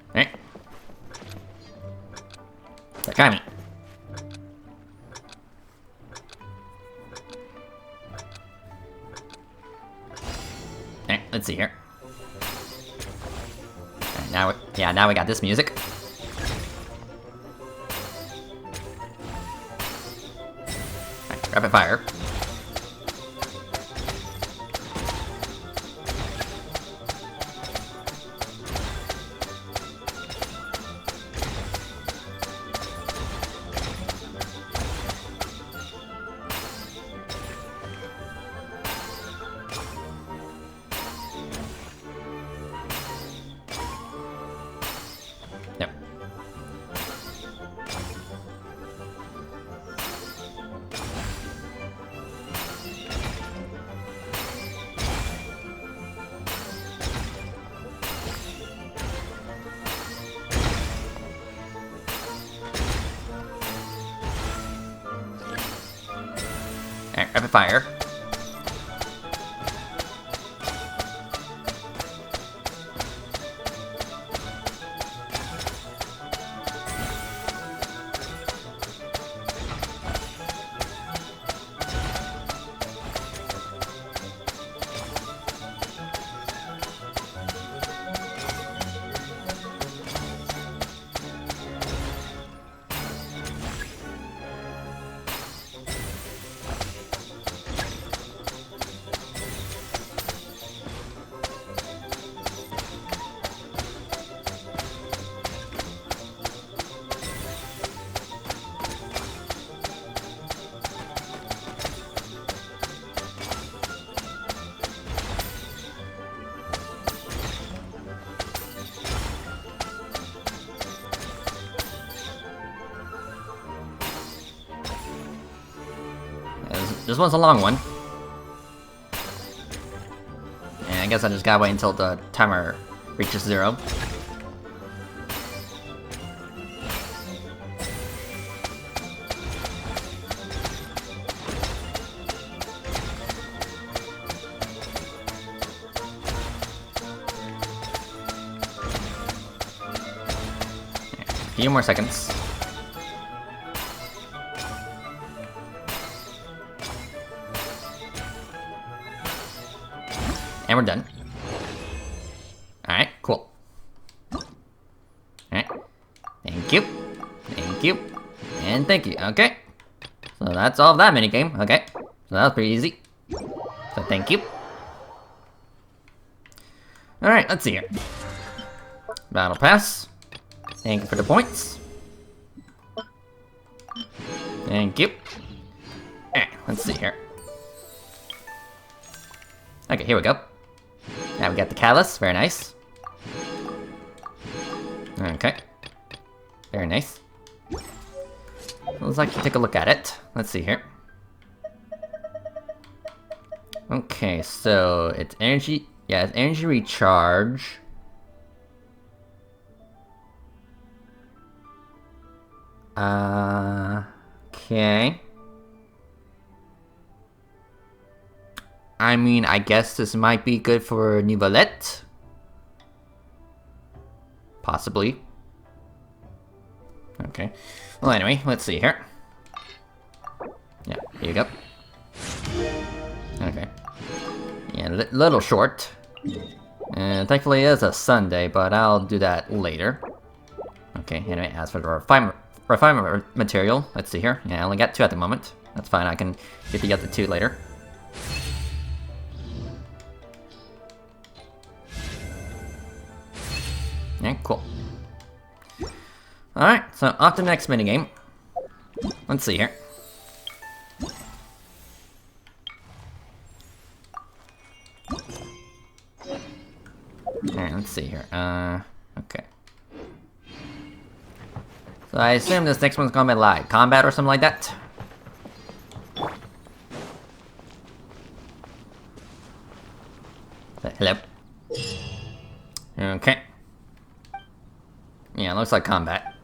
Alright. Sakami. let's see here. Alright, now we got this music. Alright, rapid fire. Alright, rapid fire. This one's a long one. And I guess I just gotta wait until the timer reaches 0. A few more seconds. And we're done. Alright, cool. Alright. Thank you. Thank you. And thank you. Okay. So that's all of that minigame. Okay. So that was pretty easy. So thank you. Alright, let's see here. Battle Pass. Thank you for the points. Thank you. Alright, let's see here. Okay, here we go. Now we got the Catalyst, very nice. Okay. Very nice. Let's actually take a look at it. Let's see here. Okay, so it's energy, yeah, it's energy recharge. Okay. I mean, I guess this might be good for Nivelette. Possibly. Okay. Well, anyway, let's see here. Yeah, here you go. Okay. Yeah, little short. And thankfully it is a Sunday, but I'll do that later. Okay, anyway, as for the refinement material, let's see here. Yeah, I only got 2 at the moment. That's fine, I can get the other 2 later. Yeah, cool. Alright, so off to the next minigame. Let's see here. Alright, let's see here. Okay. So I assume this next one's gonna be like combat or something like that. Hello. Okay. Yeah, looks like combat.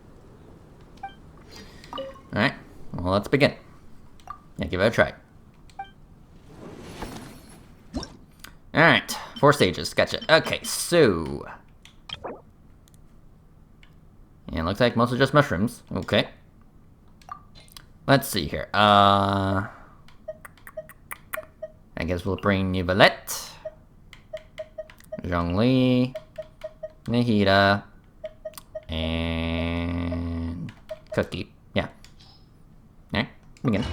Alright, well, let's begin. Yeah, give it a try. Alright, 4 stages, gotcha. Okay, so... yeah, looks like mostly just mushrooms. Okay. Let's see here. I guess we'll bring Nivelette. Zhongli, Nahida, and Cookie. Yeah. Alright, begin.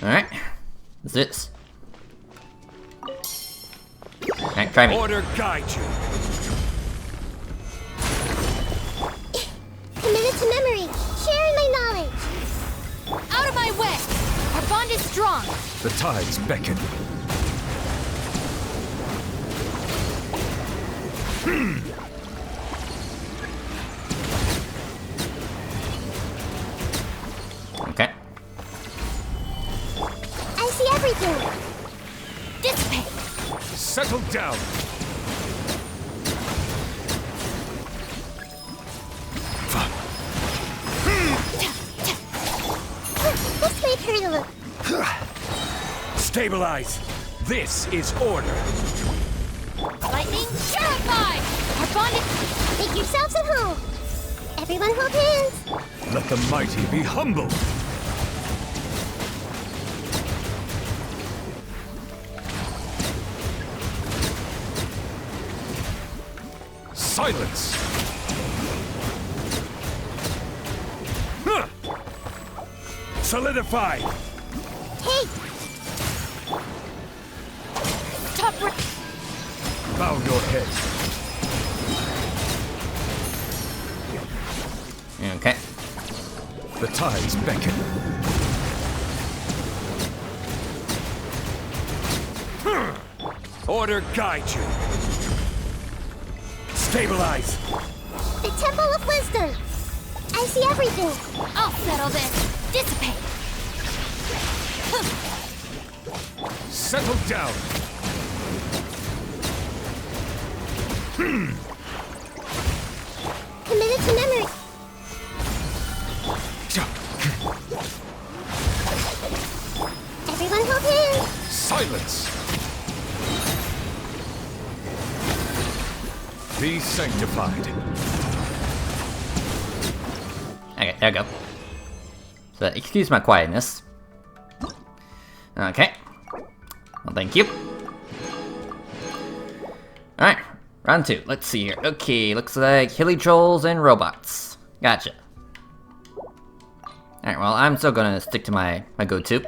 Alright. What's this? Alright, try me.
Order guide you.
Committed to memory. Sharing my knowledge.
Out of my way! Our bond is strong!
The tides beckon.
Okay.
I see everything.
Dissipate!
Settle down.
This might hurt a little.
Stabilize. This is order.
Lightning, terrified! Our bond is...
Make yourselves at home. Everyone hold hands.
Let the mighty be humbled. Silence! Huh.
Solidify.
Take.
Top...
Bow your head.
Okay.
The tides beckon.
Order guide you. Stabilize.
The Temple of Wisdom. I see everything.
I'll settle this. Dissipate!
Settle down.
Committed to memory. Everyone hold hands.
Silence. Be sanctified.
Okay, there we go. So, excuse my quietness. Okay. Well, thank you. Alright, round 2. Let's see here. Okay, looks like hilly trolls and robots. Gotcha. Alright, well, I'm still gonna stick to my go-to.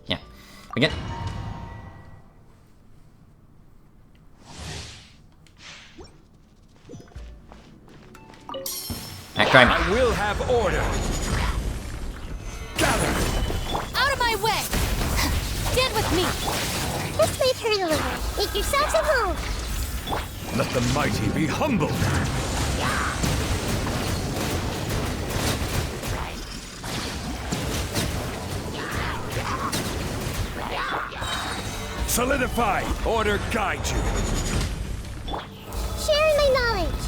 Yeah. Again. Alright, try me.
I will have order. Gather.
Out of my way! Stand with me!
This might hurt a little. Make yourselves at home.
Let the mighty be humbled.
Solidify. Order guide you.
Sharing my knowledge.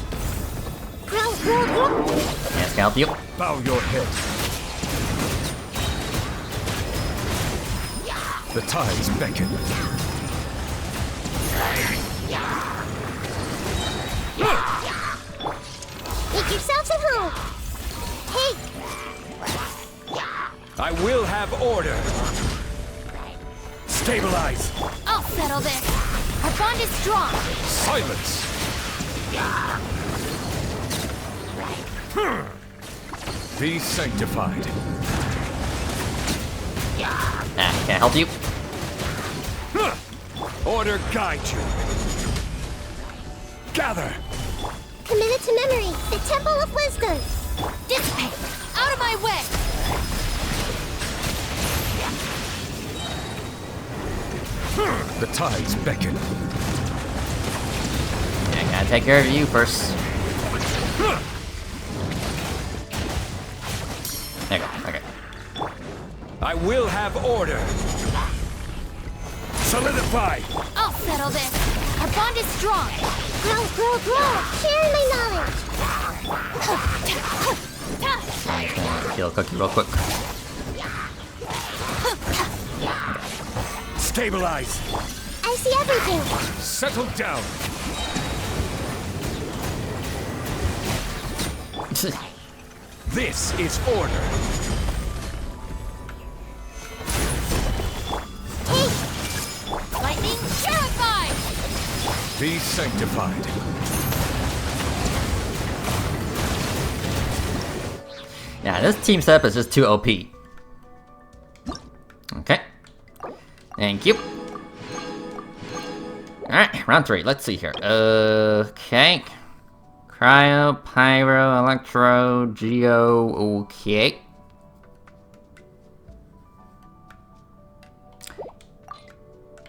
Grow, grow, grow.
Yes, help you.
Bow your head. The tides beckon.
Make yourselves at home. Take.
I will have order. Stabilize.
I'll settle this. Our bond is strong.
Silence. Be sanctified.
Ah, can I help you?
Order guide you. Gather.
Committed to memory. The Temple of Wisdom.
Dissipate! Out of my way!
The tides beckon.
I gotta take care of you first. There you go. Okay.
I will have order. Solidify.
I'll settle this. Our bond is strong.
Grow, grow, grow. Sharing my knowledge.
Kill a cookie real quick.
Stabilize.
I see everything.
Settle down. This is order.
Lightning Purify!
Be sanctified.
Yeah, this team setup is just too OP. Okay. Thank you. Alright, round 3. Let's see here. Okay. Cryo, Pyro, Electro, Geo, okay.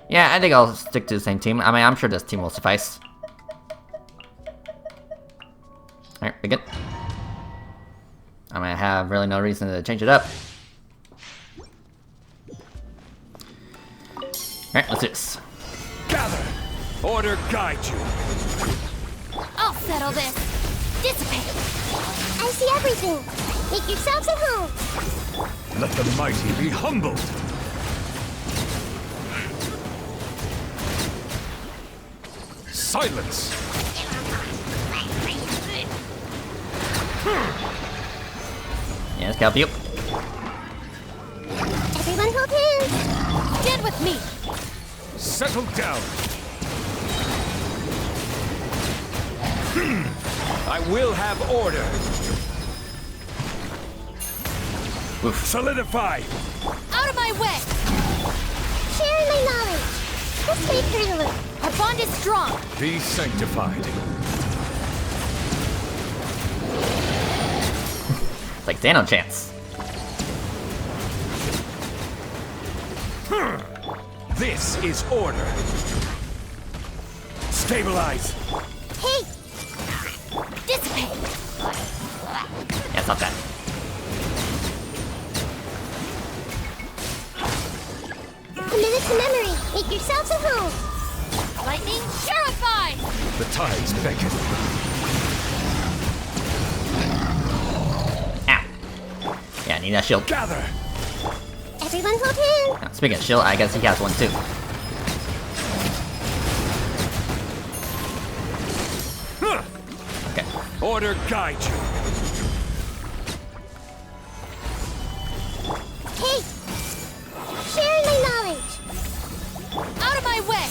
Yeah, I think I'll stick to the same team. I mean, I'm sure this team will suffice. Alright, we good. I might have really no reason to change it up. Alright, let's do this.
Gather! Order guide you.
I'll settle this. Dissipate.
I see everything. Make yourselves at home.
Let the mighty be humbled. Silence!
Yeah, let's help you.
Everyone hold hands.
Stand with me.
Settle down. I will have order.
Oof.
Solidify.
Out of my way.
Sharing my knowledge. This way, Curly.
Our bond is strong.
Be sanctified.
It's like stand no chance.
This is order. Stabilize.
Hey!
Dissipate.
Yeah, stop that.
Commit it to memory. Make yourselves at home.
Lightning Purify.
The tides beckon.
Ow. Yeah, I need that shield.
Gather.
Everyone hold hands.
Now, speaking of shield, I guess he has one too. Okay.
Order guide you.
Hey! Sharing my knowledge.
Out of my way.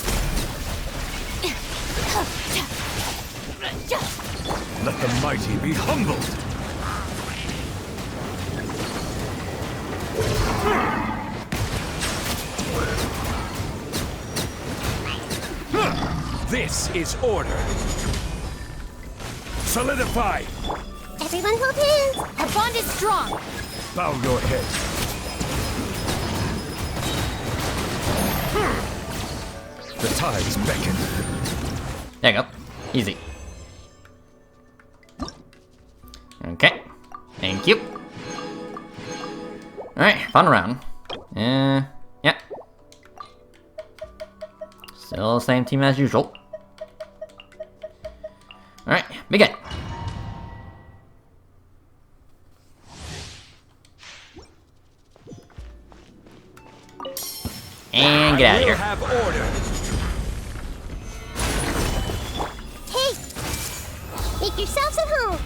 Let the mighty be humbled. This is order. Solidify.
Everyone hold hands.
Our bond is strong.
Bow your head. The tides beckon.
There you go. Easy. Okay. Thank you. Alright, fun round. Yeah. Still the same team as usual. Alright, begin. And get out of here.
Have order.
Hey! Make yourselves at home.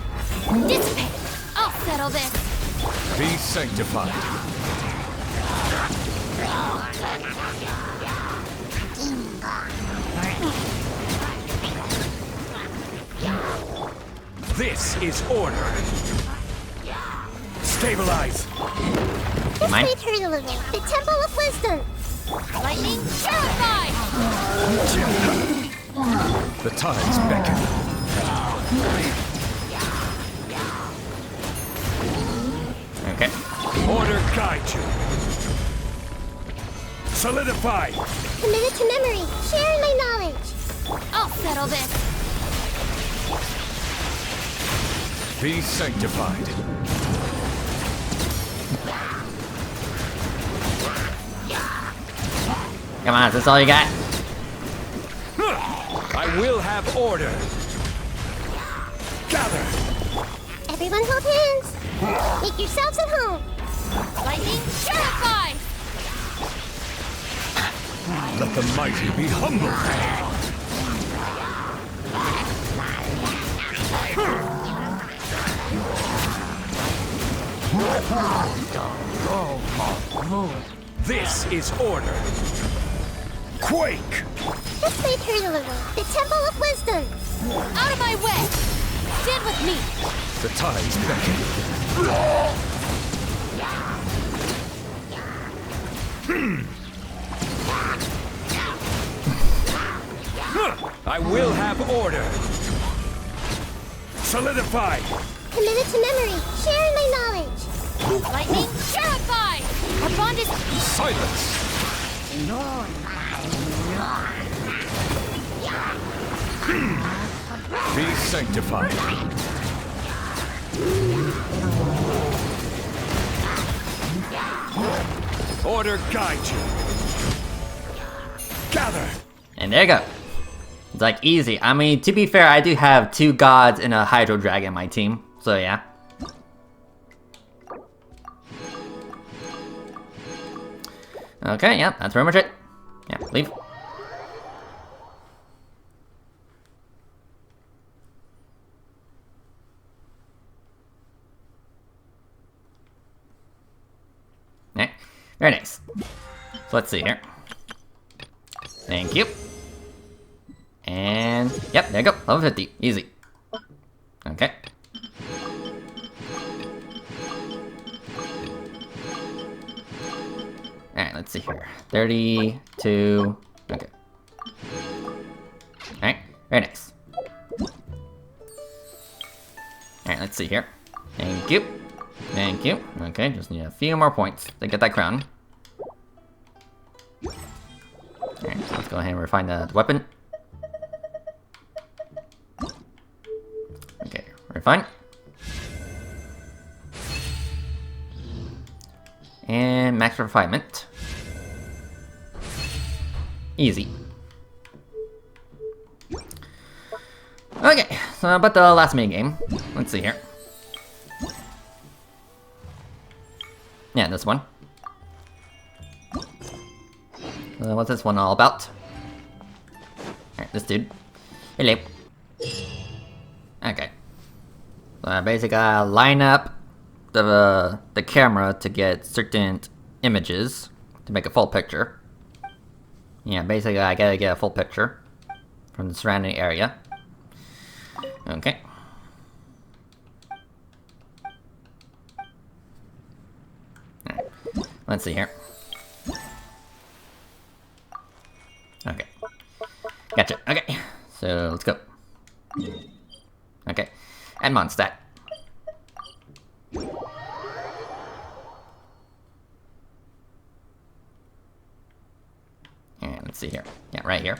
Dissipate. I'll settle this.
Be sanctified. This is order. Stabilize.
This way, Turtle. The Temple of Wisdom.
Lightning Purify.
The tides beckon.
Okay.
Order guide you. Solidify.
Committed to memory. Sharing my knowledge.
I'll settle this.
Be sanctified.
Come on, is this all you got?
I will have order. Gather.
Everyone hold hands. Make yourselves at home.
Lightning Purify.
Let the mighty be humbled.
This is order. Quake!
This might hurt a little. The Temple of Wisdom.
Out of my way! Stand with me!
The tides beckon.
I will have order. Solidify.
Committed to memory. Sharing my knowledge.
Lightning, purify! Our bond is...
Silence! Be sanctified.
Order guide you. Gather.
And there you go. It's like easy. I mean, to be fair, I do have 2 gods and a Hydro Dragon in my team. So yeah. Okay, yeah, that's pretty much it. Yeah, leave. Alright, very nice. So let's see here. Thank you. And, yep, there you go, level 50, easy. Okay. Alright, let's see here. 32, okay. Alright, very nice. Alright, let's see here. Thank you. Thank you. Okay, just need a few more points to get that crown. Alright, so let's go ahead and refine the weapon. Okay, refine. And max refinement. Easy. Okay, so about the last mini game. Let's see here. Yeah, this one. What's this one all about? Alright, this dude. Hello. Okay. So basically, line up the camera to get certain images to make a full picture. Yeah, basically, I gotta get a full picture from the surrounding area. Okay. Alright. Let's see here. Okay. Gotcha. Okay. So let's go. Okay. And Mondstadt. And let's see here. Yeah, right here.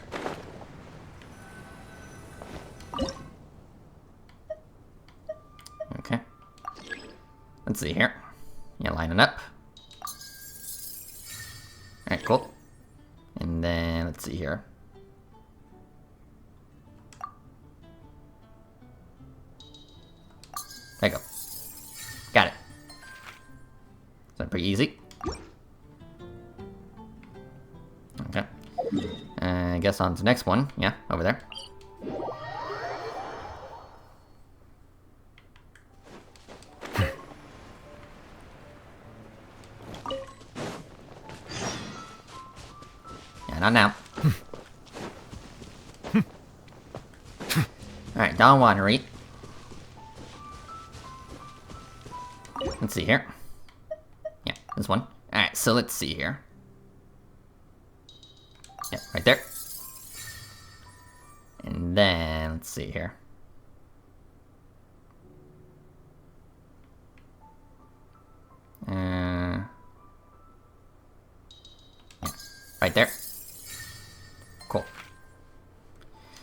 Okay. Let's see here. Yeah, line it up. Alright, cool. And then, let's see here. There you go. Got it. Is that pretty easy? Okay. I guess on to the next one. Yeah, over there. Yeah, not now. Alright, Don Winery. Let's see here. Yeah, this one. Alright, so let's see here. Yeah, right there. And then, let's see here. Yeah, right there. Cool.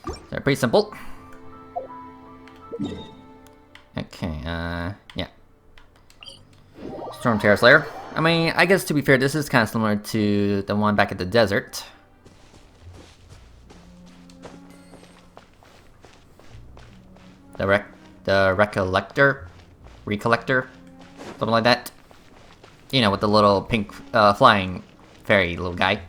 So pretty simple. Okay, yeah. Storm Terror Slayer. I mean, I guess to be fair, this is kind of similar to the one back at the desert. The Recollector, something like that. You know, with the little pink flying fairy little guy.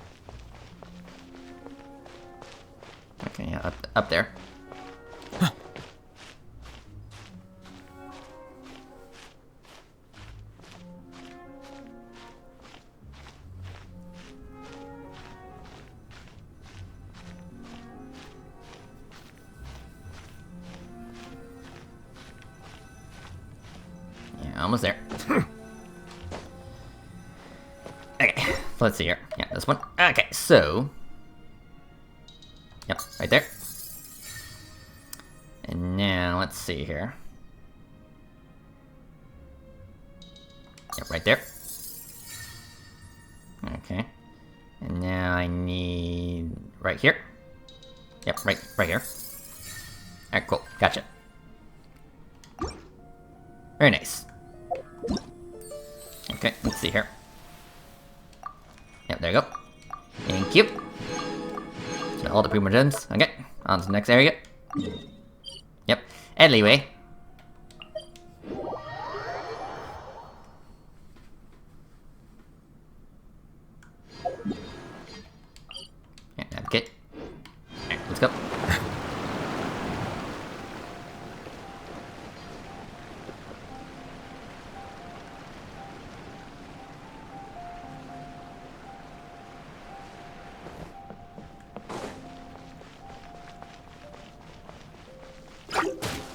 Okay, yeah, up there. almost there. Okay, so let's see here. Yeah, this one. Okay, so... Yep, right there. And now, let's see here. Yep, right there. Okay. And now I need... right here. Yep, right here. Alright, cool. Gotcha. Very nice. Okay, let's see here. Yep, there you go. Thank you. So all the Primo Gems. Okay, on to the next area. Yep. Anyway. Yeah, okay. Alright, let's go.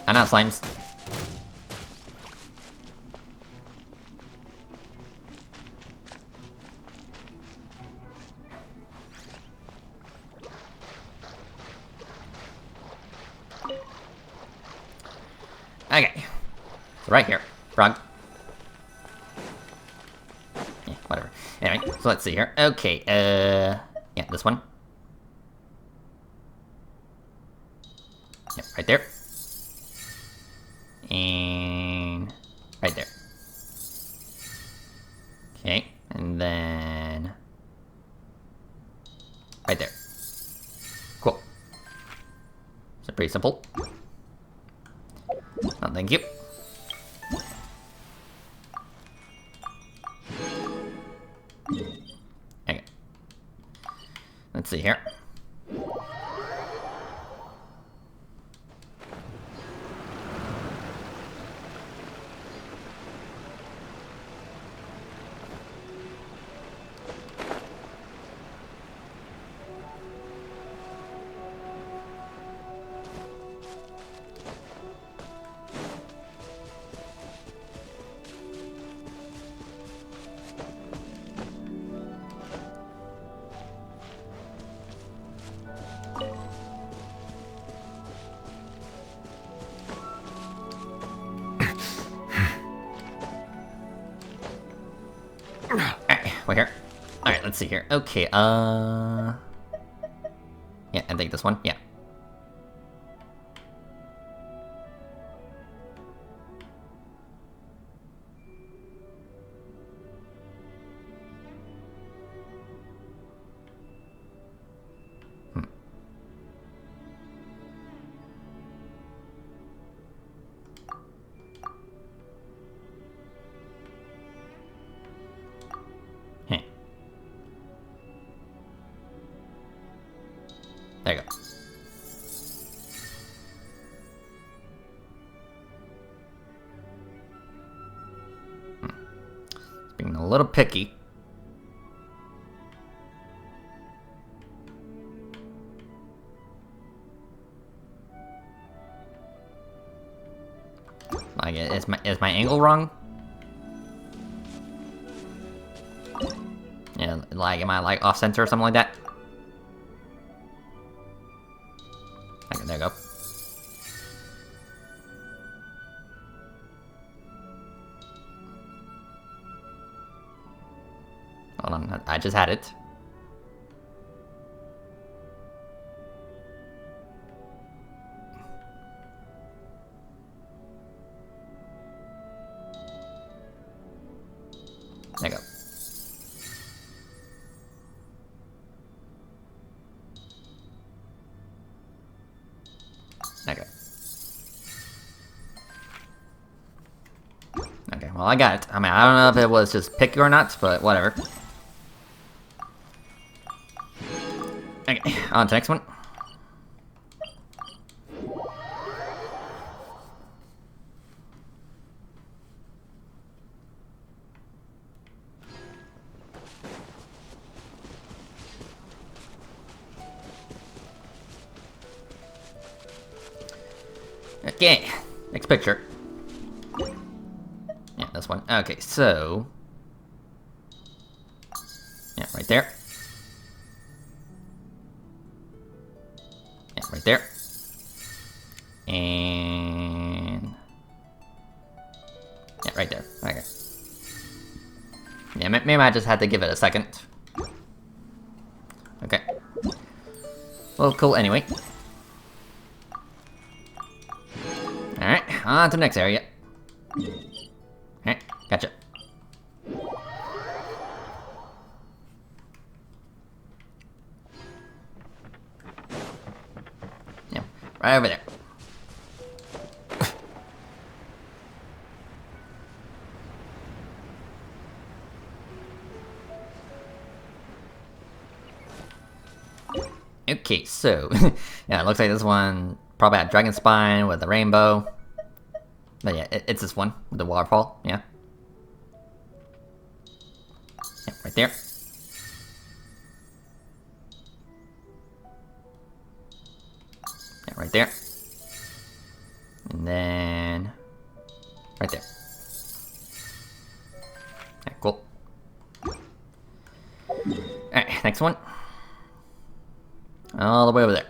I know, slimes. Okay. So right here. Frog. Yeah, whatever. Anyway, so let's see here. Okay, yeah, this one. Yep, right there. And right there. Okay, and then right there. Cool. So pretty simple. Oh, thank you. Okay. Let's see here. Alright, we're here. Alright, let's see here. Okay, yeah, I think this one, yeah. There you go. It's being a little picky. Like, is my angle wrong? Yeah, like, am I like off center or something like that? Okay, there you go. Hold on, I just had it. There you go. Okay. Okay, well I got it. I mean, I don't know if it was just picky or not, but whatever. Okay, on to the next one. Okay, next picture. Yeah, this one. one. Okay, so... Yeah, right there. Yeah, right there. And... Yeah, right there. Okay. Yeah, maybe I just had to give it a second. Okay. Well, cool anyway. Alright, on to the next area. Alright, gotcha. Yeah, right over there. Okay, so, yeah, it looks like this one probably had Dragon Spine with the rainbow. But yeah, it's this one with the waterfall, yeah. Yeah, right there. Yeah, right there. And then... right there. Yeah, cool. Alright, next one. All the way over there.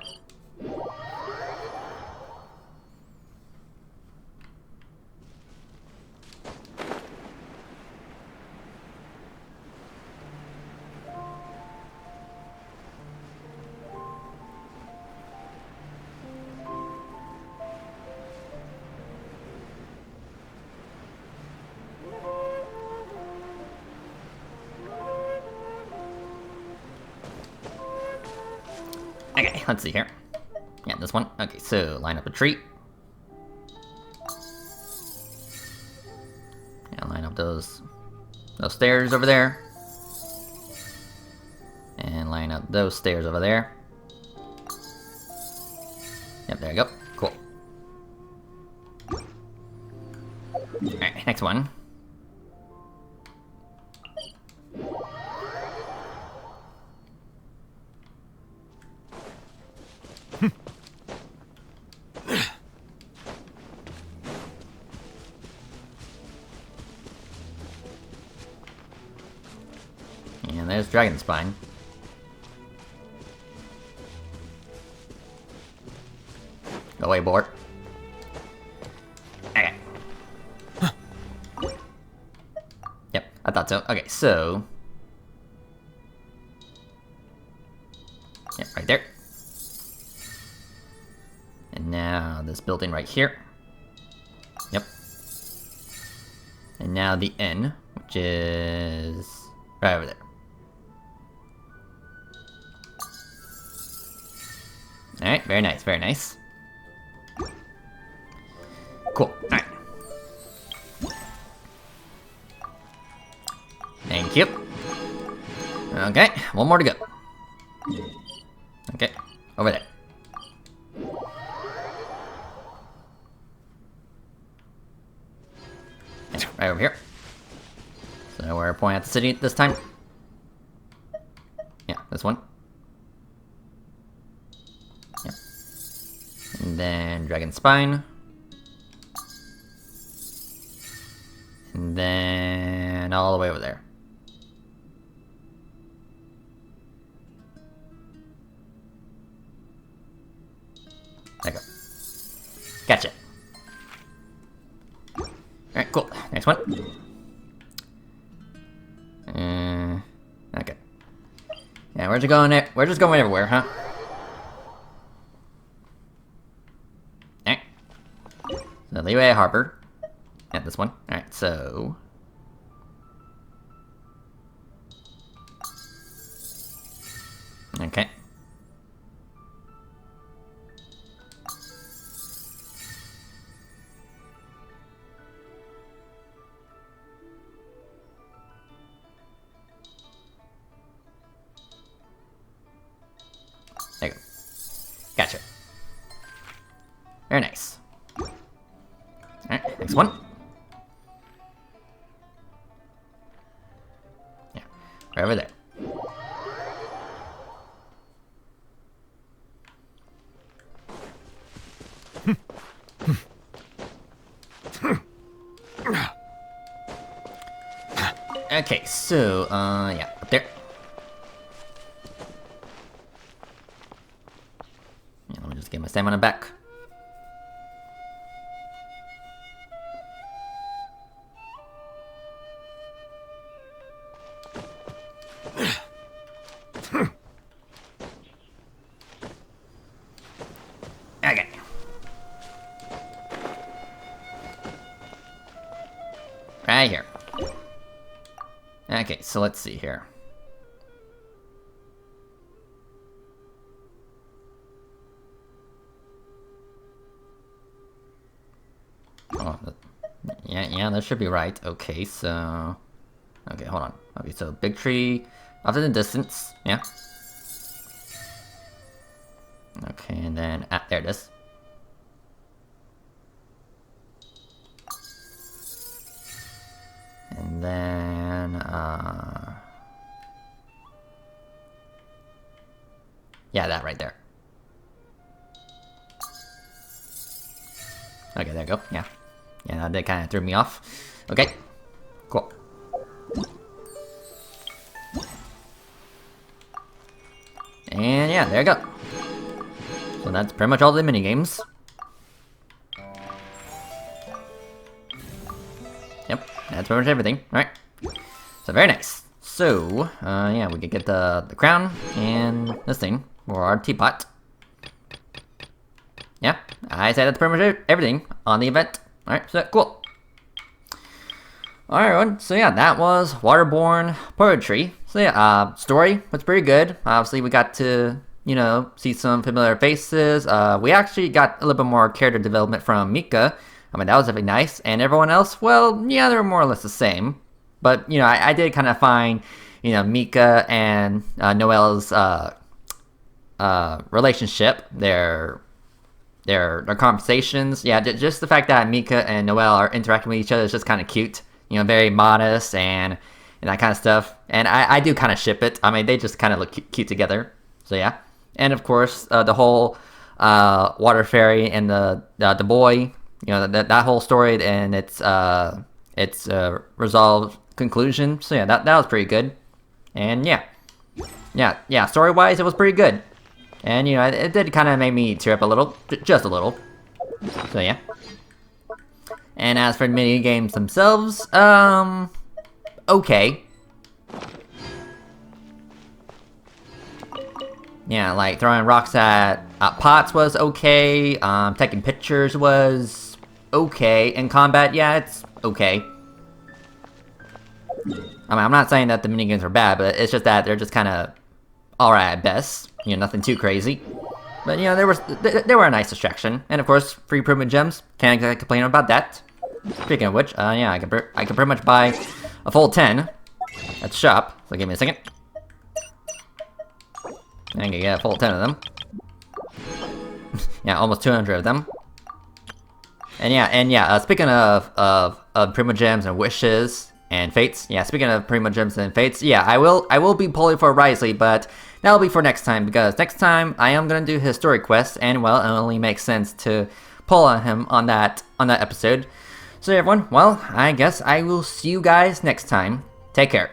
Okay, let's see here. Yeah, this one. Okay, so line up a tree. Yeah, line up those stairs over there. And line up those stairs over there. Yep, there you go. Cool. Alright, next one. And there's Dragon Spine. Go away, board. Okay. Yep, I thought so. Okay, so... Yep, right there. And now this building right here. Yep. And now the N, which is right over there. Alright, very nice, very nice. Cool, alright. Thank you. Okay, one more to go. Okay, over there. Yeah, right over here. So we're pointing at the city this time. Yeah, this one. Yep. And then Dragon Spine. And then all the way over there. There you go. Gotcha. Alright, cool. Next one. Okay. Yeah, where's it going there? We're just going everywhere, huh? Alright. So, Liyue Harbor. Yeah, this one. Alright, so... Okay. There you go. Gotcha. Very nice. Alright, next one. Yeah, right over there. Okay, so, yeah, up there. Yeah, let me just get my stamina back. Okay. Right here. Okay, so let's see here. Oh, yeah, that should be right. Okay, so... Okay, hold on. Okay, so big tree off in the distance, yeah. Okay, and then, there it is. And then, yeah, that right there. Okay, there you go, yeah. Yeah, that kind of threw me off. Okay, cool. And yeah, there you go. So that's pretty much all the minigames. Yep, that's pretty much everything. Alright. So very nice. So, yeah, we could get the crown and this thing for our teapot. Yeah, I said that's pretty much everything on the event. Alright, so cool. Alright everyone, so yeah, that was Waterborne Poetry. So yeah, story was pretty good. Obviously we got to, you know, see some familiar faces. We actually got a little bit more character development from Mika. I mean, that was really nice. And everyone else, well, yeah, they were more or less the same. But, you know, I did kind of find, you know, Mika and Noelle's relationship, their conversations. Yeah, just the fact that Mika and Noelle are interacting with each other is just kind of cute. You know, very modest and that kind of stuff. And I do kind of ship it. I mean, they just kind of look cute together. So yeah. And of course, the whole water fairy and the boy, you know, that whole story and its resolved conclusion. So yeah, that was pretty good. And yeah, story-wise, it was pretty good. And you know, it did kind of make me tear up a little, just a little. So yeah. And as for the mini games themselves, okay. Yeah, like throwing rocks at pots was okay. Taking pictures was okay. In combat, yeah, it's okay. I mean, I'm not saying that the minigames are bad, but it's just that they're just kind of alright at best. You know, nothing too crazy. But you know, they were a nice distraction. And of course, free improvement gems. Can't complain about that. Speaking of which, yeah, I can pretty much buy a full 10 at the shop. So give me a second. I can get a full 10 of them. Yeah, almost 200 of them. And yeah, speaking of Primo Gems and Wishes and Fates, yeah, speaking of Primo Gems and Fates, yeah, I will be pulling for Risley, but that'll be for next time, because next time I am gonna do his story quest, and well, it only makes sense to pull on him on that episode. So everyone, well, I guess I will see you guys next time. Take care.